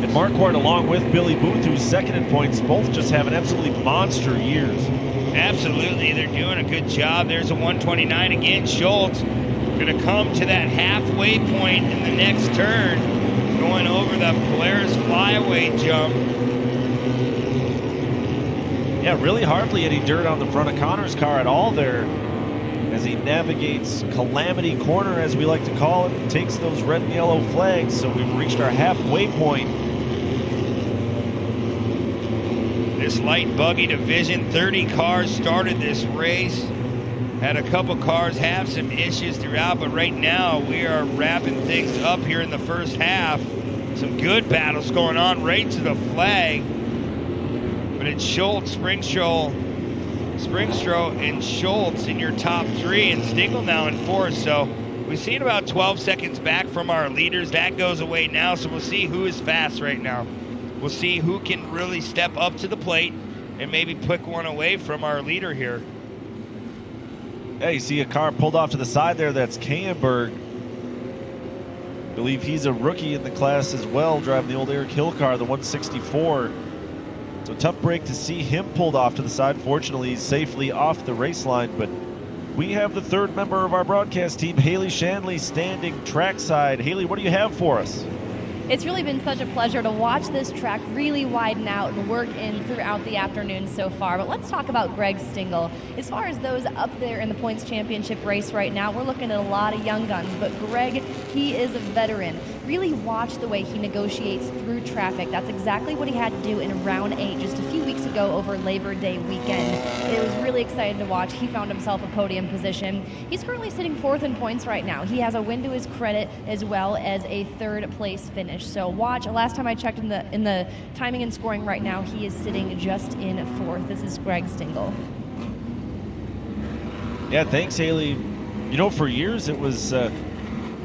Speaker 2: And Marquardt, along with Billy Booth, who's 2nd in points, both just having absolutely monster years.
Speaker 1: Absolutely, they're doing a good job. There's a 129 again. Schultz going to come to that halfway point in the next turn, going over the Polaris flyaway jump.
Speaker 2: Yeah, really hardly any dirt on the front of Connor's car at all there as he navigates Calamity Corner, as we like to call it, and takes those red and yellow flags. So we've reached our halfway point.
Speaker 1: This light buggy division, 30 cars started this race. Had a couple cars have some issues throughout, but right now we are wrapping things up here in the first half. Some good battles going on right to the flag. But it's Schultz, Springstrow, and Schultz in your top 3, and Stingle now in 4th. So we've seen about 12 seconds back from our leaders. That goes away now, so we'll see who is fast right now. We'll see who can really step up to the plate and maybe pick one away from our leader here.
Speaker 2: Yeah, you see a car pulled off to the side there. That's Kayenberg. I believe he's a rookie in the class as well, driving the old Eric Hill car, the 164. So tough break to see him pulled off to the side. Fortunately, he's safely off the race line, but we have the 3rd member of our broadcast team, Haley Shanley, standing trackside. Haley, what do you have for us?
Speaker 3: It's really been such a pleasure to watch this track really widen out and work in throughout the afternoon so far. But let's talk about Greg Stingle. As far as those up there in the points championship race right now, we're looking at a lot of young guns. But Greg, he is a veteran. Really watch the way he negotiates through traffic. That's exactly what he had to do in round 8 just a few weeks ago over Labor Day weekend. It was really exciting to watch. He found himself a podium position. He's currently sitting 4th in points right now. He has a win to his credit as well as a 3rd place finish. So watch. Last time I checked in the timing and scoring right now, he is sitting just in 4th. This is Greg Stingle.
Speaker 2: Yeah, thanks, Haley. You know, for years it was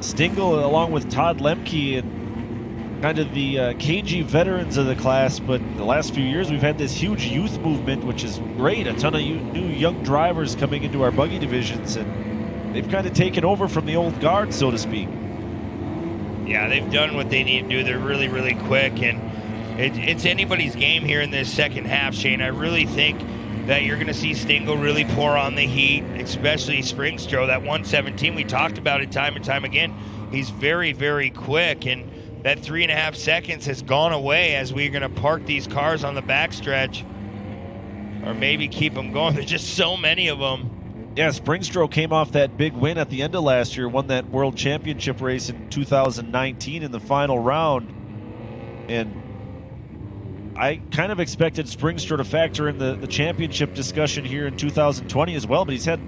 Speaker 2: Stingle along with Todd Lemke and kind of the KG veterans of the class, but the last few years we've had this huge youth movement, which is great. A ton of new young drivers coming into our buggy divisions, and they've kind of taken over from the old guard, so to speak.
Speaker 1: Yeah, they've done what they need to do. They're really, really quick, and it's anybody's game here in this second half, Shane. I really think that you're going to see Stingle really pour on the heat, especially Springstrow. That 117, we talked about it time and time again. He's very, very quick, and that 3.5 seconds has gone away as we're going to park these cars on the backstretch or maybe keep them going. There's just so many of them.
Speaker 2: Yeah, Springstrow came off that big win at the end of last year, won that World Championship race in 2019 in the final round. And I kind of expected Springstra to factor in the championship discussion here in 2020 as well, but he's had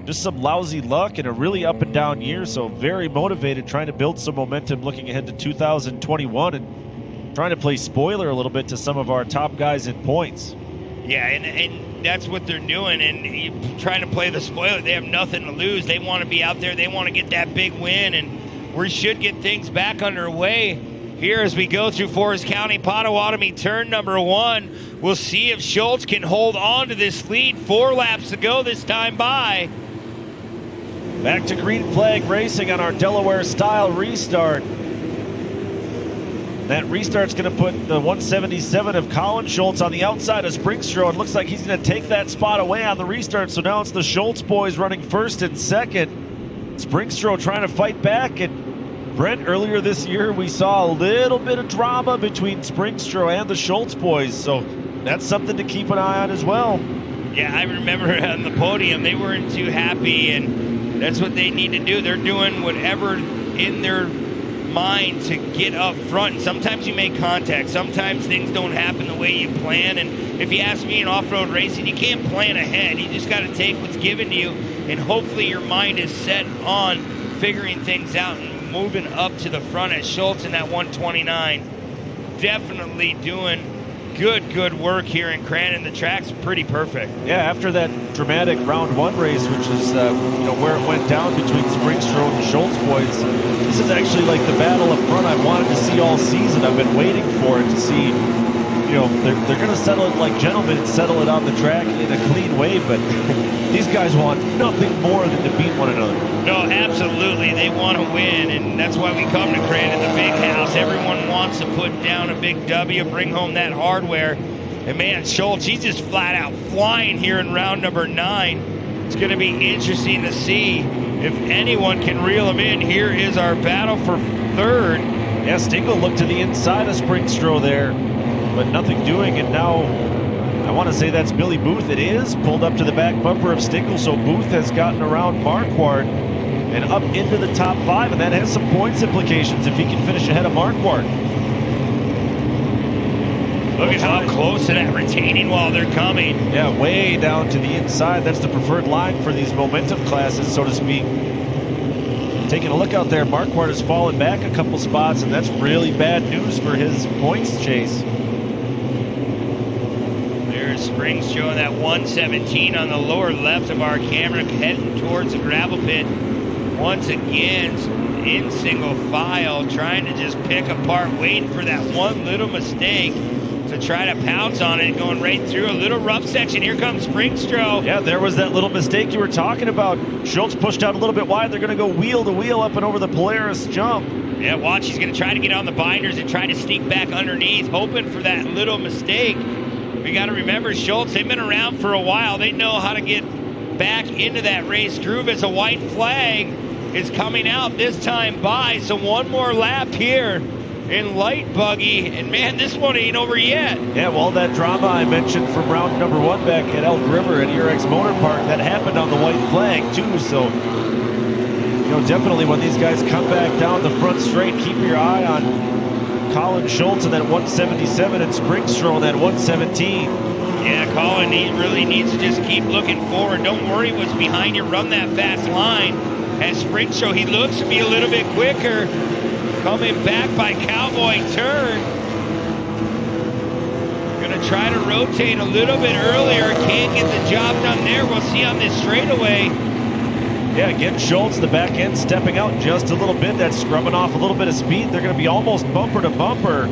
Speaker 2: just some lousy luck and a really up and down year, so very motivated, trying to build some momentum looking ahead to 2021 and trying to play spoiler a little bit to some of our top guys in points.
Speaker 1: Yeah, and that's what they're doing, and trying to play the spoiler. They have nothing to lose. They want to be out there. They want to get that big win, and we should get things back underway here as we go through Forest County Potawatomi turn number 1. We'll see if Schultz can hold on to this lead. 4 laps to go this time by.
Speaker 2: Back to green flag racing on our Delaware-style restart. That restart's going to put the 177 of Colin Schultz on the outside of Springstra. It looks like he's going to take that spot away on the restart, so now it's the Schultz boys running first and second. Springstra trying to fight back, and Brent, earlier this year, we saw a little bit of drama between Springstra and the Schultz boys, so that's something to keep an eye on as well.
Speaker 1: Yeah, I remember on the podium, they weren't too happy, and that's what they need to do. They're doing whatever in their mind to get up front. Sometimes you make contact. Sometimes things don't happen the way you plan, and if you ask me in off-road racing, you can't plan ahead. You just got to take what's given to you, and hopefully your mind is set on figuring things out and moving up to the front. As Schultz in that 129, definitely doing good work here in Crandon. The track's pretty perfect.
Speaker 2: Yeah, after that dramatic round 1 race, which is where it went down between Springstra and the Schultz boys, this is actually like the battle up front I wanted to see all season. I've been waiting for it to see. They're going to settle it like gentlemen and settle it on the track in a clean way, but these guys want nothing more than to beat one another.
Speaker 1: No, absolutely. They want to win, and that's why we come to Crandon, the big house. Everyone wants to put down a big W, bring home that hardware. And man, Schultz, he's just flat out flying here in round number 9. It's going to be interesting to see if anyone can reel him in. Here is our battle for third.
Speaker 2: Yeah, Stingle looked to the inside of Springstra there, but nothing doing, and now I want to say that's Billy Booth. It is pulled up to the back bumper of Stingle, so Booth has gotten around Marquardt and up into the top 5, and that has some points implications if he can finish ahead of Marquardt.
Speaker 1: Look at how close to that retaining wall they're coming.
Speaker 2: Yeah, way down to the inside. That's the preferred line for these momentum classes, so to speak. Taking a look out there, Marquardt has fallen back a couple spots, and that's really bad news for his points chase.
Speaker 1: There's Springstra, that 117 on the lower left of our camera, heading towards the gravel pit. Once again, in single file, trying to just pick apart, waiting for that one little mistake to try to pounce on it, going right through a little rough section. Here comes Springstra.
Speaker 2: Yeah, there was that little mistake you were talking about. Schultz pushed out a little bit wide. They're going to go wheel to wheel up and over the Polaris jump.
Speaker 1: Yeah, watch, he's going to try to get on the binders and try to sneak back underneath, hoping for that little mistake. We got to remember, Schultz, they've been around for a while. They know how to get back into that race groove as a white flag is coming out this time by. So one more lap here in light buggy, and man, this one ain't over yet.
Speaker 2: Yeah, well, that drama I mentioned from round number 1 back at Elk River at ERX Motor Park, that happened on the white flag too, so definitely when these guys come back down the front straight, keep your eye on Colin Schultz and that 177 and Springstra on that 117.
Speaker 1: Yeah, Colin, he really needs to just keep looking forward. Don't worry what's behind you. Run that fast line. As Springstra, he looks to be a little bit quicker. Coming back by Cowboy turn. Going to try to rotate a little bit earlier. Can't get the job done there. We'll see on this straightaway.
Speaker 2: Yeah, again, Schultz, the back end stepping out just a little bit. That's scrubbing off a little bit of speed. They're going to be almost bumper to bumper.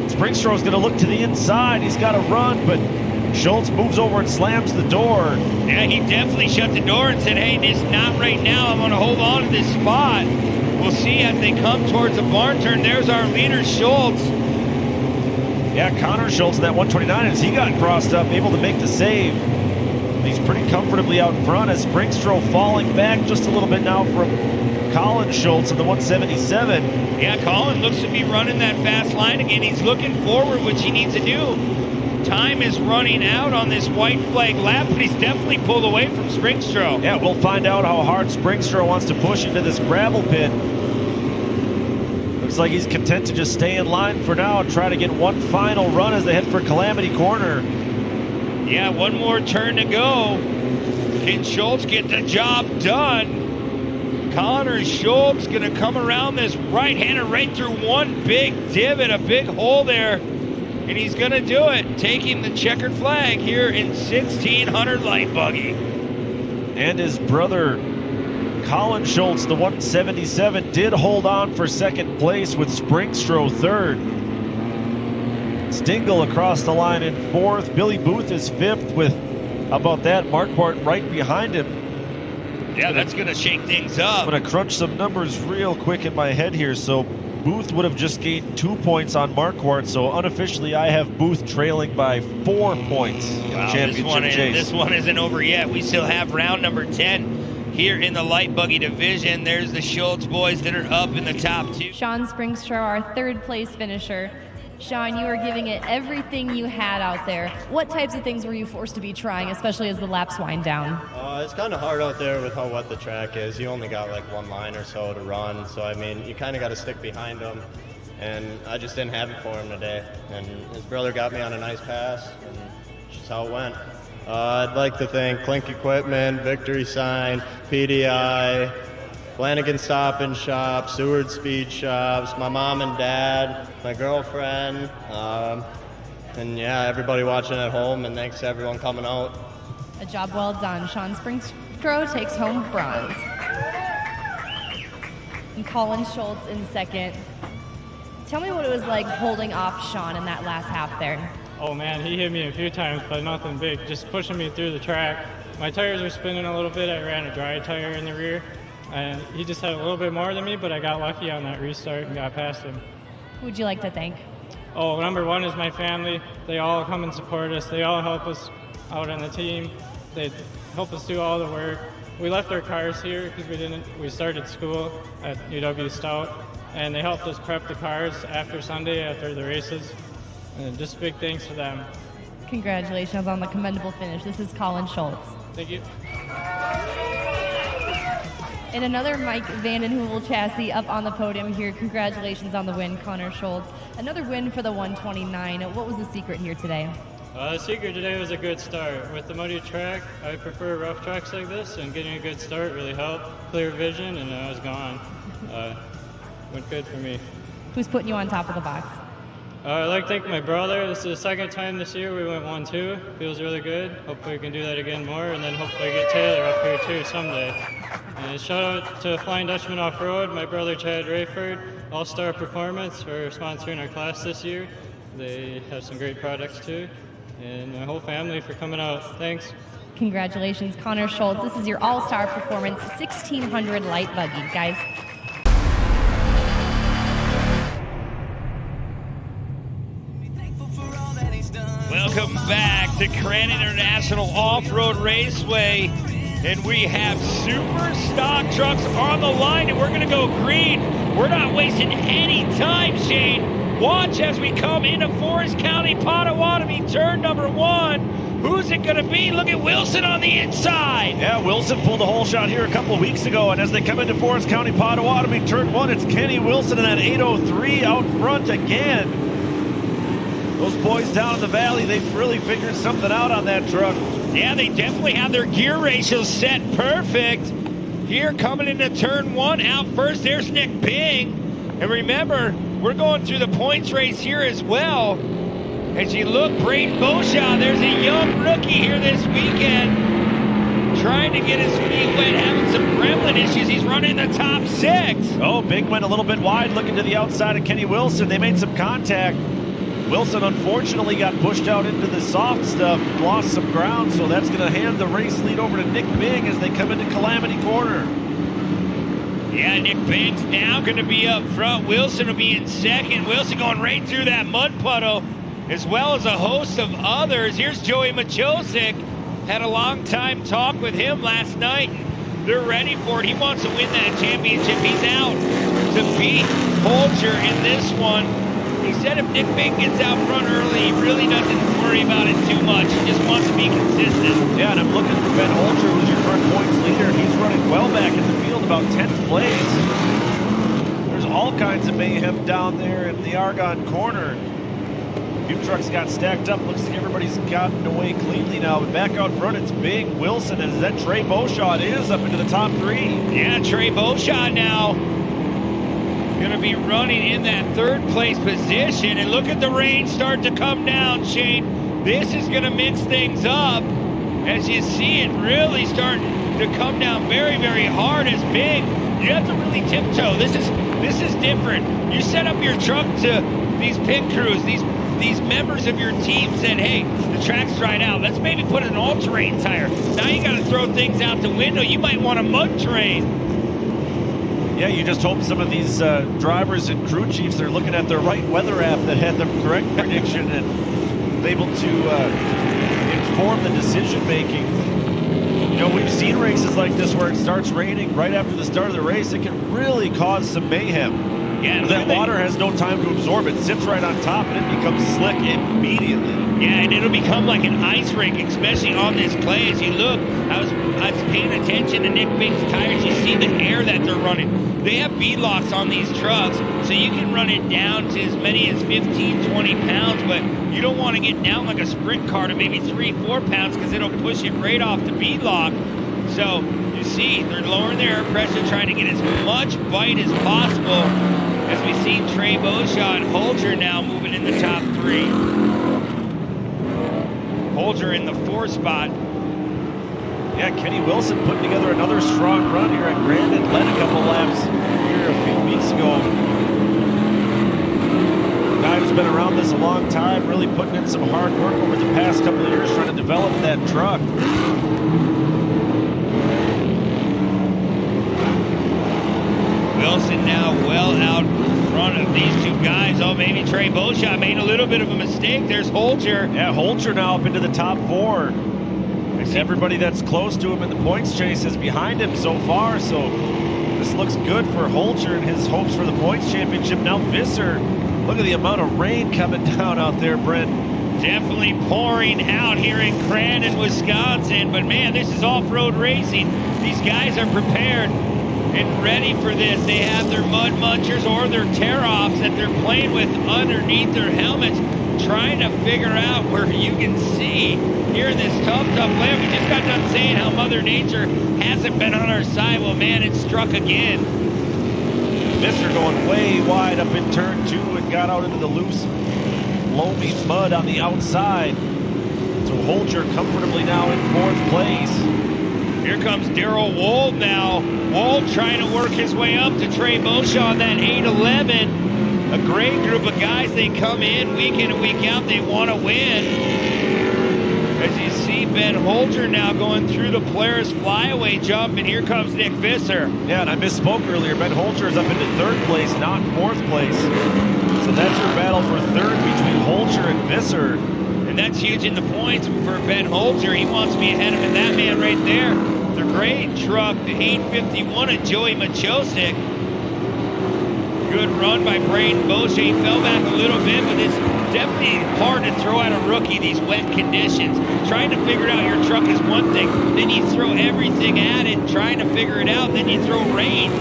Speaker 2: Springstra's going to look to the inside. He's got to run, but Schultz moves over and slams the door.
Speaker 1: Yeah, he definitely shut the door and said, hey, this not right now. I'm going to hold on to this spot. We'll see as they come towards the barn turn. There's our leader, Schultz.
Speaker 2: Yeah, Connor Schultz in that 129 as he got crossed up, able to make the save. He's pretty comfortably out front as Springstra falling back just a little bit now from Colin Schultz in the 177.
Speaker 1: Yeah, Colin looks to be running that fast line again. He's looking forward, which he needs to do. Time is running out on this white flag lap, but he's definitely pulled away from Springstra.
Speaker 2: Yeah, we'll find out how hard Springstra wants to push into this gravel pit. Looks like he's content to just stay in line for now and try to get one final run as they head for Calamity Corner.
Speaker 1: Yeah, one more turn to go. Can Schultz get the job done? Connor Schultz going to come around this right-hander right through one big divot, a big hole there. And he's going to do it, taking the checkered flag here in 1600 light buggy.
Speaker 2: And his brother, Colin Schultz, the 177, did hold on for second place with Springstrow third. Stingle across the line in fourth. Billy Booth is fifth with, how about that, Marquardt right behind him.
Speaker 1: Yeah, that's going to shake things up.
Speaker 2: I'm going to crunch some numbers real quick in my head here. So Booth would have just gained 2 points on Marquardt. So unofficially, I have Booth trailing by 4 points in the championship chase.
Speaker 1: This one isn't over yet. We still have round number 10 here in the light buggy division. There's the Schultz boys that are up in the top two.
Speaker 3: Sean Springstrow, our third place finisher. Sean, you were giving it everything you had out there. What types of things were you forced to be trying, especially as the laps wind down?
Speaker 19: It's kind of hard out there with how wet the track is. You only got like one line or so to run, so I mean, you kind of got to stick behind him. And I just didn't have it for him today. And his brother got me on a nice pass, and that's just how it went. I'd like to thank Clink Equipment, Victory Sign, PDI, Flanagan Stop and Shop, Seward Speed Shops, my mom and dad, my girlfriend, and yeah, everybody watching at home, and thanks to everyone coming out.
Speaker 3: A job well done. Sean Springstrow takes home bronze. And Colin Schultz in second. Tell me what it was like holding off Sean in that last half there.
Speaker 5: Oh man, he hit me a few times, but nothing big, just pushing me through the track. My tires were spinning a little bit. I ran a dry tire in the rear. And he just had a little bit more than me, but I got lucky on that restart and got past him.
Speaker 3: Who would you like to thank?
Speaker 5: Oh, number one is my family. They all come and support us. They all help us out on the team. They help us do all the work. We left our cars here because we started school at UW Stout, and they helped us prep the cars after Sunday, after the races. And just big thanks to them.
Speaker 3: Congratulations on the commendable finish. This is Colin Schultz.
Speaker 5: Thank you.
Speaker 3: And another Mike Vanden Heuvel chassis up on the podium here. Congratulations on the win, Connor Schultz. Another win for the 129. What was the secret here today?
Speaker 5: The secret today was a good start. With the muddy track, I prefer rough tracks like this, and getting a good start really helped. Clear vision, and I was gone. Went good for me.
Speaker 3: Who's putting you on top of the box?
Speaker 5: I'd like to thank my brother. This is the second time this year we went 1-2. Feels really good. Hopefully we can do that again more, and then hopefully get Taylor up here too someday. And shout out to Flying Dutchman Off-Road, my brother Chad Rayford, All-Star Performance for sponsoring our class this year. They have some great products too. And my whole family for coming out. Thanks.
Speaker 3: Congratulations, Connor Schultz. This is your All-Star Performance 1600 light buggy, guys.
Speaker 1: Welcome back to Cran International Off-Road Raceway. And we have super stock trucks on the line, and we're going to go green. We're not wasting any time, Shane. Watch as we come into Forest County, Potawatomi, turn number 1. Who's it going to be? Look at Wilson on the inside.
Speaker 2: Yeah, Wilson pulled a hole shot here a couple of weeks ago, and as they come into Forest County, Potawatomi, turn 1, it's Kenny Wilson in that 803 out front again. Those boys down in the valley, they've really figured something out on that truck.
Speaker 1: Yeah, they definitely have their gear ratios set perfect. Here coming into turn 1, out first, there's Nick Bing. And remember, we're going through the points race here as well. As you look, Braden Beauchamp, there's a young rookie here this weekend. Trying to get his feet wet, having some gremlin issues. He's running the top 6.
Speaker 2: Oh, Bing went a little bit wide, looking to the outside of Kenny Wilson. They made some contact. Wilson unfortunately got pushed out into the soft stuff, lost some ground, so that's going to hand the race lead over to Nick Bing as they come into Calamity Corner.
Speaker 1: Yeah, Nick Bing's now going to be up front. Wilson will be in second. Wilson going right through that mud puddle, as well as a host of others. Here's Joey Machosic. Had a long time talk with him last night. They're ready for it. He wants to win that championship. He's out to beat Holcher in this one. He said if Nick Bing gets out front early, he really doesn't worry about it too much. He just wants to be consistent.
Speaker 2: Yeah, and I'm looking for Ben Holcher, who's your current points leader. He's running well back in the field, about 10th place. There's all kinds of mayhem down there in the Argonne corner. New trucks got stacked up. Looks like everybody's gotten away cleanly now. But back out front, it's Big Wilson. And that Trey Beauchamp is up into the top 3.
Speaker 1: Yeah, Trey Beauchamp now going to be running in that third place position. And look at the rain start to come down, Shane. This is going to mix things up as you see it really starting to come down very, very hard as Big. You have to really tiptoe. This is different. You set up your truck to these pit crews, these members of your team said, hey, the track's dried out. Let's maybe put an all-terrain tire. Now you got to throw things out the window. You might want a mud terrain.
Speaker 2: Yeah, you just hope some of these drivers and crew chiefs are looking at their right weather app that had the correct prediction and able to inform the decision making. You know, we've seen races like this where it starts raining right after the start of the race. It can really cause some mayhem.
Speaker 1: Yeah,
Speaker 2: that water has no time to absorb. It sits right on top and it becomes slick immediately.
Speaker 1: Yeah, and it'll become like an ice rink, especially on this clay. As you look, I was paying attention to Nick Bing's tires. You see the air that they're running. They have beadlocks on these trucks, so you can run it down to as many as 15, 20 pounds, but you don't want to get down like a sprint car to maybe 3, 4 pounds because it'll push it right off the beadlock. So you see, they're lowering their air pressure, trying to get as much bite as possible. As we see Trey Beauchamp and Holger now moving in the top 3. Holger in the 4 spot.
Speaker 2: Yeah, Kenny Wilson putting together another strong run here at Grandin. Led a couple laps here a few weeks ago. Guy who's been around this a long time, really putting in some hard work over the past couple of years trying to develop that truck.
Speaker 1: Wilson now well out in front of these 2 guys. Oh, maybe Trey Beauchamp made a little bit of a mistake. There's Holger.
Speaker 2: Yeah, Holger now up into the top 4. Everybody that's close to him in the points chase is behind him so far, so this looks good for Holger and his hopes for the points championship. Now Visser, look at the amount of rain coming down out there, Brent.
Speaker 1: Definitely pouring out here in Crandon, Wisconsin, but man, this is off-road racing. These guys are prepared and ready for this. They have their mud munchers or their tear-offs that they're playing with underneath their helmets, trying to figure out where you can see here in this tough land. We just got done saying how Mother Nature hasn't been on our side. Well, man, it struck again.
Speaker 2: Visser going way wide up in turn 2 and got out into the loose, loamy mud on the outside. So Holger comfortably now in 4th place.
Speaker 1: Here comes Darrell Wold now. Wold trying to work his way up to Trey Beauchamp, that 8-11. A great group of guys. They come in week and week out. They want to win. As you see Ben Holger now going through the Polaris flyaway jump, and here comes Nick Visser.
Speaker 2: Yeah, and I misspoke earlier. Ben Holger is up into 3rd place, not 4th place. So that's your battle for 3rd between Holger and Visser.
Speaker 1: And that's huge in the points for Ben Holger. He wants to be ahead of him. That man right there, the great truck, the 851 of Joey Machosik. Good run by Braden Beauchamp. He fell back a little bit, but it's definitely hard to throw out a rookie these wet conditions. Trying to figure out your truck is one thing, then you throw everything at it, trying to figure it out, then you throw rain.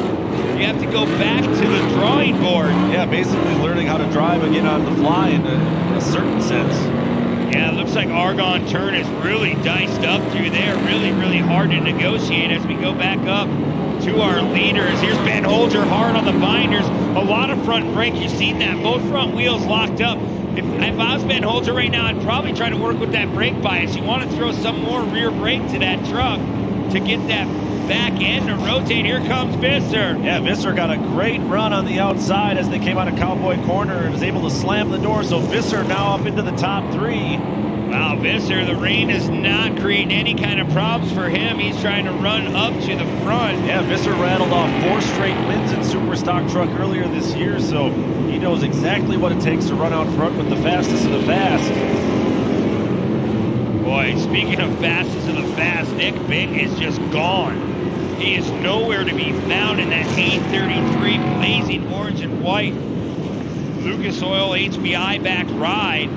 Speaker 1: You have to go back to the drawing board.
Speaker 2: Yeah, basically learning how to drive again on the fly in a certain sense.
Speaker 1: Yeah, it looks like Argonne turn is really diced up through there. Really, really hard to negotiate as we go back up to our leaders. Here's Ben Holger hard on the binders. A lot of front brake. You've seen that. Both front wheels locked up. If I was Ben Holger right now, I'd probably try to work with that brake bias. You want to throw some more rear brake to that truck to get that back end to rotate. Here comes Visser.
Speaker 2: Yeah, Visser got a great run on the outside as they came out of Cowboy Corner and was able to slam the door. So Visser now up into the top 3.
Speaker 1: Wow, Visser, the rain is not creating any kind of problems for him. He's trying to run up to the front.
Speaker 2: Yeah, Visser rattled off 4 straight wins in Super Stock Truck earlier this year, so he knows exactly what it takes to run out front with the fastest of the fast.
Speaker 1: Boy, speaking of fastest of the fast, Nick Bing is just gone. He is nowhere to be found in that 833 blazing orange and white Lucas Oil HBI backed ride.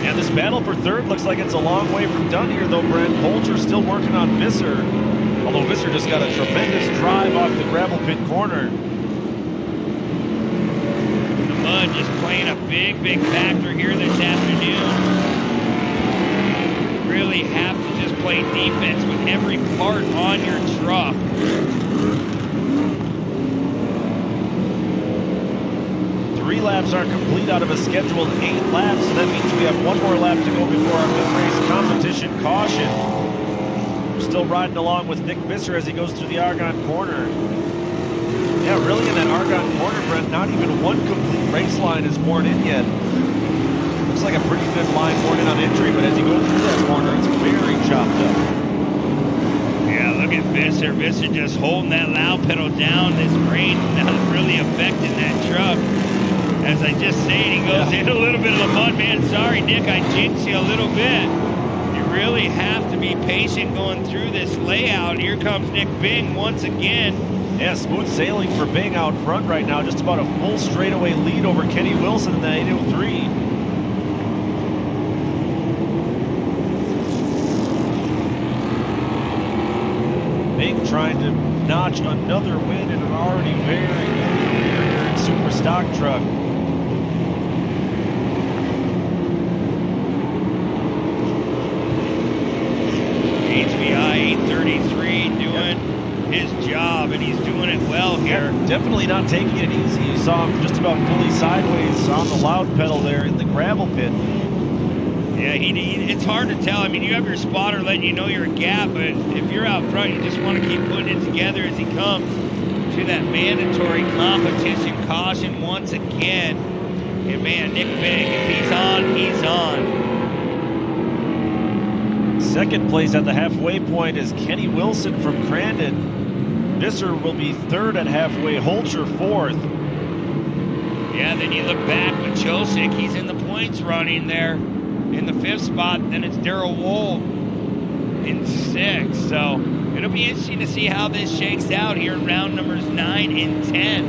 Speaker 2: And this battle for 3rd looks like it's a long way from done here, though, Brent. Holger still working on Visser. Although Visser just got a tremendous drive off the gravel pit corner.
Speaker 1: The mud just playing a big, big factor here this afternoon. Really have to just play defense with every part on your truck.
Speaker 2: 3 laps are complete out of a scheduled 8 laps, so that means we have 1 more lap to go before our mid-race competition caution. We're still riding along with Nick Visser as he goes through the Argonne corner. Yeah, really in that Argonne corner, Brent, not even one complete race line is worn in yet. Looks like a pretty good line worn in on entry, but as you go through that corner, it's very chopped up.
Speaker 1: Yeah, look at Visser. Visser just holding that loud pedal down. This rain not really affecting that truck. As I just said, he goes in a little bit of the mud, man. Sorry, Nick, I jinxed you a little bit. You really have to be patient going through this layout. Here comes Nick Bing once again.
Speaker 2: Yeah, smooth sailing for Bing out front right now. Just about a full straightaway lead over Kenny Wilson in the 803. Bing trying to notch another win in an already very good career here in Super Stock Truck.
Speaker 1: HBI 833 doing his job, and he's doing it well here.
Speaker 2: Yeah, definitely not taking it easy. You saw him just about fully sideways on the loud pedal there in the gravel pit.
Speaker 1: Yeah, it's hard to tell. I mean, you have your spotter letting you know you're a gap, but if you're out front, you just want to keep putting it together as he comes to that mandatory competition caution once again. And man, Nick Bing, if he's on, he's on.
Speaker 2: Second place at the halfway point is Kenny Wilson from Crandon. Visser will be third at halfway, Holcher fourth.
Speaker 1: Yeah, then you look back with Josic, he's in the points running there in the 5th spot. Then it's Darrell Wohl in 6th. So it'll be interesting to see how this shakes out here in round numbers 9 and 10.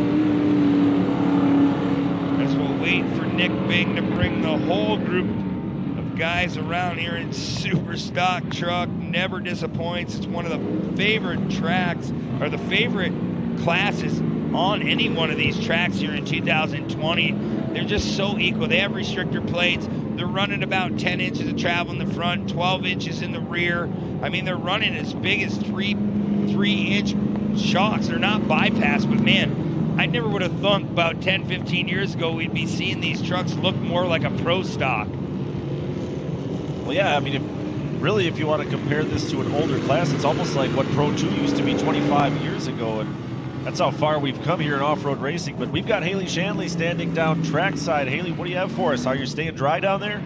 Speaker 1: As we'll wait for Nick Bing to bring the whole group guys around here in Super Stock Truck. Never disappoints. It's one of the favorite tracks, or the favorite classes on any one of these tracks here in 2020. They're just so equal. They have restrictor plates. They're running about 10 inches of travel in the front, 12 inches in the rear. I mean, they're running as big as three-inch shocks. They're not bypass, but man, I never would have thought about 10, 15 years ago we'd be seeing these trucks look more like a pro stock.
Speaker 2: Well, yeah, I mean, if you want to compare this to an older class, it's almost like what Pro 2 used to be 25 years ago, and that's how far we've come here in off-road racing. But we've got Haley Shanley standing down trackside. Haley, what do you have for us? Are you staying dry down there?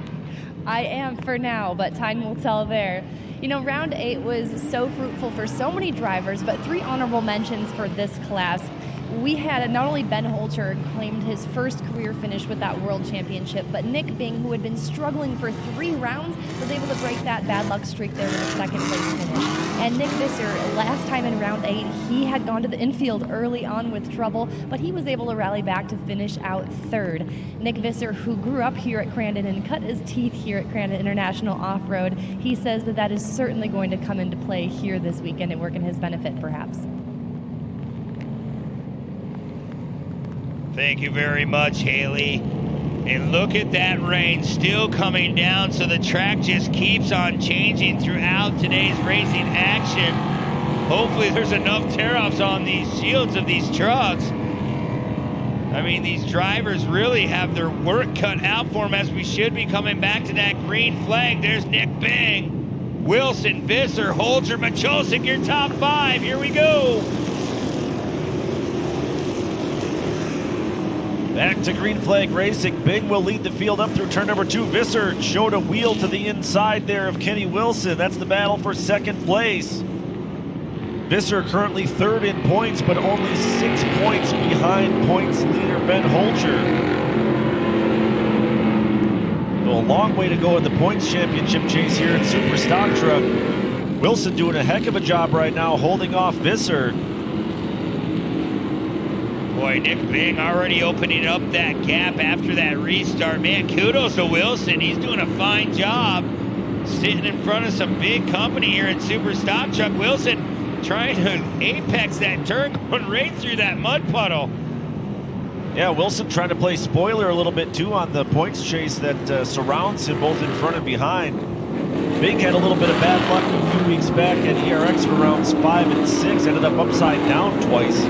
Speaker 3: I am for now, but time will tell there. You know, round 8 was so fruitful for so many drivers, but 3 honorable mentions for this class. We had not only Ben Holcher claimed his first career finish with that world championship, but Nick Bing, who had been struggling for 3 rounds, was able to break that bad luck streak there with a 2nd place finish. And Nick Visser, last time in round 8, he had gone to the infield early on with trouble, but he was able to rally back to finish out 3rd. Nick Visser, who grew up here at Crandon and cut his teeth here at Crandon International Off-Road, he says that is certainly going to come into play here this weekend and work in his benefit, perhaps.
Speaker 1: Thank you very much, Haley. And look at that rain still coming down, so the track just keeps on changing throughout today's racing action. Hopefully there's enough tear-offs on these shields of these trucks. I mean, these drivers really have their work cut out for them, as we should be coming back to that green flag. There's Nick Bing, Wilson, Visser, Holger, Machosik, your top 5. Here we go.
Speaker 2: Back to green flag racing. Bing will lead the field up through turn number 2. Visser showed a wheel to the inside there of Kenny Wilson. That's the battle for 2nd place. Visser currently 3rd in points, but only 6 points behind points leader Ben Holcher. So a long way to go in the points championship chase here in Super Stock Truck. Wilson doing a heck of a job right now holding off Visser.
Speaker 1: Boy, Nick Bing already opening up that gap after that restart. Man, kudos to Wilson. He's doing a fine job sitting in front of some big company here in Super Stock Truck. Wilson trying to apex that turn, going right through that mud puddle.
Speaker 2: Yeah, Wilson trying to play spoiler a little bit too on the points chase that surrounds him both in front and behind. Big had a little bit of bad luck a few weeks back at ERX for rounds 5 and 6. Ended up upside down twice.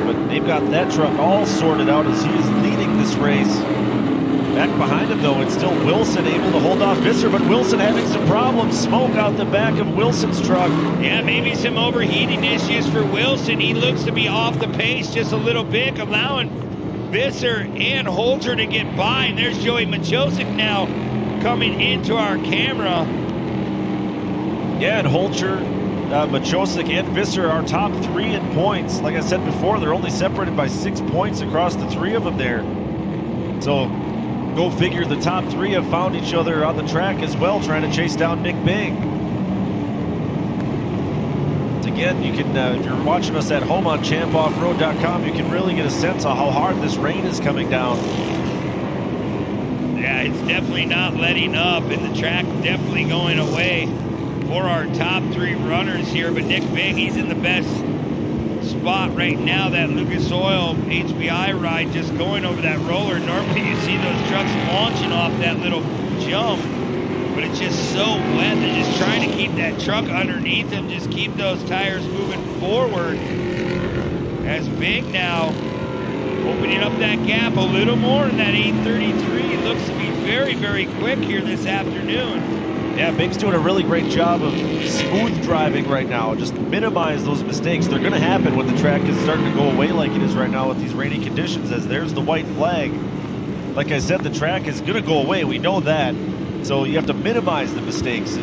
Speaker 2: But they've got that truck all sorted out as he is leading this race. Back behind him, though, it's still Wilson able to hold off Visser, but Wilson having some problems. Smoke out the back of Wilson's truck.
Speaker 1: Yeah, maybe some overheating issues for Wilson. He looks to be off the pace just a little bit, allowing Visser and Holger to get by. And there's Joey Machosik now coming into our camera.
Speaker 2: Yeah, and Holger, Machosik, and Visser are top 3 in points. Like I said before, they're only separated by 6 points across the 3 of them there. So go figure, the top 3 have found each other on the track as well, trying to chase down Nick Bing. Again, you can, if you're watching us at home on champoffroad.com, you can really get a sense of how hard this rain is coming down.
Speaker 1: Yeah, it's definitely not letting up, and the track definitely going away for our top 3 runners here. But Nick Bing, he's in the best spot right now. That Lucas Oil HBI ride just going over that roller. Normally you see those trucks launching off that little jump, but it's just so wet. They're just trying to keep that truck underneath them, just keep those tires moving forward. As Bing now opening up that gap a little more in that 8:33. It looks to be very, very quick here this afternoon.
Speaker 2: Yeah, Bing's doing a really great job of smooth driving right now. Just minimize those mistakes. They're going to happen when the track is starting to go away like it is right now with these rainy conditions, as there's the white flag. Like I said, the track is going to go away. We know that. So you have to minimize the mistakes.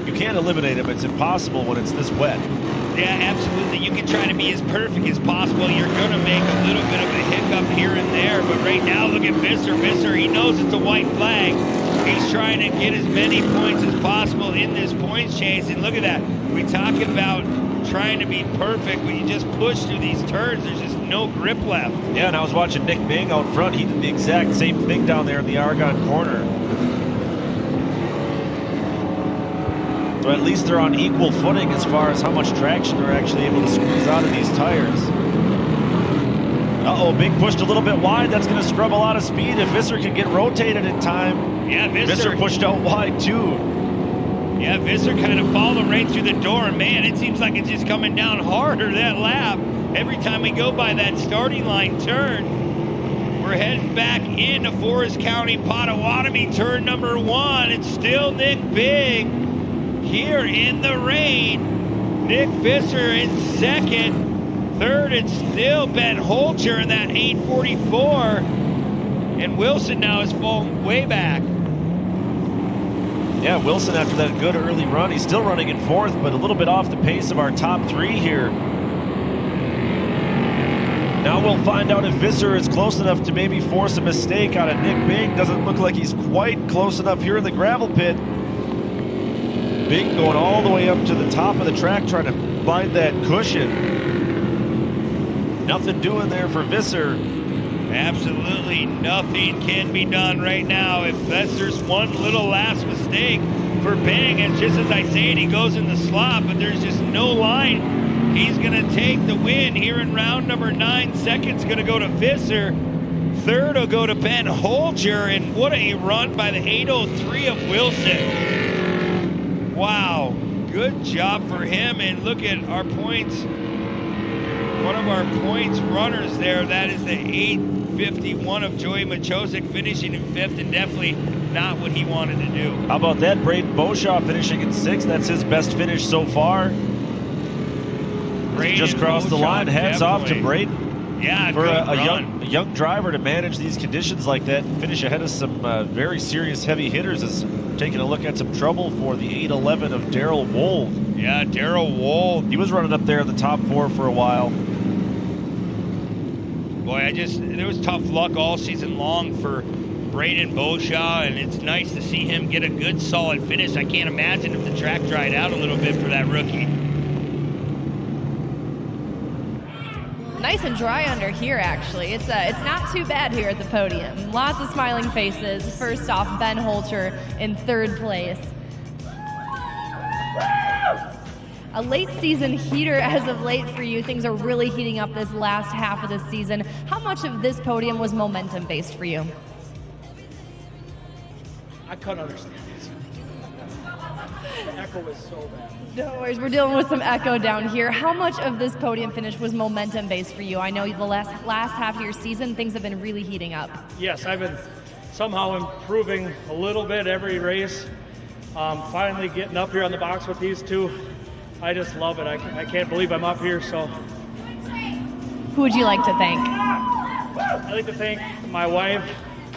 Speaker 2: You can't eliminate them. It's impossible when it's this wet.
Speaker 1: Yeah, absolutely. You can try to be as perfect as possible. You're going to make a little bit of a hiccup here and there. But right now, look at Visser. Visser, he knows it's a white flag. He's trying to get as many points as possible in this points chase. And look at that. We talk about trying to be perfect, but you just push through these turns. There's just no grip left.
Speaker 2: Yeah, and I was watching Nick Bing out front. He did the exact same thing down there in the Argonne corner. So at least they're on equal footing as far as how much traction they're actually able to squeeze out of these tires. Uh-oh, Bing pushed a little bit wide. That's going to scrub a lot of speed if Visser can get rotated in time.
Speaker 1: Yeah,
Speaker 2: Visser pushed out wide too.
Speaker 1: Yeah, Visser kind of followed right through the door. Man, it seems like it's just coming down harder that lap. Every time we go by that starting line turn, we're heading back into Forest County, Potawatomi, turn number 1. It's still Nick Bing here in the rain. Nick Visser in second. Third, it's still Ben Holcher in that 8:44. And Wilson now is falling way back.
Speaker 2: Yeah, Wilson after that good early run, he's still running in 4th, but a little bit off the pace of our top 3 here. Now we'll find out if Visser is close enough to maybe force a mistake out of Nick Bing. Doesn't look like he's quite close enough here in the gravel pit. Bing going all the way up to the top of the track trying to find that cushion. Nothing doing there for Visser.
Speaker 1: Absolutely nothing can be done right now. If Visser's one little last mistake for Bing, it's just as I say it, he goes in the slot, but there's just no line. He's going to take the win here in round number 9. Second's going to go to Visser. Third will go to Ben Holger, and what a run by the 8:03 of Wilson. Wow, good job for him, and look at our points. One of our points runners there, that is the 8:51 of Joey Machosik, finishing in 5th, and definitely not what he wanted to do.
Speaker 2: How about that? Braden Beauchamp finishing in 6th. That's his best finish so far. He just crossed the line. Hats off to Braden.
Speaker 1: Yeah,
Speaker 2: for a young driver to manage these conditions like that and finish ahead of some very serious heavy hitters is taking a look at some trouble for the 8:11 of Darrell Wold.
Speaker 1: Yeah, Darrell Wold.
Speaker 2: He was running up there in the top 4 for a while.
Speaker 1: Boy, there was tough luck all season long for Braden Beauchamp, and it's nice to see him get a good solid finish. I can't imagine if the track dried out a little bit for that rookie.
Speaker 3: Nice and dry under here, actually. It's not too bad here at the podium. Lots of smiling faces. First off, Ben Holcher in 3rd place. A late season heater as of late for you. Things are really heating up this last half of the season. How much of this podium was momentum based for you?
Speaker 20: I couldn't understand it. The echo was so bad.
Speaker 3: No worries, we're dealing with some echo down here. How much of this podium finish was momentum based for you? I know the last half of your season, things have been really heating up.
Speaker 20: Yes, I've been somehow improving a little bit every race. Finally getting up here on the box with these two. I just love it. I can't believe I'm up here. So,
Speaker 3: who would you like to thank?
Speaker 20: I'd like to thank my wife,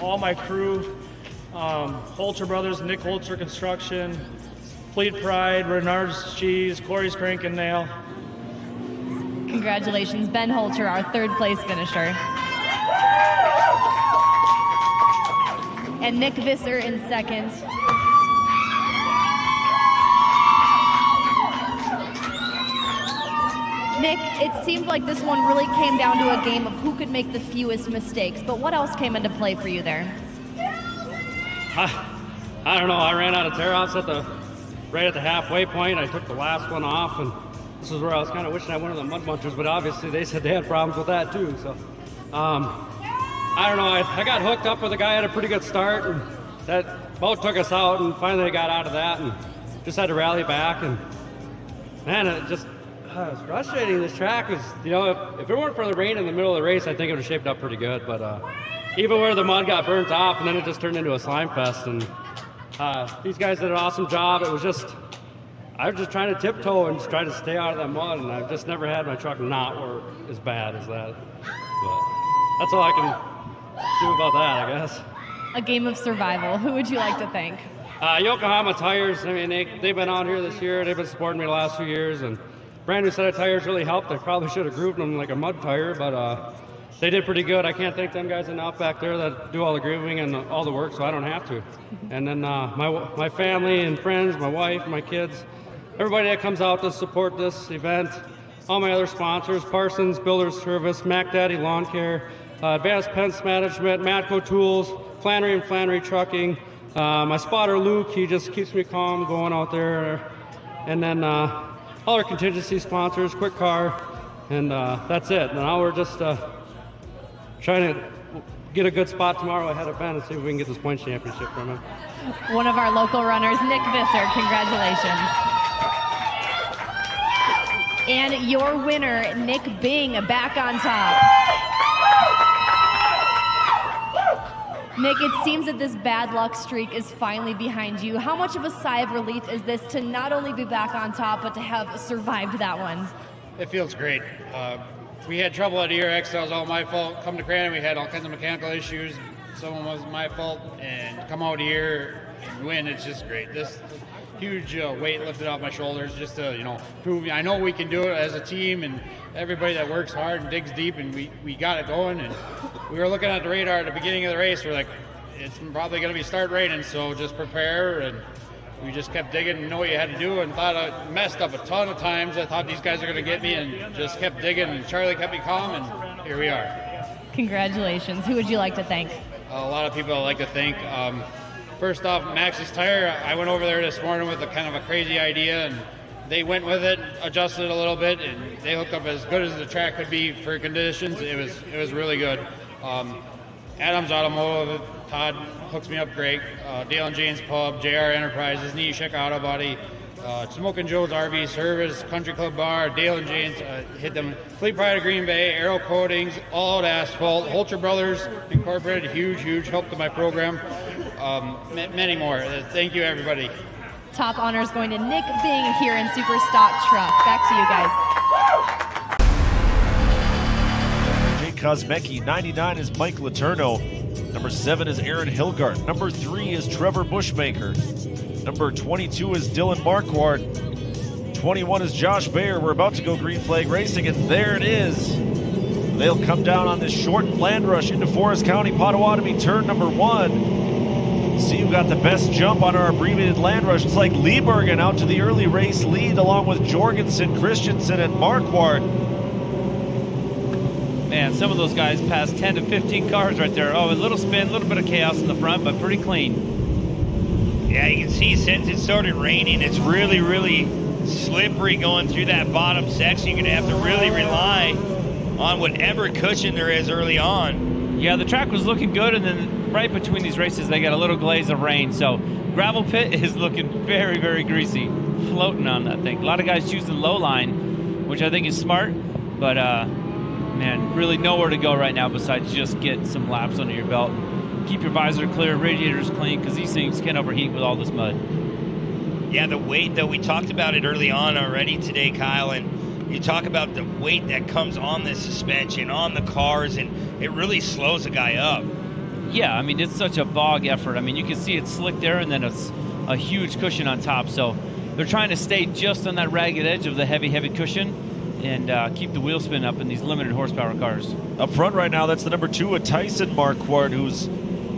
Speaker 20: all my crew, Holter Brothers, Nick Holter Construction, Fleet Pride, Renard's Cheese, Corey's Crank and Nail.
Speaker 3: Congratulations, Ben Holter, our third place finisher. And Nick Visser in second. Nick, it seemed like this one really came down to a game of who could make the fewest mistakes, but what else came into play for you there?
Speaker 5: I don't know. I ran out of tear-offs right at the halfway point. I took the last one off, and this is where I was kind of wishing I went to the Mud Munchers, but obviously they said they had problems with that too. So, I don't know. I got hooked up with a guy, had a pretty good start, and that boat took us out, and finally I got out of that and just had to rally back. And man, it was frustrating. This track was, if it weren't for the rain in the middle of the race, I think it would have shaped up pretty good. But even where the mud got burnt off, and then it just turned into a slime fest. And these guys did an awesome job. I was just trying to tiptoe and just try to stay out of that mud, and I've just never had my truck not work as bad as that. But that's all I can do about that, I guess.
Speaker 3: A game of survival. Who would you like to thank?
Speaker 5: Yokohama Tires. I mean, they've been out here this year. They've been supporting me the last few years, and brand new set of tires really helped. I probably should have grooved them like a mud tire, but they did pretty good. I can't thank them guys enough back there that do all the grooving and all the work, so I don't have to. And then my family and friends, my wife, my kids, everybody that comes out to support this event, all my other sponsors, Parsons Builders Service, Mac Daddy Lawn Care, Advanced Pest Management, Matco Tools, Flannery and Flannery Trucking, my spotter Luke, he just keeps me calm going out there, and then all our contingency sponsors, Quick Car, and that's it. Now we're just trying to get a good spot tomorrow ahead of Ben and see if we can get this point championship from him.
Speaker 3: One of our local runners, Nick Visser, congratulations. And your winner, Nick Bing, back on top. Nick, it seems that this bad luck streak is finally behind you. How much of a sigh of relief is this to not only be back on top, but to have survived that one?
Speaker 21: It feels great. We had trouble at ERX. That was all my fault. Come to Crandon, we had all kinds of mechanical issues. Some of them was my fault. And come out here and win, it's just great. This huge weight lifted off my shoulders just to, prove I know we can do it as a team and everybody that works hard and digs deep, and we got it going. And we were looking at the radar at the beginning of the race. We're like, it's probably going to start raining, so just prepare. And we just kept digging and know what you had to do, and thought I messed up a ton of times. I thought these guys are going to get me, and just kept digging, and Charlie kept me calm, and here we are.
Speaker 3: Congratulations. Who would you like to thank?
Speaker 21: A lot of people I'd like to thank. First off, Max's Tire. I went over there this morning with a kind of a crazy idea, and they went with it, adjusted it a little bit, and they hooked up as good as the track could be for conditions. It was really good. Adams Automotive, Todd hooks me up great. Dale and Jane's Pub, JR Enterprises, Nishik Auto Body, Smokin' Joe's RV Service, Country Club Bar, Dale and Jane's, hit them. Fleet Pride of Green Bay, Aero Coatings, All Out Asphalt, Holter Brothers Incorporated, huge help to my program. Many more. Thank you, everybody.
Speaker 3: Top honors going to Nick Bing here in Super Stock Truck. Back to you guys.
Speaker 2: Jake Kosmecki, 99 is Mike Letourneau. Number 7 is Aaron Hilgart. Number 3 is Trevor Bushmaker. Number 22 is Dylan Marquardt. 21 is Josh Bayer. We're about to go green flag racing, and there it is. They'll come down on this short land rush into Forest County, Potawatomi, turn number 1. See who got the best jump on our abbreviated land rush. It's like Liebergen out to the early race lead, along with Jorgensen, Christensen, and Marquardt.
Speaker 22: Man, some of those guys passed 10 to 15 cars right there. Oh, a little spin, a little bit of chaos in the front, but pretty clean.
Speaker 1: Yeah, you can see since it started raining, it's really slippery going through that bottom section. You're going to have to really rely on whatever cushion there is early on.
Speaker 22: Yeah, the track was looking good, and then right between these races, they got a little glaze of rain. So gravel pit is looking very, very greasy, floating on that thing. A lot of guys choosing low line, which I think is smart, but man, really nowhere to go right now besides just get some laps under your belt. Keep your visor clear, radiators clean, because these things can overheat with all this mud.
Speaker 1: Yeah, the weight, though, we talked about it early on already today, Kyle, and you talk about the weight that comes on this suspension, on the cars, and it really slows a guy up.
Speaker 22: Yeah, I mean, it's such a bog effort. I mean, you can see it's slick there, and then it's a huge cushion on top. So they're trying to stay just on that ragged edge of the heavy, heavy cushion and keep the wheel spin up in these limited horsepower cars.
Speaker 2: Up front right now, that's the number 2 at Tyson Marquardt, who's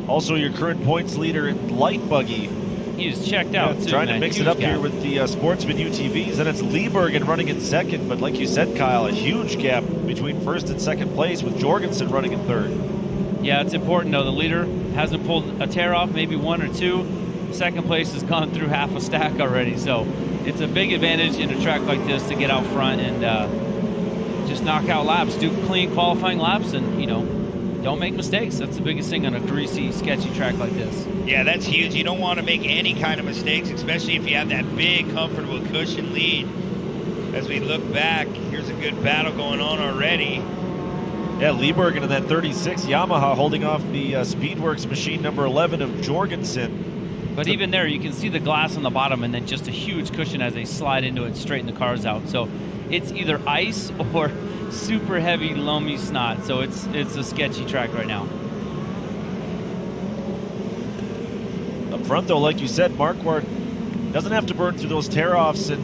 Speaker 2: also your current points leader in light buggy.
Speaker 22: He is checked out, too,
Speaker 2: trying
Speaker 22: man.
Speaker 2: to mix
Speaker 22: Huge
Speaker 2: it up
Speaker 22: gap.
Speaker 2: here with the Sportsman UTVs, and it's Liebergen running in second. But like you said, Kyle, a huge gap between first and second place with Jorgensen running in third.
Speaker 22: Yeah, it's important, though. The leader hasn't pulled a tear off, maybe 1 or 2. Second place has gone through half a stack already. So it's a big advantage in a track like this to get out front and just knock out laps, do clean qualifying laps, and, don't make mistakes. That's the biggest thing on a greasy, sketchy track like this.
Speaker 1: Yeah, that's huge. You don't want to make any kind of mistakes, especially if you have that big, comfortable cushion lead. As we look back, here's a good battle going on already.
Speaker 2: Yeah, Liebergen in that 36 Yamaha holding off the Speedworks machine number 11 of Jorgensen.
Speaker 22: But even there, you can see the glass on the bottom and then just a huge cushion as they slide into it, straighten the cars out. So it's either ice or super heavy, loamy snot. So it's a sketchy track right now.
Speaker 2: Up front, though, like you said, Marquardt doesn't have to burn through those tear-offs, and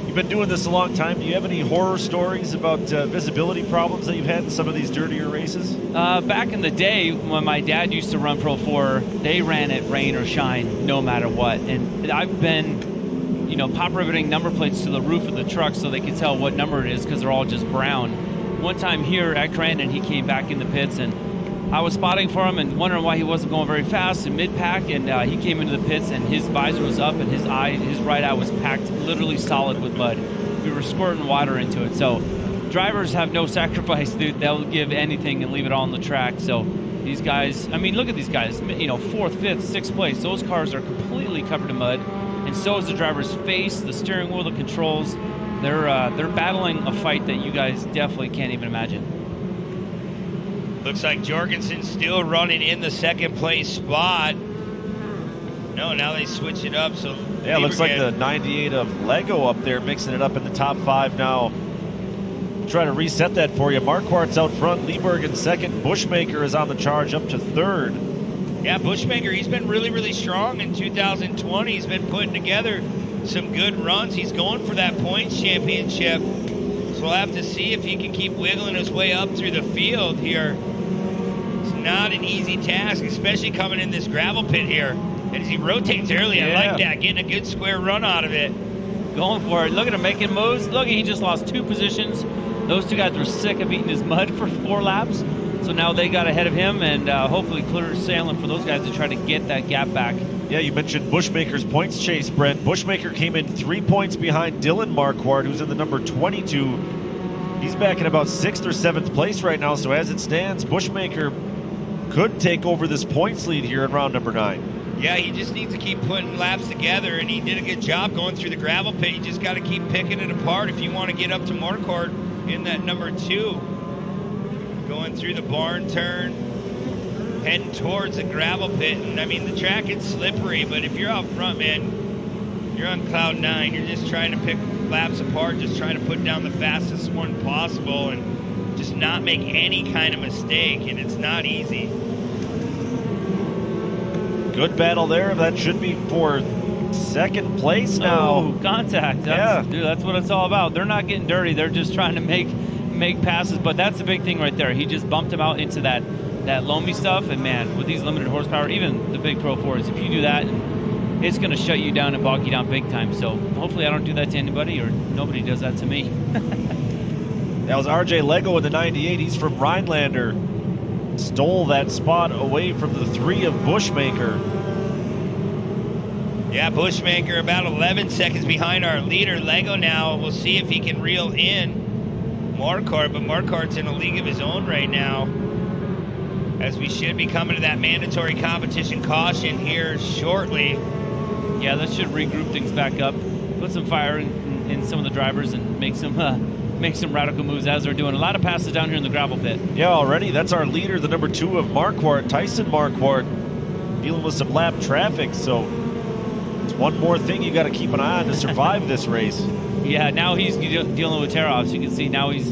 Speaker 2: you've been doing this a long time. Do you have any horror stories about visibility problems that you've had in some of these dirtier races?
Speaker 22: Back in the day, when my dad used to run Pro 4, they ran it rain or shine, no matter what. And I've been, pop riveting number plates to the roof of the truck so they can tell what number it is because they're all just brown. One time here at Crandon, he came back in the pits, and I was spotting for him and wondering why he wasn't going very fast in mid-pack, and he came into the pits, and his visor was up, and his right eye was packed literally solid with mud. We were squirting water into it. So drivers have no sacrifice. They'll give anything and leave it all on the track. So these guys, I mean, look at these guys, 4th, 5th, 6th place. Those cars are completely covered in mud, and so is the driver's face, the steering wheel, the controls. They're battling a fight that you guys definitely can't even imagine.
Speaker 1: Looks like Jorgensen's still running in the second place spot. No, now they switch it up. So
Speaker 2: yeah, it looks like the 98 of Lego up there mixing it up in the top 5 now. Trying to reset that for you. Marquardt's out front, Liebergen second. Bushmaker is on the charge up to third.
Speaker 1: Yeah, Bushmaker, he's been really, really strong in 2020. He's been putting together some good runs. He's going for that points championship. So we'll have to see if he can keep wiggling his way up through the field here. It's not an easy task, especially coming in this gravel pit here. And as he rotates early, I like that, getting a good square run out of it.
Speaker 22: Going for it. Look at him making moves. Look, he just lost 2 positions. Those 2 guys were sick of eating his mud for 4 laps. So now they got ahead of him, and hopefully clear sailing for those guys to try to get that gap back.
Speaker 2: Yeah, you mentioned Bushmaker's points chase, Brent. Bushmaker came in 3 points behind Dylan Marquardt, who's in the number 22. He's back in about 6th or 7th place right now, so as it stands, Bushmaker could take over this points lead here in round number 9.
Speaker 1: Yeah, he just needs to keep putting laps together, and he did a good job going through the gravel pit. You just got to keep picking it apart if you want to get up to Marquardt in that number 2. Going through the barn turn, heading towards the gravel pit. And I mean, the track is slippery, but if you're out front, man, you're on cloud 9. You're just trying to pick laps apart, just trying to put down the fastest one possible and just not make any kind of mistake, and it's not easy.
Speaker 2: Good battle there. That should be for second place now.
Speaker 22: Oh, contact. Dude, that's what it's all about. They're not getting dirty. They're just trying to make passes, but that's the big thing right there. He just bumped him out into that loamy stuff, and man, with these limited horsepower, even the big Pro 4s, if you do that, it's going to shut you down and bog you down big time. So hopefully I don't do that to anybody, or nobody does that to me.
Speaker 2: That was RJ Lego in the 98. He's from Rhinelander. Stole that spot away from the 3 of Bushmaker.
Speaker 1: Yeah, Bushmaker about 11 seconds behind our leader, Lego now. We'll see if he can reel in Marquardt, but Marquardt's in a league of his own right now, as we should be coming to that mandatory competition caution here shortly.
Speaker 22: Yeah, that should regroup things back up, put some fire in some of the drivers, and make some radical moves as they're doing. A lot of passes down here in the gravel pit.
Speaker 2: Yeah, already. That's our leader, the number 2 of Marquardt, Tyson Marquardt, dealing with some lap traffic. So it's one more thing you got to keep an eye on to survive this race.
Speaker 22: Yeah, now he's dealing with tear-offs. You can see now he's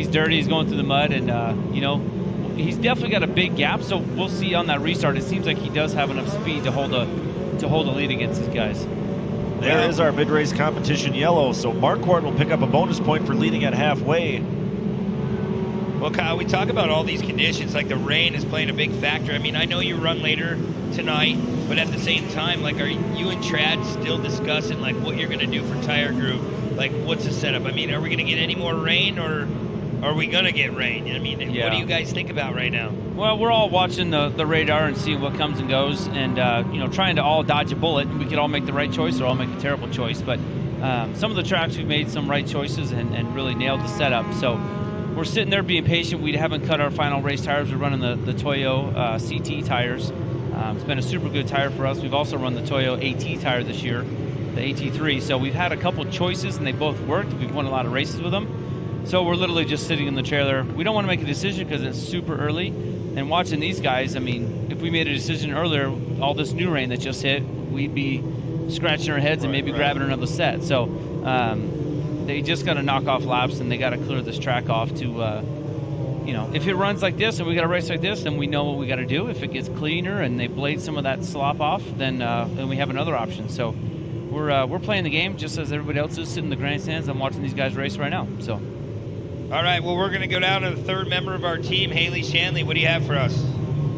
Speaker 22: dirty. He's going through the mud, and he's definitely got a big gap. So we'll see on that restart. It seems like he does have enough speed to hold a lead against these guys.
Speaker 2: There is our mid-race competition yellow, so Marquardt will pick up a bonus point for leading at halfway.
Speaker 1: Well, Kyle, we talk about all these conditions, like the rain is playing a big factor. I mean, I know you run later tonight, but at the same time, like, are you and Trad still discussing, like, what you're going to do for Tire Group? Like, what's the setup? I mean, are we going to get any more rain, or are we going to get rain? I mean, What do you guys think about right now?
Speaker 22: Well, we're all watching the radar and seeing what comes and goes, and trying to all dodge a bullet. We could all make the right choice or all make a terrible choice, but some of the tracks we've made some right choices and really nailed the setup. So we're sitting there being patient. We haven't cut our final race tires. We're running the Toyo CT tires. It's been a super good tire for us. We've also run the Toyo AT tire this year, the AT3. So we've had a couple choices, and they both worked. We've won a lot of races with them. So we're literally just sitting in the trailer. We don't want to make a decision because it's super early. And watching these guys, I mean, if we made a decision earlier, all this new rain that just hit, we'd be scratching our heads and maybe grabbing another set. So they just got to knock off laps, and they got to clear this track off to, if it runs like this and we got a race like this, then we know what we got to do. If it gets cleaner and they blade some of that slop off, then we have another option. So we're playing the game just as everybody else is, sitting in the grandstands. I'm watching these guys race right now. So.
Speaker 1: All right, well, we're going to go down to the third member of our team, Haley Shanley. What do you have for us?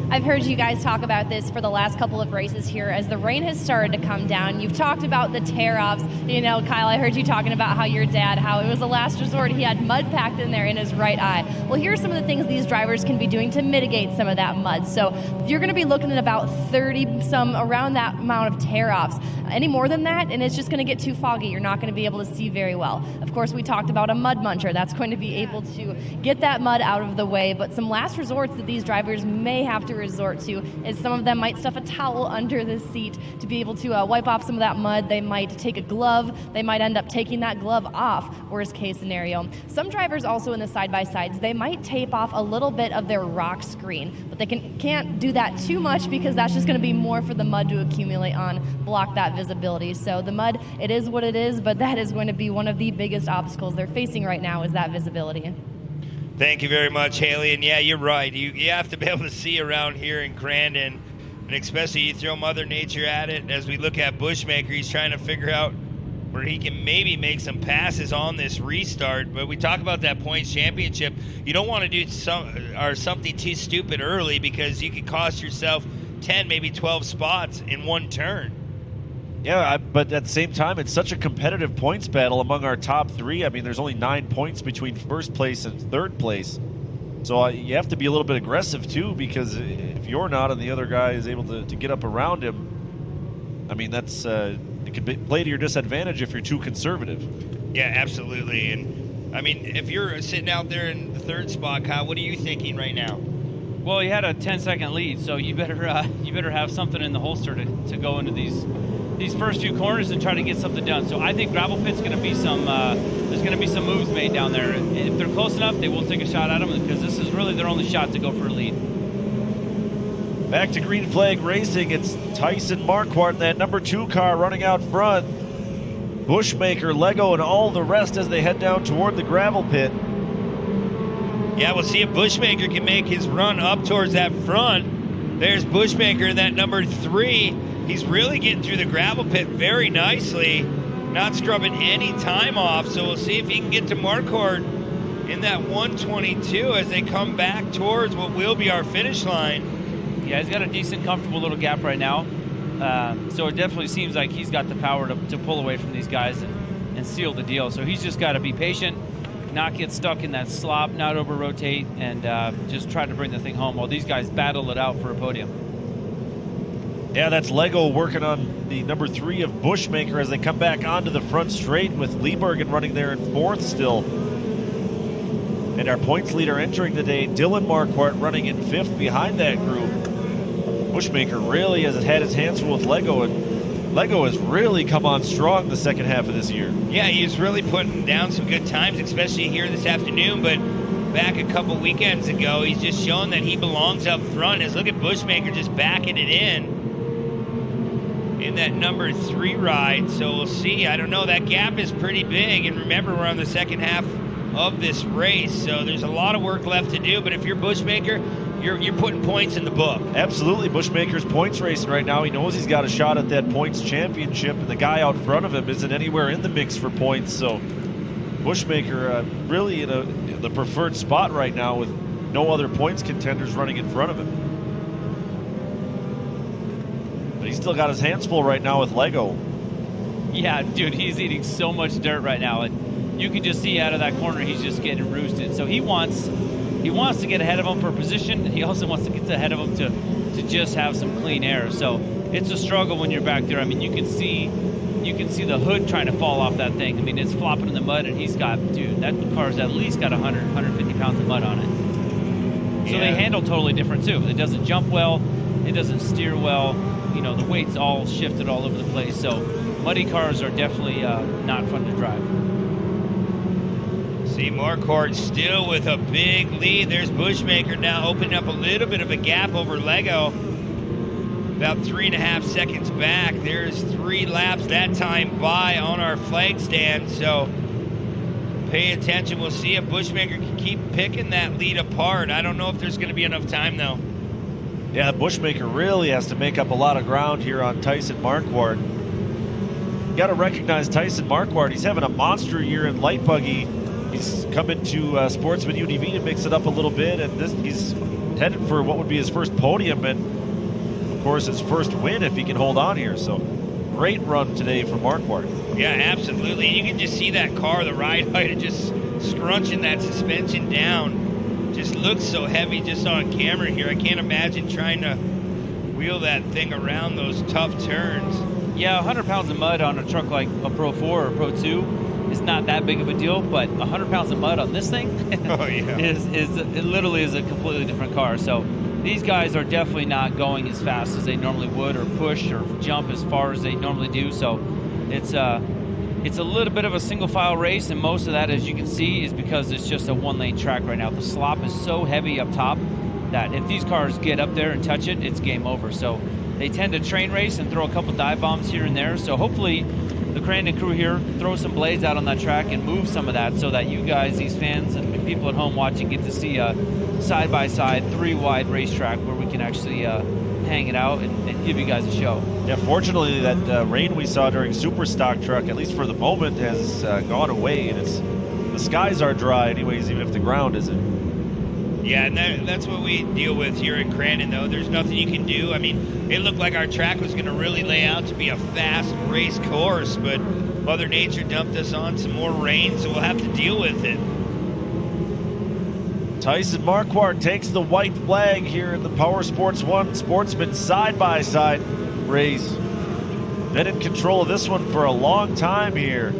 Speaker 3: I've heard you guys talk about this for the last couple of races here as the rain has started to come down. You've talked about the tear-offs. Kyle, I heard you talking about how your dad, how it was a last resort. He had mud packed in there in his right eye. Well, here are some of the things these drivers can be doing to mitigate some of that mud. So you're going to be looking at about 30-some, around that amount of tear-offs. Any more than that, and it's just going to get too foggy. You're not going to be able to see very well. Of course, we talked about a mud muncher. That's going to be able to get that mud out of the way. But some last resorts that these drivers may have to resort to is some of them might stuff a towel under the seat to be able to wipe off some of that mud. They might take a glove. They might end up taking that glove off, worst case scenario. Some drivers also in the side-by-sides, they might tape off a little bit of their rock screen, but they can't do that too much because that's just going to be more for the mud to accumulate on, block that visibility. So the mud, it is what it is, but that is going to be one of the biggest obstacles they're facing right now is that visibility.
Speaker 1: Thank you very much, Haley. And yeah, you're right. You have to be able to see around here in Grandin, and especially you throw Mother Nature at it. As we look at Bushmaker, he's trying to figure out where he can maybe make some passes on this restart. But we talk about that points championship. You don't want to do something too stupid early because you could cost yourself 10, maybe 12 spots in one turn.
Speaker 2: Yeah, but at the same time, it's such a competitive points battle among our top three. I mean, there's only 9 points between first place and third place. So you have to be a little bit aggressive, too, because if you're not and the other guy is able to get up around him, I mean, that's it could play to your disadvantage if you're too conservative.
Speaker 1: Yeah, absolutely. And, I mean, if you're sitting out there in the third spot, Kyle, what are you thinking right now?
Speaker 22: Well, he had a 10-second lead, so you better have something in the holster to go into these first few corners and try to get something done. So I think gravel pit's going to be some. There's going to be some moves made down there. If they're close enough, they will take a shot at them because this is really their only shot to go for a lead.
Speaker 2: Back to green flag racing. It's Tyson Marquardt in that number 2 car running out front. Bushmaker, Lego, and all the rest as they head down toward the gravel pit.
Speaker 1: Yeah, we'll see if Bushmaker can make his run up towards that front. There's Bushmaker in that number 3. He's really getting through the gravel pit very nicely, not scrubbing any time off. So we'll see if he can get to Marquardt in that 122 as they come back towards what will be our finish line.
Speaker 22: Yeah, he's got a decent, comfortable little gap right now. So it definitely seems like he's got the power to pull away from these guys and seal the deal. So he's just got to be patient, not get stuck in that slop, not over-rotate, and just try to bring the thing home while these guys battle it out for a podium.
Speaker 2: Yeah, that's Lego working on the number 3 of Bushmaker as they come back onto the front straight with Liebergen running there in 4th still. And our points leader entering the day, Dylan Marquardt, running in 5th behind that group. Bushmaker really has had his hands full with Lego, and Lego has really come on strong the second half of this year.
Speaker 1: Yeah, he's really putting down some good times, especially here this afternoon, but back a couple weekends ago, he's just shown that he belongs up front. As look at Bushmaker just backing it in that number 3 ride. So we'll see. I don't know. That gap is pretty big. And remember, we're on the second half of this race, so there's a lot of work left to do. But if you're Bushmaker, you're putting points in the book.
Speaker 2: Absolutely. Bushmaker's points racing right now. He knows he's got a shot at that points championship, and the guy out front of him isn't anywhere in the mix for points. So Bushmaker really in the preferred spot right now with no other points contenders running in front of him. But he's still got his hands full right now with Lego.
Speaker 22: Yeah, dude, he's eating so much dirt right now, and you can just see out of that corner he's just getting roosted. So he wants to get ahead of him for position, and he also wants to get ahead of him to just have some clean air. So it's a struggle when you're back there. I mean, you can see the hood trying to fall off that thing. I mean, it's flopping in the mud, and he's got, dude, that car's at least got 150 pounds of mud on it. So they handle totally different too. It doesn't jump well, it doesn't steer well. You know, the weight's all shifted all over the place. So muddy cars are definitely not fun to drive.
Speaker 1: See, Marquardt still with a big lead. There's Bushmaker now opening up a little bit of a gap over Lego. About 3.5 seconds back. There's 3 laps that time by on our flag stand. So pay attention. We'll see if Bushmaker can keep picking that lead apart. I don't know if there's going to be enough time, though.
Speaker 2: Yeah, Bushmaker really has to make up a lot of ground here on Tyson Marquardt. You got to recognize Tyson Marquardt. He's having a monster year in light buggy. He's coming to Sportsman UDV to mix it up a little bit, and he's headed for what would be his first podium and, of course, his first win if he can hold on here. So great run today for Marquardt.
Speaker 1: Yeah, absolutely. You can just see that car, the ride height, just scrunching that suspension down. Just looks so heavy just on camera here. I can't imagine trying to wheel that thing around those tough turns.
Speaker 22: Yeah, 100 pounds of mud on a truck like a Pro 4 or Pro 2 is not that big of a deal, but 100 pounds of mud on this thing it literally is a completely different car. So these guys are definitely not going as fast as they normally would, or push or jump as far as they normally do. So it's a little bit of a single file race, and most of that, as you can see, is because it's just a 1-lane track right now. The slop is so heavy up top that if these cars get up there and touch it, it's game over. So they tend to train race and throw a couple dive bombs here and there. So hopefully the Crandon crew here throw some blades out on that track and move some of that so that you guys, these fans and people at home watching, get to see a side-by-side 3-wide racetrack where we can actually hang it out and give you guys a show.
Speaker 2: Yeah, fortunately that rain we saw during Super Stock Truck, at least for the moment, has gone away, and the skies are dry anyways, even if the ground isn't.
Speaker 1: Yeah, and that's what we deal with here in Crandon, though. There's nothing you can do. I mean, it looked like our track was going to really lay out to be a fast race course, but Mother Nature dumped us on some more rain, so we'll have to deal with it.
Speaker 2: Tyson Marquardt takes the white flag here in the Power Sports 1 Sportsman side-by-side race. Been in control of this one for a long time here.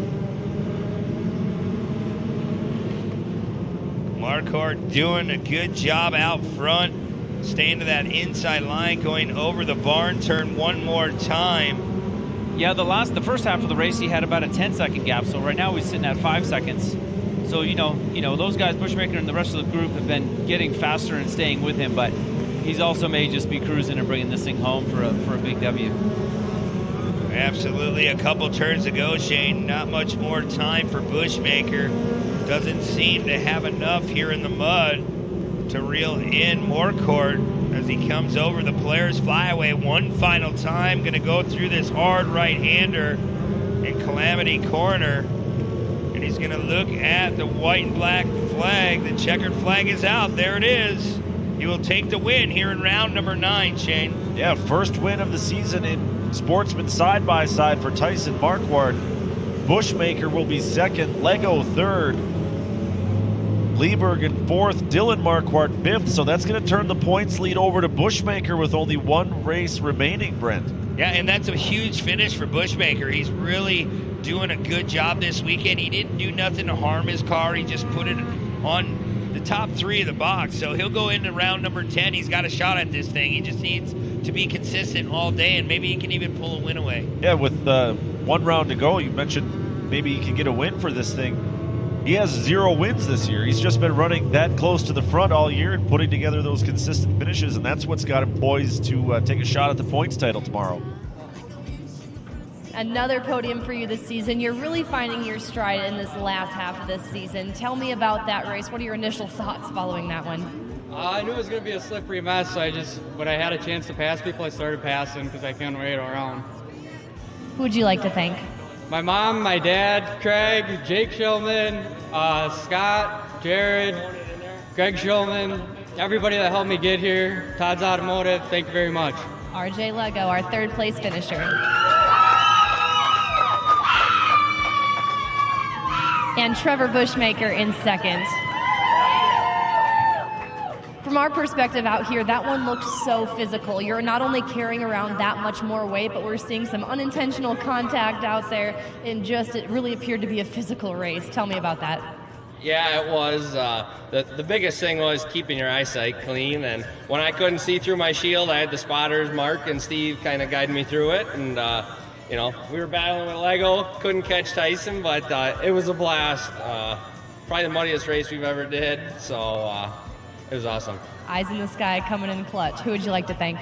Speaker 1: Marquardt doing a good job out front, staying to that inside line, going over the barn turn one more time.
Speaker 22: Yeah, the first half of the race he had about a 10-second gap, so right now he's sitting at 5 seconds. So you know those guys, Bushmaker and the rest of the group, have been getting faster and staying with him, but he's also may just be cruising and bringing this thing home for a big W.
Speaker 1: Absolutely. A couple turns ago, Shane, not much more time for Bushmaker. Doesn't seem to have enough here in the mud to reel in Marquardt as he comes over the Polaris Flyaway one final time. Going to go through this hard right-hander in Calamity Corner. And he's going to look at the white and black flag. The checkered flag is out. There it is. He will take the win here in round number 9, Shane.
Speaker 2: Yeah, first win of the season in Sportsman side-by-side for Tyson Marquardt. Bushmaker will be second, Lego third. Lieberg in 4th, Dylan Marquardt 5th, so that's going to turn the points lead over to Bushmaker with only one race remaining, Brent.
Speaker 1: Yeah, and that's a huge finish for Bushmaker. He's really doing a good job this weekend. He didn't do nothing to harm his car. He just put it on the top 3 of the box. So he'll go into round number 10. He's got a shot at this thing. He just needs to be consistent all day, and maybe he can even pull a win away.
Speaker 2: Yeah, with 1 round to go, you mentioned maybe he can get a win for this thing. He has 0 wins this year. He's just been running that close to the front all year and putting together those consistent finishes, and that's what's got him poised to take a shot at the points title tomorrow.
Speaker 3: Another podium for you this season. You're really finding your stride in this last half of this season. Tell me about that race. What are your initial thoughts following that one?
Speaker 16: I knew it was going to be a slippery mess, so when I had a chance to pass people, I started passing because I couldn't wait around.
Speaker 3: Who would you like to thank?
Speaker 16: My mom, my dad, Craig, Jake Shulman, Scott, Jared, Greg Shulman, everybody that helped me get here. Todd's Automotive, thank you very much.
Speaker 3: RJ Lego, our 3rd place finisher. And Trevor Bushmaker in 2nd. From our perspective out here, that one looked so physical. You're not only carrying around that much more weight, but we're seeing some unintentional contact out there, and it really appeared to be a physical race. Tell me about that.
Speaker 7: Yeah, it was. The biggest thing was keeping your eyesight clean, and when I couldn't see through my shield, I had the spotters, Mark and Steve, kind of guiding me through it, and we were battling with Lego, couldn't catch Tyson, but it was a blast. Probably the muddiest race we've ever did, so it was awesome.
Speaker 3: Eyes in the sky coming in clutch. Who would you like to thank?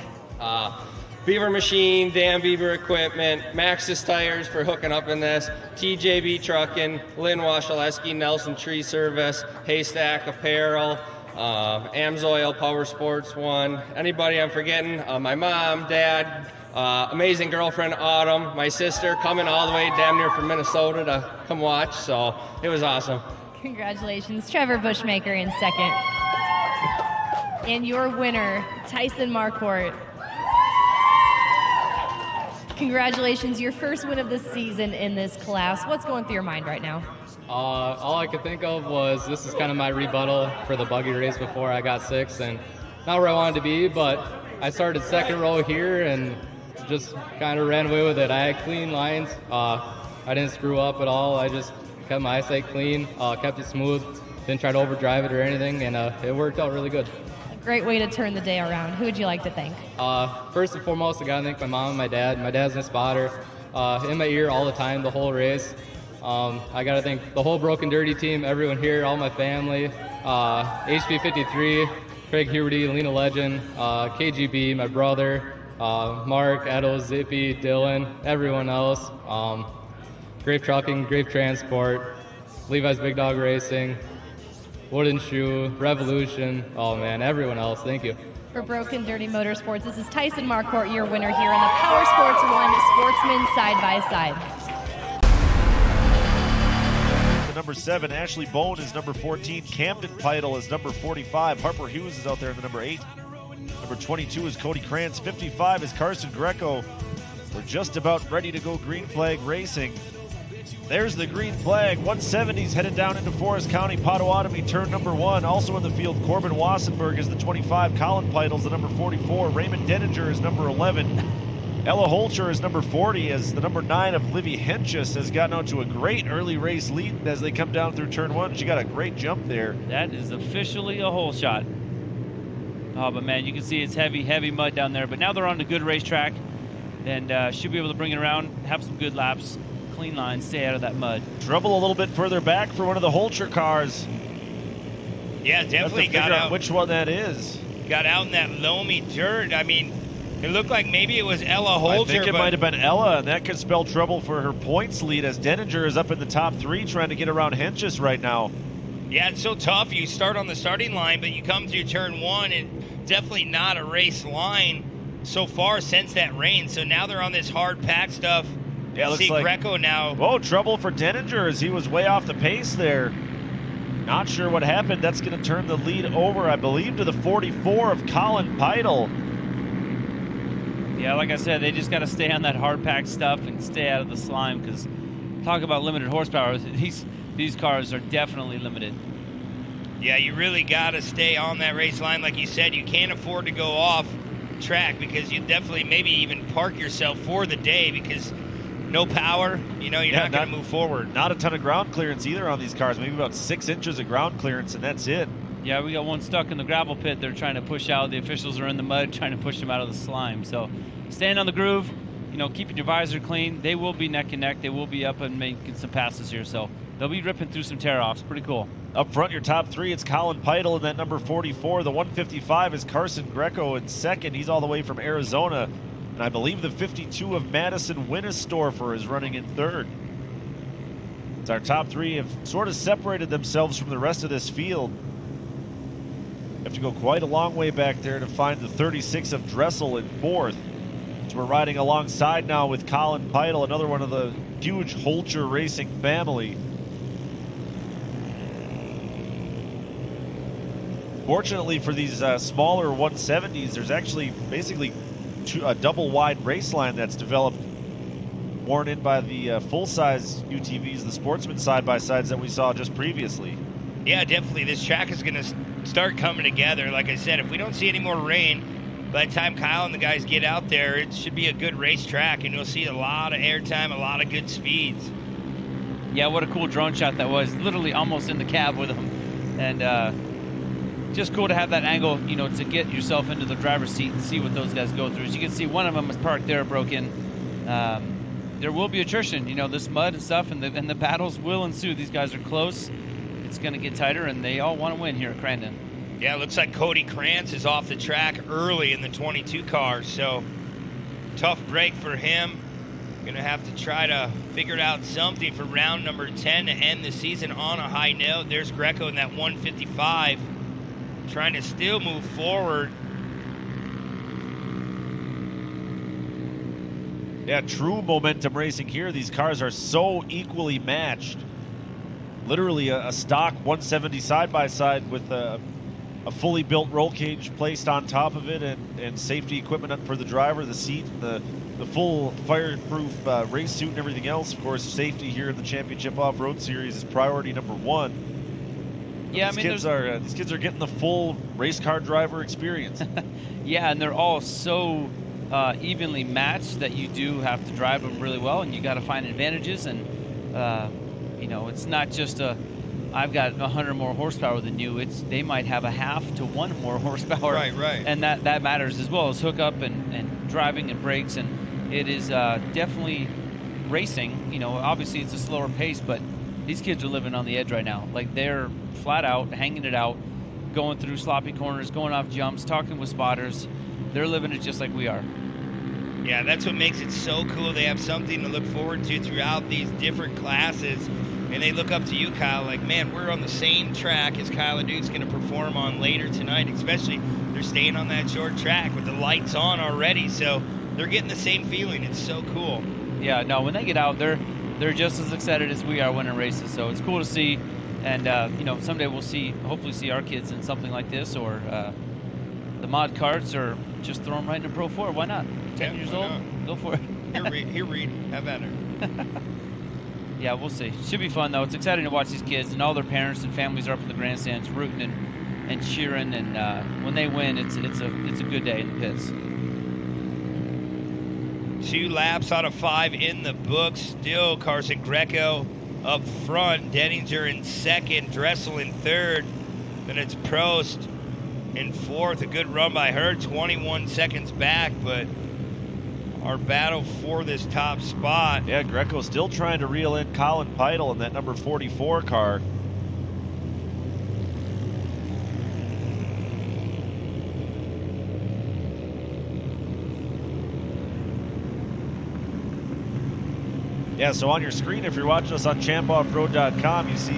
Speaker 7: Beaver Machine, Dan Beaver Equipment, Maxxis Tires for hooking up in this, TJB Trucking, Lynn Washaleski, Nelson Tree Service, Haystack Apparel, Amsoil Power Sports One. Anybody I'm forgetting? My mom, dad, amazing girlfriend Autumn, my sister coming all the way damn near from Minnesota to come watch, so it was awesome.
Speaker 3: Congratulations, Trevor Bushmaker in 2nd. And your winner, Tyson Marquardt. Congratulations, your first win of the season in this class. What's going through your mind right now?
Speaker 16: All I could think of was this is kind of my rebuttal for the buggy race before I got 6th, and not where I wanted to be, but I started 2nd row here and just kind of ran away with it. I had clean lines. I didn't screw up at all. I just kept my eyesight clean, kept it smooth, didn't try to overdrive it or anything, and it worked out really good.
Speaker 3: Great way to turn the day around. Who would you like to thank?
Speaker 16: First and foremost, I gotta thank my mom and my dad. My dad's my spotter, in my ear all the time, the whole race. I gotta thank the whole Broken Dirty team, everyone here, all my family, HB53, Craig Huberty, Lena Legend, KGB, my brother, Mark, Edo, Zippy, Dylan, everyone else. Grape Trucking, Grape Transport, Levi's Big Dog Racing, Wooden Shoe, Revolution, oh man, everyone else, thank you.
Speaker 3: For Broken Dirty Motorsports, this is Tyson Marquardt, your winner here in the Power Sports One Sportsman Side-by-Side.
Speaker 2: The number 7, Ashley Bone is number 14, Camden Peitel is number 45, Harper Hughes is out there in the number 8. Number 22 is Cody Krantz, 55 is Carson Greco. We're just about ready to go green flag racing. There's the green flag. 170's headed down into Forest County. Potawatomi turn number 1. Also in the field, Corbin Wassenberg is the 25. Colin Peitel's the number 44. Raymond Denninger is number 11. Ella Holcher is number 40 as the number 9 of Livy Henches has gotten out to a great early race lead as they come down through turn 1. She got a great jump there.
Speaker 22: That is officially a hole shot. Oh, but man, you can see it's heavy, heavy mud down there. But now they're on a good racetrack and should be able to bring it around, have some good laps. Clean line, stay out of that mud.
Speaker 2: Trouble a little bit further back for one of the Holcher cars.
Speaker 1: Yeah, definitely got out.
Speaker 2: Which one that is.
Speaker 1: Got out in that loamy dirt. I mean, it looked like maybe it was Ella Holcher.
Speaker 2: I think it might have been Ella, and that could spell trouble for her points lead as Denninger is up in the top 3 trying to get around Henches right now.
Speaker 1: Yeah, it's so tough. You start on the starting line, but you come through turn 1, and definitely not a race line so far since that rain. So now they're on this hard pack stuff.
Speaker 2: Yeah, looks
Speaker 1: see
Speaker 2: like
Speaker 1: Greco now.
Speaker 2: Whoa, trouble for Denninger as he was way off the pace there. Not sure what happened. That's going to turn the lead over, I believe, to the 44 of Colin Peitel.
Speaker 22: Yeah, like I said, they just got to stay on that hard pack stuff and stay out of the slime because talk about limited horsepower. These cars are definitely limited.
Speaker 1: Yeah, you really got to stay on that race line. Like you said, you can't afford to go off track because you definitely maybe even park yourself for the day because no power, you're not going to move forward.
Speaker 2: Not a ton of ground clearance either on these cars, maybe about 6 inches of ground clearance, and that's it.
Speaker 22: Yeah, we got one stuck in the gravel pit. They're trying to push out. The officials are in the mud trying to push them out of the slime. So staying on the groove, keeping your visor clean. They will be neck and neck. They will be up and making some passes here. So they'll be ripping through some tear-offs. Pretty cool.
Speaker 2: Up front, your top 3, it's Colin Peitel in that number 44. The 155 is Carson Greco in second. He's all the way from Arizona. And I believe the 52 of Madison Winnestorfer is running in third. It's our top 3 have sort of separated themselves from the rest of this field. You have to go quite a long way back there to find the 36 of Dressel in fourth. So we're riding alongside now with Colin Peitel, another one of the huge Holcher Racing family. Fortunately for these smaller 170s, there's actually basically a double wide race line that's developed, worn in by the full-size UTVs, the Sportsman side-by-sides that we saw just previously.
Speaker 1: Yeah, definitely. This track is going to start coming together. Like I said, if we don't see any more rain, by the time Kyle and the guys get out there, it should be a good race track, and you'll see a lot of airtime, a lot of good speeds.
Speaker 22: Yeah, what a cool drone shot that was. Literally almost in the cab with him. And just cool to have that angle, to get yourself into the driver's seat and see what those guys go through. As you can see, one of them is parked there, broken. There will be attrition, this mud and stuff, and the battles will ensue. These guys are close. It's going to get tighter, and they all want to win here at Crandon.
Speaker 1: Yeah, it looks like Cody Krantz is off the track early in the 22 cars, so tough break for him. Going to have to try to figure out something for round number 10 to end the season on a high note. There's Greco in that 155, trying to still move forward.
Speaker 2: Yeah, true momentum racing here. These cars are so equally matched. Literally a stock 170 side-by-side with a fully built roll cage placed on top of it and safety equipment for the driver, the seat, the full fireproof race suit and everything else. Of course, safety here in the Championship Off-Road Series is priority number 1.
Speaker 22: Yeah,
Speaker 2: these kids are getting the full race car driver experience.
Speaker 22: Yeah, and they're all so evenly matched that you do have to drive them really well, and you got to find advantages. And it's not just I've got 100 more horsepower than you. They might have a half to 1 more horsepower.
Speaker 1: Right.
Speaker 22: And that matters as well as hookup and driving and brakes. And it is definitely racing. Obviously it's a slower pace, but these kids are living on the edge right now. Like, they're flat out, hanging it out, going through sloppy corners, going off jumps, talking with spotters. They're living it just like we are.
Speaker 1: Yeah, that's what makes it so cool. They have something to look forward to throughout these different classes. And they look up to you, Kyle, like, man, we're on the same track as Kyle LeDuc's going to perform on later tonight, especially they're staying on that short track with the lights on already. So they're getting the same feeling. It's so cool.
Speaker 22: Yeah, no, when they get out, they're just as excited as we are winning races. So it's cool to see. And, someday we'll hopefully see our kids in something like this, or the mod carts, or just throw them right into Pro 4. Why not? 10 years old? Go for it.
Speaker 1: Here, Reed. Have at her.
Speaker 22: Yeah, we'll see. Should be fun, though. It's exciting to watch these kids, and all their parents and families are up in the grandstands rooting and cheering. And when they win, it's a good day in the pits.
Speaker 1: 2 laps out of 5 in the books. Still Carson Greco up front. Denninger in second. Dressel in third. Then it's Prost in fourth. A good run by her. 21 seconds back, but our battle for this top spot.
Speaker 2: Yeah, Greco still trying to reel in Colin Peitel in that number 44 car. Yeah, so on your screen, if you're watching us on champoffroad.com, you see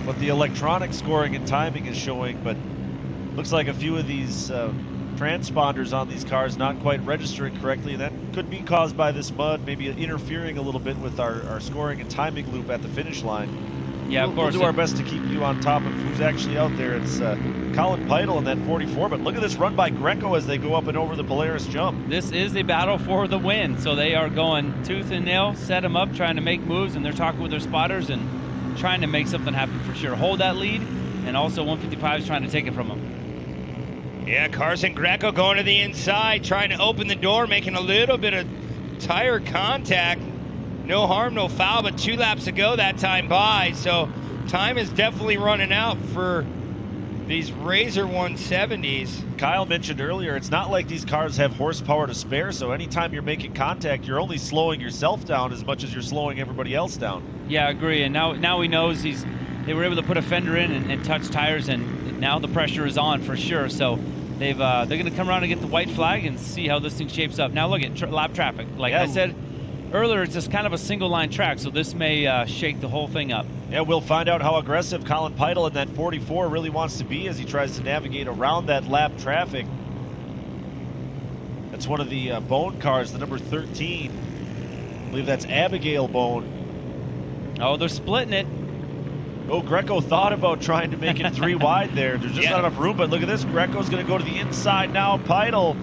Speaker 2: what the electronic scoring and timing is showing, but looks like a few of these transponders on these cars not quite registering correctly. That could be caused by this mud, maybe interfering a little bit with our scoring and timing loop at the finish line.
Speaker 22: Yeah, of course.
Speaker 2: We'll do our best to keep you on top of who's actually out there. It's Colin Peitel in that 44, but look at this run by Greco as they go up and over the Polaris jump.
Speaker 22: This is a battle for the win, so they are going tooth and nail, set them up, trying to make moves, and they're talking with their spotters and trying to make something happen for sure. Hold that lead and also 155 is trying to take it from him.
Speaker 1: Yeah, Carson Greco going to the inside, trying to open the door, making a little bit of tire contact. No harm, no foul, but 2 laps to go that time by. So time is definitely running out for these Razor 170s.
Speaker 2: Kyle mentioned earlier, it's not like these cars have horsepower to spare, so anytime you're making contact, you're only slowing yourself down as much as you're slowing everybody else down.
Speaker 22: Yeah, I agree. And now he knows they were able to put a fender in and touch tires, and now the pressure is on for sure. So they're going to come around and get the white flag and see how this thing shapes up. Now look at lap traffic. Like I said earlier, it's just kind of a single line track, so this may shake the whole thing up.
Speaker 2: Yeah, we'll find out how aggressive Colin Peitel in that 44 really wants to be as he tries to navigate around that lap traffic. That's one of the Bone cars, the number 13. I believe that's Abigail Bone.
Speaker 22: Oh, they're splitting it.
Speaker 2: Oh, Greco thought about trying to make it 3 wide there. There's just not enough room, but look at this. Greco's going to go to the inside now. Peitel.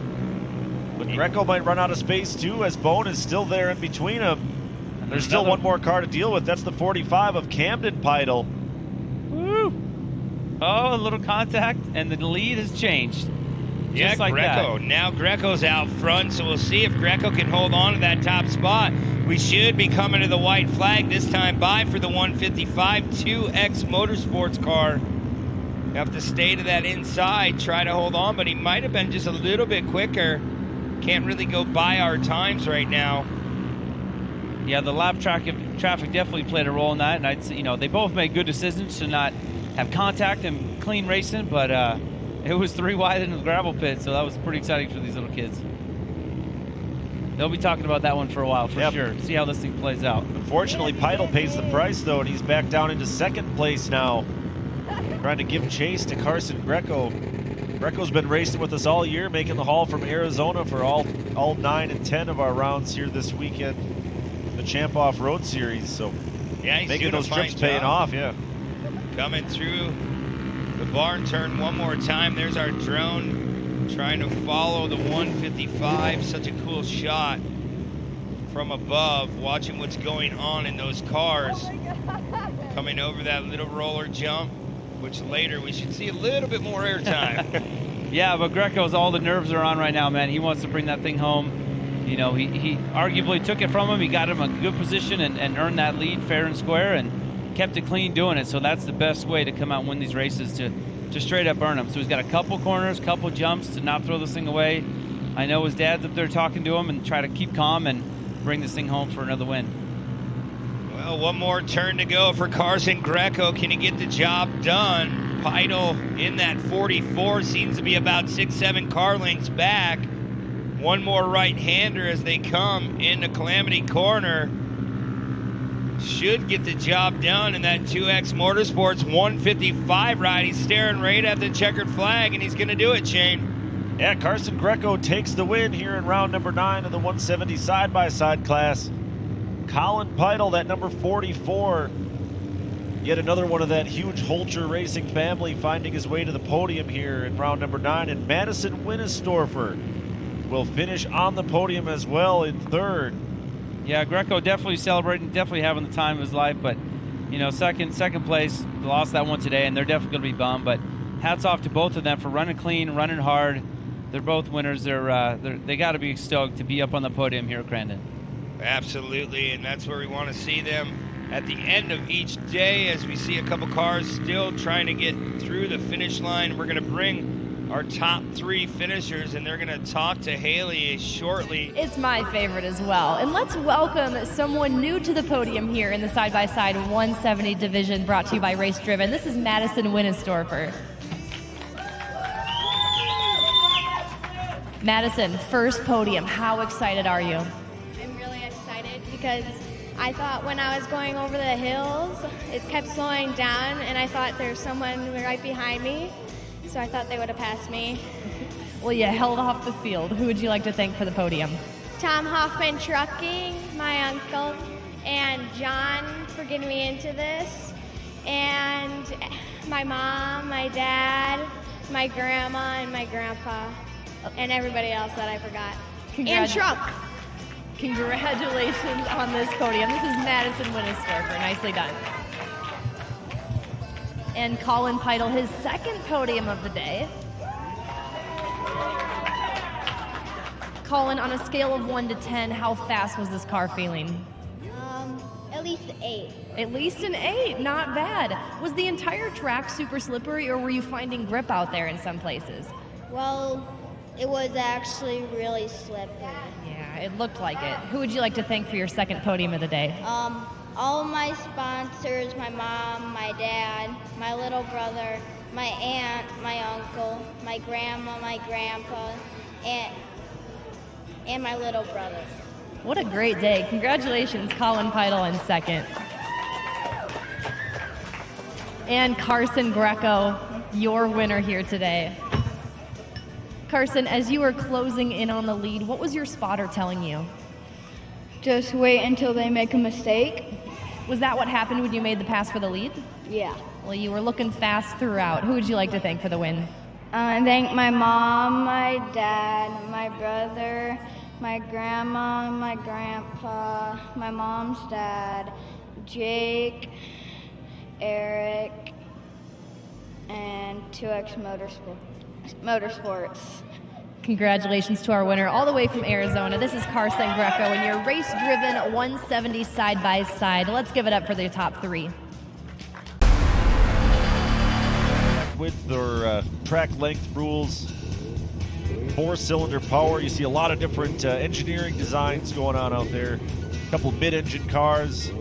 Speaker 2: But Greco might run out of space too, as Bone is still there in between them. And there's still one more car to deal with. That's the 45 of Camden Peitel.
Speaker 22: Woo! Oh, a little contact, and the lead has changed.
Speaker 1: Yeah,
Speaker 22: Just like
Speaker 1: Greco.
Speaker 22: that.
Speaker 1: Now Greco's out front, so we'll see if Greco can hold on to that top spot. We should be coming to the white flag this time by for the 155 2X Motorsports car. You have to stay to that inside, try to hold on, but he might have been just a little bit quicker. Can't really go by our times right now.
Speaker 22: Yeah, the lap traffic definitely played a role in that, and I'd say, they both made good decisions to not have contact and clean racing, but it was 3 wide in the gravel pit, so that was pretty exciting for these little kids. They'll be talking about that one for a while, for sure. See how this thing plays out.
Speaker 2: Unfortunately, Peitel pays the price, though, and he's back down into 2nd place now. Trying to give chase to Carson Greco. Greco's been racing with us all year, making the haul from Arizona for all 9 and 10 of our rounds here this weekend. The Champ Off-Road Series, so
Speaker 1: yeah, he's
Speaker 2: making those trips
Speaker 1: job.
Speaker 2: paying off, yeah.
Speaker 1: Coming through the barn turn one more time. There's our drone trying to follow the 155. Such a cool shot from above, watching what's going on in those cars. Coming over that little roller jump, which later we should see a little bit more airtime.
Speaker 22: Yeah, but Greco's, all the nerves are on right now, man. He wants to bring that thing home. He arguably took it from him. He got him a good position and earned that lead fair and square and kept it clean doing it. So that's the best way to come out and win these races, to straight up earn them. So he's got a couple corners, couple jumps to not throw this thing away. I know his dad's up there talking to him and try to keep calm and bring this thing home for another win.
Speaker 1: Well, one more turn to go for Carson Greco. Can he get the job done? Peitel in that 44 seems to be about 6-7 car lengths back. One more right-hander as they come into Calamity Corner. Should get the job done in that 2X Motorsports 155 ride. He's staring right at the checkered flag, and he's going to do it, Shane.
Speaker 2: Yeah, Carson Greco takes the win here in round number 9 of the 170 side-by-side class. Colin Peitel, that number 44, yet another one of that huge Holcher Racing family, finding his way to the podium here in round number 9. And Madison Winnestorfer will finish on the podium as well in 3rd.
Speaker 22: Yeah, Greco definitely celebrating, definitely having the time of his life, but second place, lost that one today, and they're definitely going to be bummed. But hats off to both of them for running clean, running hard. They're both winners. They got to be stoked to be up on the podium here at Crandon.
Speaker 1: Absolutely, and that's where we want to see them at the end of each day, as we see a couple cars still trying to get through the finish line. We're going to bring our top 3 finishers, and they're going to talk to Haley shortly.
Speaker 3: It's my favorite as well. And let's welcome someone new to the podium here in the side-by-side 170 division, brought to you by Race Driven. This is Madison Winnestorfer. Madison, first podium. How excited are you?
Speaker 9: I'm really excited because I thought when I was going over the hills, it kept slowing down, and I thought there was someone right behind me. So I thought they would have passed me.
Speaker 3: Well, you held off the field. Who would you like to thank for the podium?
Speaker 9: Tom Hoffman Trucking, my uncle, and John for getting me into this, and my mom, my dad, my grandma, and my grandpa, and everybody else that I forgot. And Truck.
Speaker 3: Congratulations on this podium. This is Madison Winnestorfer. Nicely done. And Colin Peitel, his second podium of the day. Colin, on a scale of 1 to 10, how fast was this car feeling?
Speaker 9: At least 8.
Speaker 3: At least an 8, not bad. Was the entire track super slippery, or were you finding grip out there in some places?
Speaker 9: Well, it was actually really slippery.
Speaker 3: Yeah, it looked like it. Who would you like to thank for your second podium of the day?
Speaker 9: All my sponsors, my mom, my dad, my little brother, my aunt, my uncle, my grandma, my grandpa, and my little brother.
Speaker 3: What a great day. Congratulations, Colin Peitel in second. And Carson Greco, your winner here today. Carson, as you were closing in on the lead, what was your spotter telling you?
Speaker 11: Just wait until they make a mistake.
Speaker 3: Was that what happened when you made the pass for the lead?
Speaker 11: Yeah.
Speaker 3: Well, you were looking fast throughout. Who would you like to thank for the win?
Speaker 11: I thank my mom, my dad, my brother, my grandma, my grandpa, my mom's dad, Jake, Eric, and 2X Motorsports.
Speaker 3: Congratulations to our winner all the way from Arizona. This is Carson Greco in your race-driven 170 side-by-side. Let's give it up for the top 3.
Speaker 2: With their track length rules, 4-cylinder power, you see a lot of different engineering designs going on out there. A couple mid-engine cars.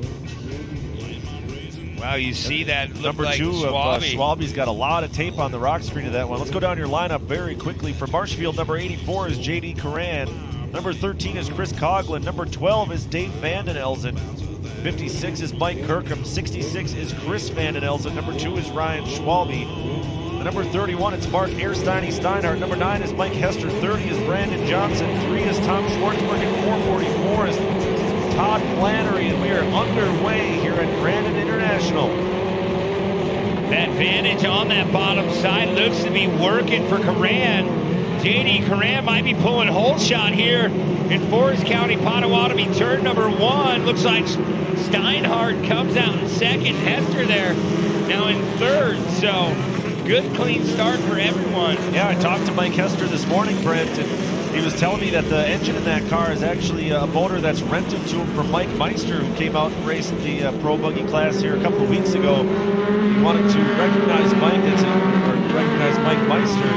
Speaker 1: Wow, you see that look
Speaker 2: Number
Speaker 1: like
Speaker 2: 2 of
Speaker 1: Schwabe.
Speaker 2: Schwabe's got a lot of tape on the rock screen of that one. Let's go down your lineup very quickly. For Marshfield, number 84 is J.D. Curran. Number 13 is Chris Coughlin. Number 12 is Dave Vanden Elzen. 56 is Mike Kirkham. 66 is Chris Vanden Elzen. Number 2 is Ryan Schwabe. The number 31, it's Mark Ersteiny Steinhardt. Number 9 is Mike Hester. 30 is Brandon Johnson. 3 is Tom Schwartzberg. And 444 is Todd Flannery. And we are underway here at Grandin International.
Speaker 1: That Vantage on that bottom side looks to be working for Curran. J.D. Curran might be pulling whole shot here in Forest County, Potawatomi, turn number 1. Looks like Steinhardt comes out in second. Hester there now in third. So good, clean start for everyone.
Speaker 2: Yeah, I talked to Mike Hester this morning, Brent, and he was telling me that the engine in that car is actually a motor that's rented to him from Mike Meister, who came out and raced the Pro Buggy class here a couple of weeks ago. He wanted to recognize Mike Meister.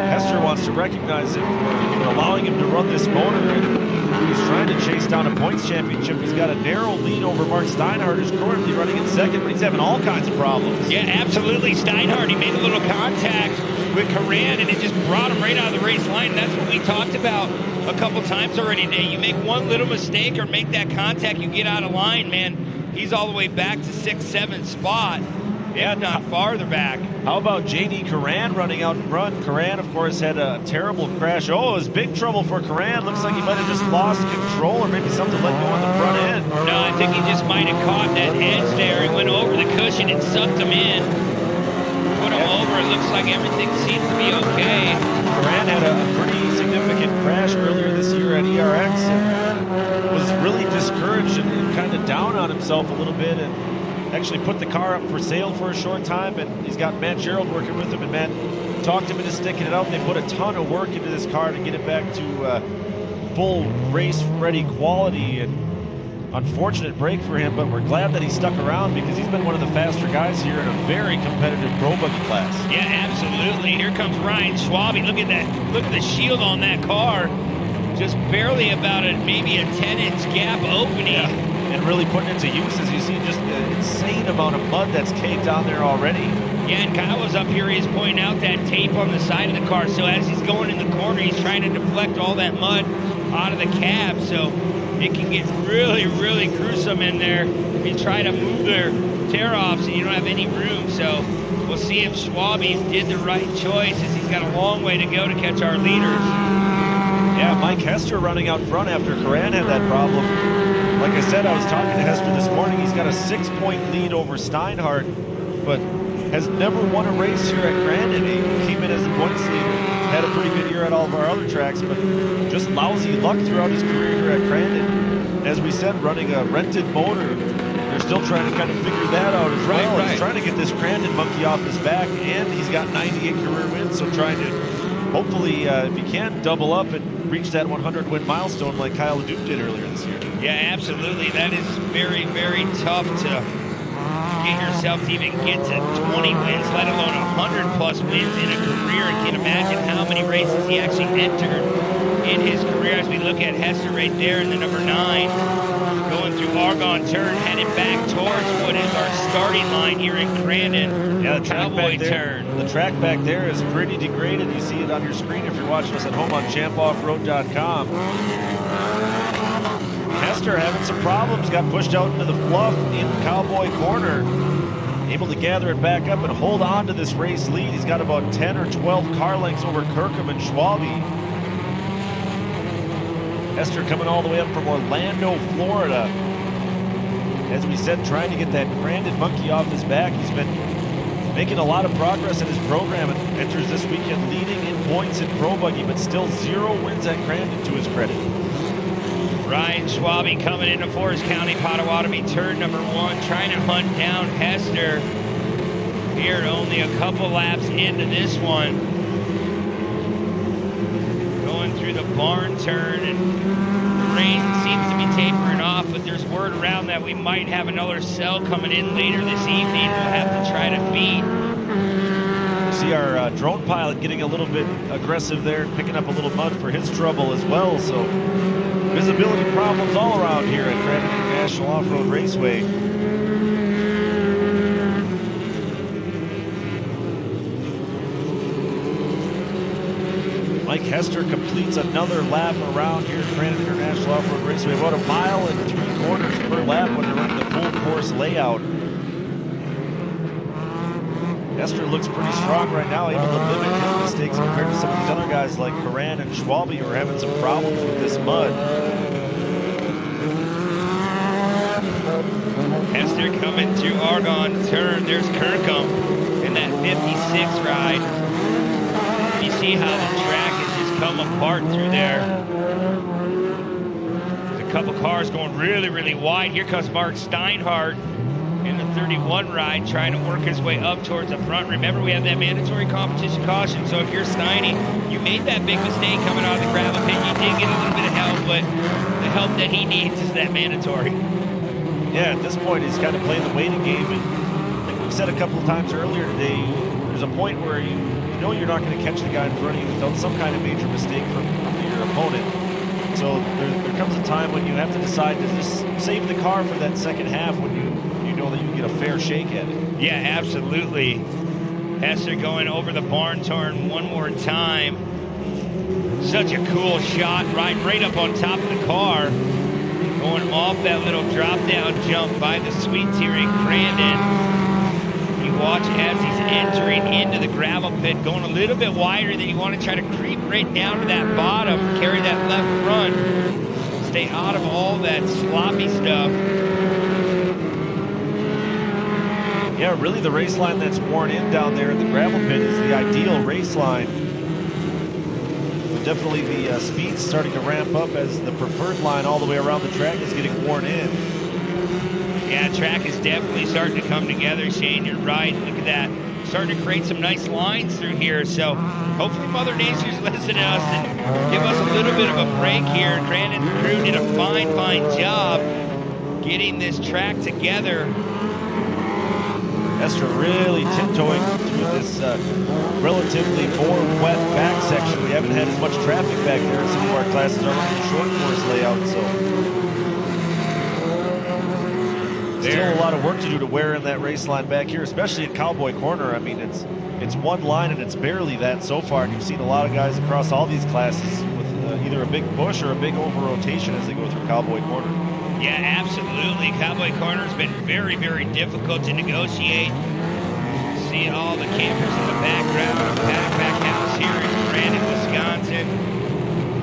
Speaker 2: Hester wants to recognize him for allowing him to run this motor, and he's trying to chase down a points championship. He's got a narrow lead over Mark Steinhardt, who's currently running in second, but he's having all kinds of problems.
Speaker 1: Yeah, absolutely. Steinhardt, he made a little contact with Curran, and it just brought him right out of the race line. And that's what we talked about a couple times already today. You make one little mistake or make that contact, you get out of line, man. He's all the way back to 6th, 7th spot. Yeah, not farther back.
Speaker 2: How about J.D. Curran running out front? Curran, of course, had a terrible crash. Oh, it was big trouble for Curran. Looks like he might have just lost control, or maybe something let go on the front end.
Speaker 1: No, I think he just might have caught that edge there. He went over the cushion and sucked him in. Put him over. It looks like everything seems to be okay.
Speaker 2: Curran had a pretty significant crash earlier this year at ERX and was really discouraged and kind of down on himself a little bit, and actually put the car up for sale for a short time, and he's got Matt Gerald working with him, and Matt talked him into sticking it out. They put a ton of work into this car to get it back to full race-ready quality, and unfortunate break for him, but we're glad that he stuck around because he's been one of the faster guys here in a very competitive Pro Buggy class.
Speaker 1: Yeah, absolutely. Here comes Ryan Schwabe. Look at that. Look at the shield on that car. Just barely about maybe a 10-inch gap opening.
Speaker 2: Yeah. And really putting it to use, as you see, just an insane amount of mud that's caked on there already.
Speaker 1: Yeah, and Kyle was up here, he's pointing out that tape on the side of the car. So as he's going in the corner, he's trying to deflect all that mud out of the cab. So it can get really, really gruesome in there if you try to move their tear-offs and you don't have any room. So we'll see if Schwabe did the right choice, as he's got a long way to go to catch our leaders.
Speaker 2: Yeah, Mike Hester running out front after Curran had that problem. Like I said, I was talking to Hester this morning. He's got a 6-point lead over Steinhardt, but has never won a race here at Grandin. He came in as a points leader, had a pretty good year at all of our other tracks, but just lousy luck throughout his career here at Grandin. As we said, running a rented motor, there's still trying to kind of figure that out as well.
Speaker 1: Right.
Speaker 2: He's trying to get this Crandon monkey off his back, and he's got 98 career wins, so trying to hopefully, if he can, double up and reach that 100-win milestone like Kyle LeDuc did earlier this year.
Speaker 1: Yeah, absolutely. That is very, very tough to get yourself to even get to 20 wins, let alone 100-plus wins in a career. I can't imagine how many races he actually entered in his career. As we look at Hester right there in the number 9, going through Argonne Turn, headed back towards what is our starting line here in Crandon.
Speaker 2: Yeah, the track
Speaker 1: Cowboy
Speaker 2: back there,
Speaker 1: Turn.
Speaker 2: the track back there is pretty degraded. You see it on your screen if you're watching us at home on champoffroad.com. Hester having some problems, got pushed out into the fluff in Cowboy Corner. Able to gather it back up and hold on to this race lead. He's got about 10 or 12 car lengths over Kirkham and Schwabe. Hester coming all the way up from Orlando, Florida. As we said, trying to get that Crandon monkey off his back. He's been making a lot of progress in his program and enters this weekend leading in points in Pro Buggy, but still 0 wins at Crandon to his credit.
Speaker 1: Ryan Schwabe coming into Forest County, Potawatomi, turn number 1, trying to hunt down Hester. Here, only a couple laps into this one. Going through the barn turn, and the rain seems to be tapering off, but there's word around that we might have another cell coming in later this evening. We'll have to try to beat.
Speaker 2: See our drone pilot getting a little bit aggressive there, picking up a little mud for his trouble as well, so visibility problems all around here at Crandon International Off-Road Raceway. Mike Hester completes another lap around here at Crandon International Off-Road Raceway. About 1.75 miles per lap when they're running the full course layout. Hester looks pretty strong right now, able to limit his mistakes compared to some of these other guys like Coran and Schwabe who are having some problems with this mud.
Speaker 1: Hester coming through Argonne Turn. There's Kirkham in that 56 ride. You see how the track has just come apart through there. There's a couple cars going really, really wide. Here comes Mark Steinhardt in the 31 ride, trying to work his way up towards the front. Remember, we have that mandatory competition caution, so if you're Steiny, you made that big mistake coming out of the gravel pit. You did get a little bit of help, but the help that he needs is that mandatory.
Speaker 2: Yeah, at this point, he's kind of playing the waiting game, and like we've said a couple of times earlier today, there's a point where you know you're not going to catch the guy in front of you without some kind of major mistake from your opponent. So there comes a time when you have to decide to just save the car for that second half when you know that you get a fair shake at it.
Speaker 1: Yeah, absolutely. Hester going over the barn turn one more time. Such a cool shot, right up on top of the car. Going off that little drop-down jump by the Sweets here in Crandon. You watch as he's entering into the gravel pit, going a little bit wider than you want to try to creep right down to that bottom, carry that left front, stay out of all that sloppy stuff.
Speaker 2: Yeah, really the race line that's worn in down there in the gravel pit is the ideal race line. But definitely the speed's starting to ramp up as the preferred line all the way around the track is getting worn in.
Speaker 1: Yeah, track is definitely starting to come together, Shane. You're right. Look at that. Starting to create some nice lines through here. So hopefully Mother Nature's listening to us and give us a little bit of a break here. Crandon crew did a fine job getting this track together.
Speaker 2: Hester really tiptoeing through this relatively more wet back section. We haven't had as much traffic back there as some of our classes are running short course layout, so still a lot of work to do to wear in that race line back here, especially at Cowboy Corner. I mean, it's one line and it's barely that so far, and you've seen a lot of guys across all these classes with either a big bush or a big over rotation as they go through Cowboy Corner.
Speaker 1: Yeah, absolutely. Cowboy Corner's been very difficult to negotiate. See all the campers in the background of Paddock House here in Crandon, Wisconsin.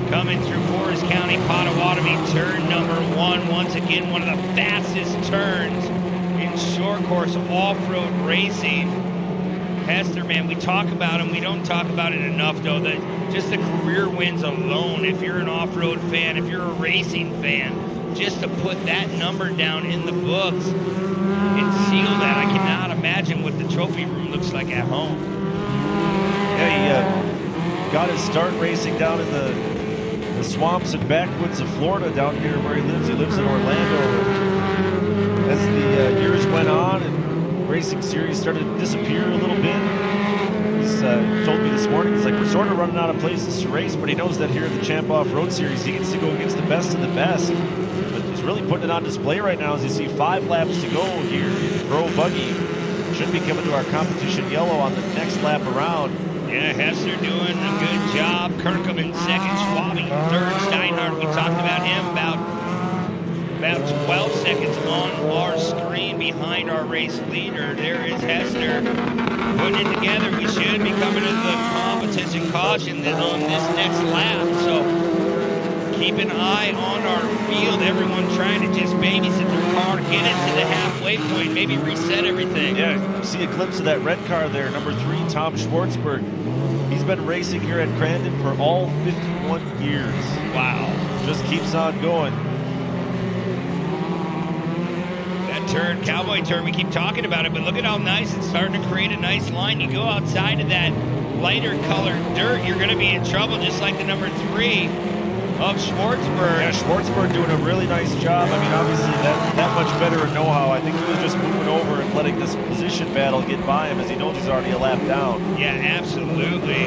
Speaker 1: Coming through Forest County, Potawatomi, turn number 1. Once again, one of the fastest turns in short course off-road racing. Hester, man, we talk about him. We don't talk about it enough, though, that just the career wins alone, if you're an off-road fan, if you're a racing fan, just to put that number down in the books and seal that. I cannot imagine what the trophy room looks like at home.
Speaker 2: Yeah, he got his start racing down in the swamps and backwoods of Florida down here where he lives. He lives in Orlando. As the years went on and racing series started to disappear a little bit, he's told me this morning, he's like, we're sort of running out of places to race, but he knows that here at the Champ Off-Road Series, he gets to go against the best of the best. But he's really putting it on display right now as you see 5 laps to go here. Pro Buggy should be coming to our competition yellow on the next lap around.
Speaker 1: Yeah, Hester doing a good job. Kirkham in second, Schwab in third. Steinhardt, we talked about him, about 12 seconds on our screen behind our race leader. There is Hester putting it together. We should be coming to the competition caution then on this next lap. So keep an eye on our field. Everyone trying to just babysit their car, get it to the halfway point, maybe reset everything.
Speaker 2: Yeah, you see a glimpse of that red car there, number 3, Tom Schwartzberg. He's been racing here at Crandon for all 51 years.
Speaker 1: Wow.
Speaker 2: Just keeps on going.
Speaker 1: That turn, cowboy turn, we keep talking about it, but look at how nice it's starting to create a nice line. You go outside of that lighter colored dirt, you're going to be in trouble, just like the number 3 of Schwartzberg.
Speaker 2: Yeah, Schwartzberg doing a really nice job. I mean, obviously that much better in know-how. I think he was just moving over and letting this position battle get by him as he knows he's already a lap down.
Speaker 1: Yeah, absolutely.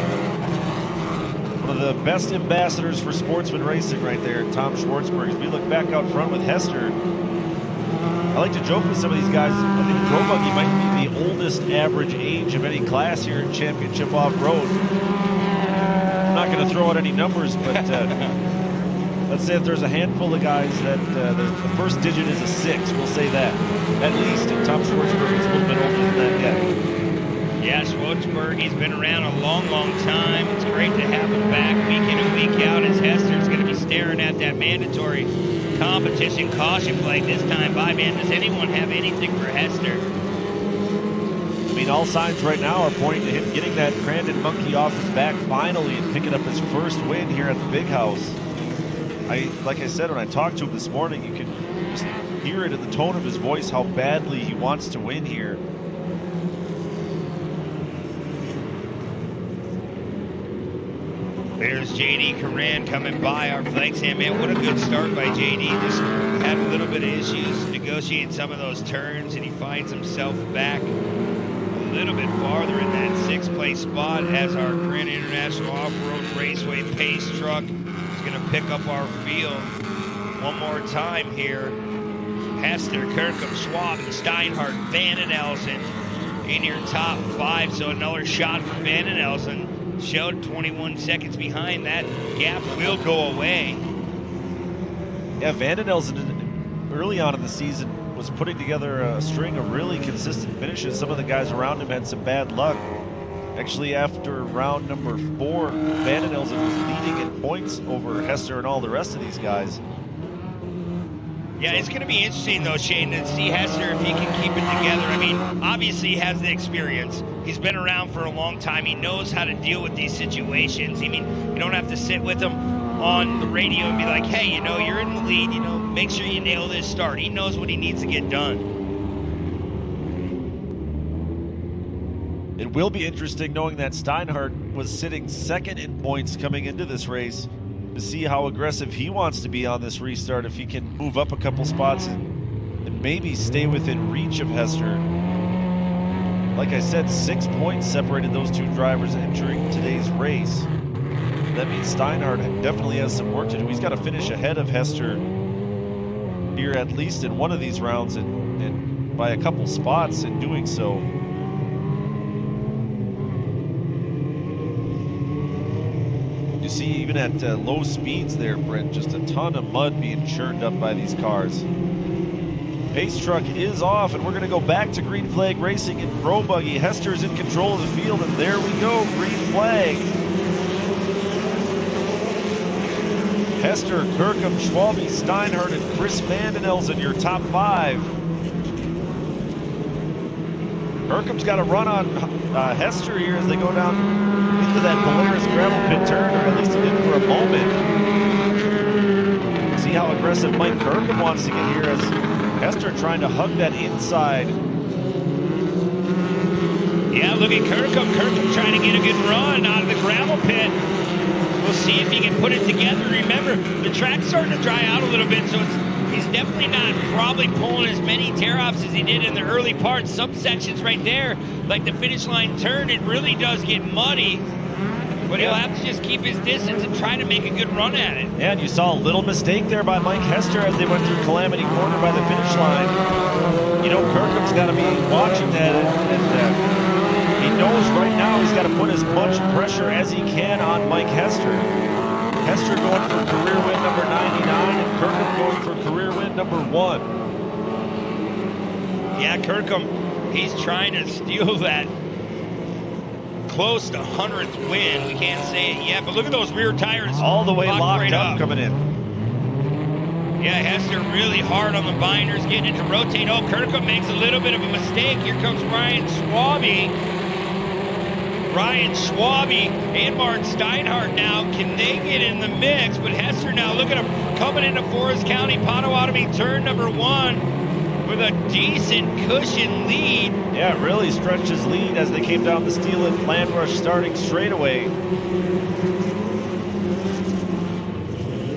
Speaker 2: One of the best ambassadors for Sportsman racing right there, Tom Schwartzberg. As we look back out front with Hester, I like to joke with some of these guys. I think Pro Buggy might be the oldest average age of any class here in Championship Off-Road. I'm not going to throw out any numbers, but let's say if there's a handful of guys that the first digit is a 6, we'll say that. At least, and Tom Schwartzberg is a little bit older than that yet.
Speaker 1: Yeah, Schwartzberg, he's been around a long, long time. It's great to have him back week in and week out as Hester's going to be staring at that mandatory competition caution flag this time by. Man, does anyone have anything for Hester?
Speaker 2: I mean, all signs right now are pointing to him getting that Crandon monkey off his back finally and picking up his first win here at the Big House. Like I said, when I talked to him this morning, you could just hear it in the tone of his voice how badly he wants to win here.
Speaker 1: There's JD Coran coming by our flag stand. Man, what a good start by JD. Just had a little bit of issues negotiating some of those turns, and he finds himself back a little bit farther in that 6th place spot as our Corinne International Off-Road Raceway pace truck is going to pick up our field one more time here. Hester, Kirkham, Schwab, and Steinhardt, Van den Elsen in your top 5. So another shot for Van den Elsen. Showed 21 seconds behind. That gap will go away.
Speaker 2: Yeah, Van den Elsen early on in the season was putting together a string of really consistent finishes. Some of the guys around him had some bad luck. Actually, after round number 4, Van den Elsen was leading in points over Hester and all the rest of these guys.
Speaker 1: Yeah, it's going to be interesting, though, Shane, to see Hester if he can keep it together. I mean, obviously he has the experience. He's been around for a long time. He knows how to deal with these situations. I mean, you don't have to sit with him on the radio and be like, hey, you know, you're in the lead. You know, make sure you nail this start. He knows what he needs to get done.
Speaker 2: It will be interesting knowing that Steinhardt was sitting 2nd in points coming into this race to see how aggressive he wants to be on this restart, if he can move up a couple spots and maybe stay within reach of Hester. Like I said, 6 points separated those 2 drivers entering today's race. That means Steinhardt definitely has some work to do. He's got to finish ahead of Hester here at least in one of these rounds and by a couple spots in doing so. You see, even at low speeds there, Brent, just a ton of mud being churned up by these cars. Pace truck is off, and we're going to go back to green flag racing in Pro Buggy. Hester is in control of the field, and there we go, green flag. Hester, Kirkham, Schwalbe, Steinhardt, and Chris Van den Elsen, your top 5. Kirkham's got a run on Hester here as they go down into that Polaris gravel pit turn, or at least he did for a moment. See how aggressive Mike Kirkham wants to get here as Hester trying to hug that inside.
Speaker 1: Yeah, look at Kirkham. Kirkham trying to get a good run out of the gravel pit. We'll see if he can put it together. Remember, the track's starting to dry out a little bit, so he's definitely not probably pulling as many tear-offs as he did in the early parts. Some sections right there, like the finish line turn, it really does get muddy. But he'll have to just keep his distance and try to make a good run at it.
Speaker 2: Yeah, and you saw a little mistake there by Mike Hester as they went through Calamity Corner by the finish line. You know, Kirkham's got to be watching that, and he knows right now he's got to put as much pressure as he can on Mike Hester. Hester going for career win number 99, and Kirkham going for career win number 1.
Speaker 1: Yeah, Kirkham, he's trying to steal that close to 100th win. We can't say it yet, but look at those rear tires.
Speaker 2: All the way locked
Speaker 1: right
Speaker 2: up coming in.
Speaker 1: Yeah, Hester really hard on the binders, getting it to rotate. Oh, Kirkham makes a little bit of a mistake. Here comes Ryan Schwabe. Ryan Schwabe and Martin Steinhardt now. Can they get in the mix? But Hester now, look at him coming into Forest County Potawatomi turn number 1 with a decent cushion lead.
Speaker 2: Yeah, it really stretched his lead as they came down the steel and land rush starting straightaway.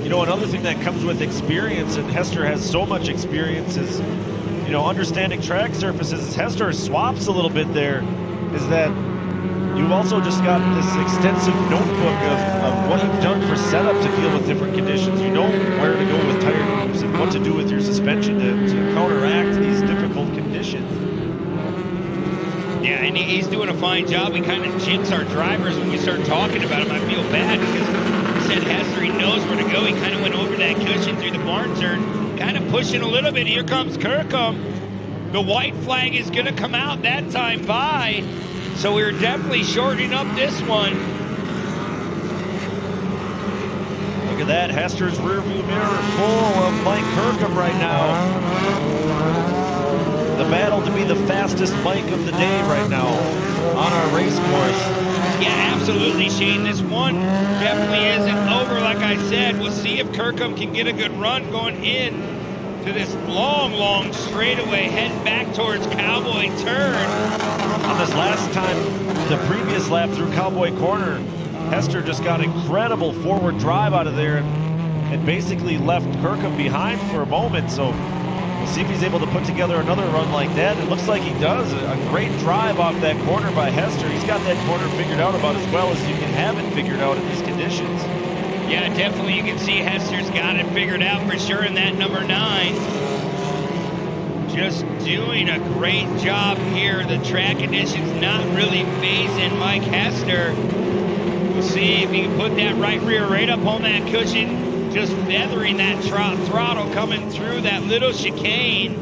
Speaker 2: You know, another thing that comes with experience, and Hester has so much experience, is, you know, understanding track surfaces. Hester swaps a little bit there, is that you've also just got this extensive notebook of what you've done for setup to deal with different conditions. You know where to go with tire groups and what to do with your suspension to counteract these difficult conditions.
Speaker 1: Yeah, and he's doing a fine job. We kind of jinx our drivers when we start talking about him. I feel bad because he said Hester, he knows where to go. He kind of went over that cushion through the barn turn, kind of pushing a little bit. Here comes Kirkham. The white flag is going to come out that time by. So we're definitely shortening up this one.
Speaker 2: Look at that, Hester's rearview mirror full of Mike Kirkham right now. The battle to be the fastest Mike of the day right now on our race course.
Speaker 1: Yeah, absolutely, Shane. This one definitely isn't over, like I said. We'll see if Kirkham can get a good run going in to this long straightaway, heading back towards Cowboy Turn.
Speaker 2: On this last time, the previous lap through Cowboy Corner, Hester just got incredible forward drive out of there and basically left Kirkham behind for a moment. So we'll see if he's able to put together another run like that. It looks like he does. A great drive off that corner by Hester. He's got that corner figured out about as well as you can have it figured out in these conditions.
Speaker 1: Yeah, definitely you can see Hester's got it figured out for sure in that number 9. Just doing a great job here. The track conditions not really phasing Mike Hester. We'll see if he can put that right rear right up on that cushion, just feathering that throttle coming through that little chicane,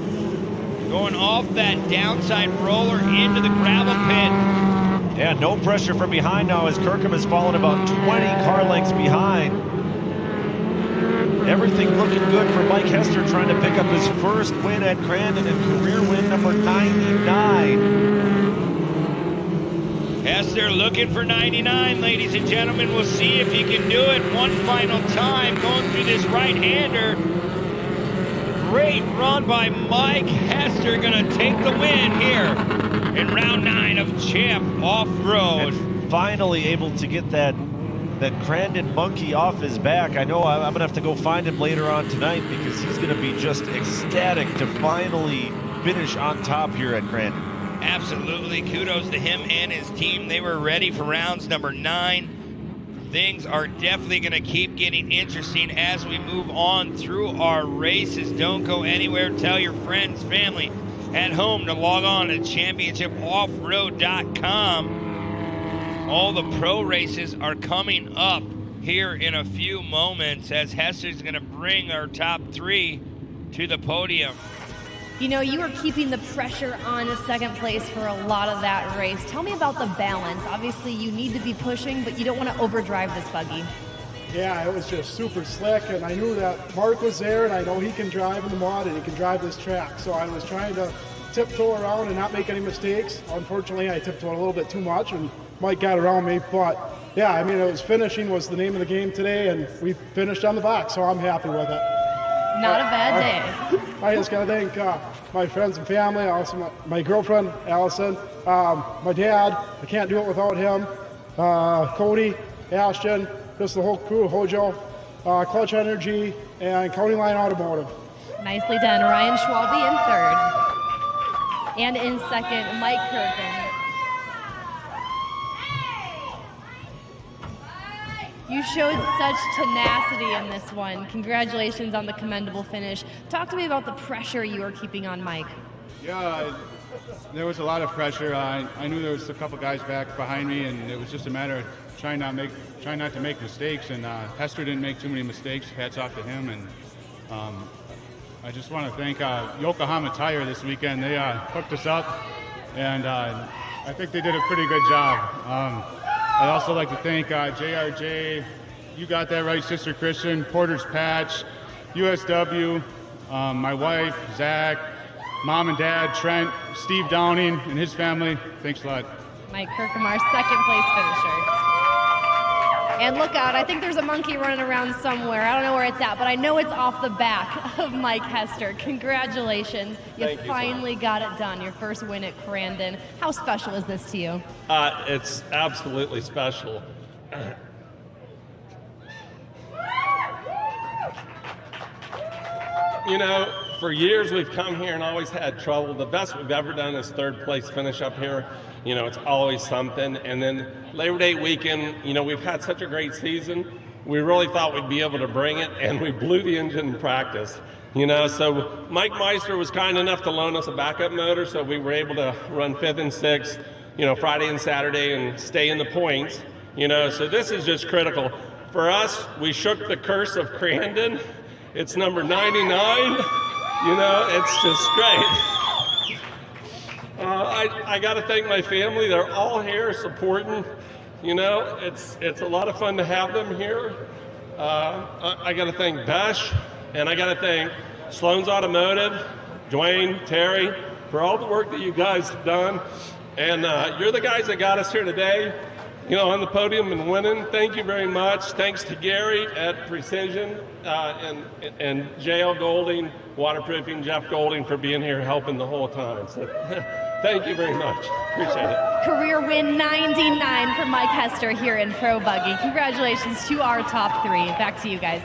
Speaker 1: going off that downside roller into the gravel pit.
Speaker 2: Yeah, no pressure from behind now as Kirkham has fallen about 20 car lengths behind. Everything looking good for Mike Hester trying to pick up his first win at Crandon and career win number 99.
Speaker 1: Hester looking for 99, ladies and gentlemen. We'll see if he can do it one final time going through this right-hander. Great run by Mike Hester, gonna take the win here in round 9 of Champ Off-Road.
Speaker 2: And finally able to get that Crandon monkey off his back. I know I'm gonna have to go find him later on tonight because he's gonna be just ecstatic to finally finish on top here at Crandon.
Speaker 1: Absolutely, kudos to him and his team. They were ready for rounds number 9. Things are definitely going to keep getting interesting as we move on through our races. Don't go anywhere. Tell your friends, family at home to log on to championshipoffroad.com. All the pro races are coming up here in a few moments as Hester's going to bring our top 3 to the podium.
Speaker 3: You know, you were keeping the pressure on second place for a lot of that race. Tell me about the balance. Obviously, you need to be pushing, but you don't want to overdrive this buggy.
Speaker 18: Yeah, it was just super slick, and I knew that Mark was there, and I know he can drive in the mud, and he can drive this track. So I was trying to tiptoe around and not make any mistakes. Unfortunately, I tiptoed a little bit too much, and Mike got around me. But, yeah, I mean, finishing was the name of the game today, and we finished on the box, so I'm happy with it.
Speaker 3: Not a bad day.
Speaker 18: I just got to thank my friends and family, also my girlfriend, Allison, my dad. I can't do it without him. Cody, Ashton, just the whole crew, Hojo, Clutch Energy, and County Line Automotive.
Speaker 3: Nicely done. Ryan Schwalbe in third. And in second, Mike Kirkin. You showed such tenacity in this one. Congratulations on the commendable finish. Talk to me about the pressure you are keeping on Mike.
Speaker 4: Yeah, there was a lot of pressure. I knew there was a couple guys back behind me, and it was just a matter of trying not to make mistakes. And Hester didn't make too many mistakes. Hats off to him. And I just want to thank Yokohama Tire this weekend. They hooked us up, and I think they did a pretty good job. I'd also like to thank JRJ, you got that right, Sister Christian, Porter's Patch, USW, my wife, Zach, Mom and Dad, Trent, Steve Downing, and his family. Thanks a lot.
Speaker 3: Mike Kirkham, our second place finisher. And look out, I think there's a monkey running around somewhere. I don't know where it's at, but I know it's off the back of Mike Hester. Congratulations. You finally got it done. Your first win at Crandon. How special is this to you?
Speaker 8: It's absolutely special. You know, for years we've come here and always had trouble. The best we've ever done is third place finish up here. You know, it's always something. And then Labor Day weekend, you know, we've had such a great season. We really thought we'd be able to bring it, and we blew the engine in practice. You know, so Mike Meister was kind enough to loan us a backup motor, so we were able to run 5th and 6th, you know, Friday and Saturday and stay in the points. You know, so this is just critical. For us, we shook the curse of Crandon. It's number 99. You know, it's just great. I got to thank my family. They're all here supporting. You know, it's a lot of fun to have them here. I got to thank Besh, and I got to thank Sloan's Automotive, Dwayne, Terry, for all the work that you guys have done. And you're the guys that got us here today, you know, on the podium and winning. Thank you very much. Thanks to Gary at Precision and JL Golding, Waterproofing, Jeff Golding for being here helping the whole time. So thank you very much. Appreciate it.
Speaker 3: Career win 99 for Mike Hester here in Pro Buggy. Congratulations to our top three. Back to you guys.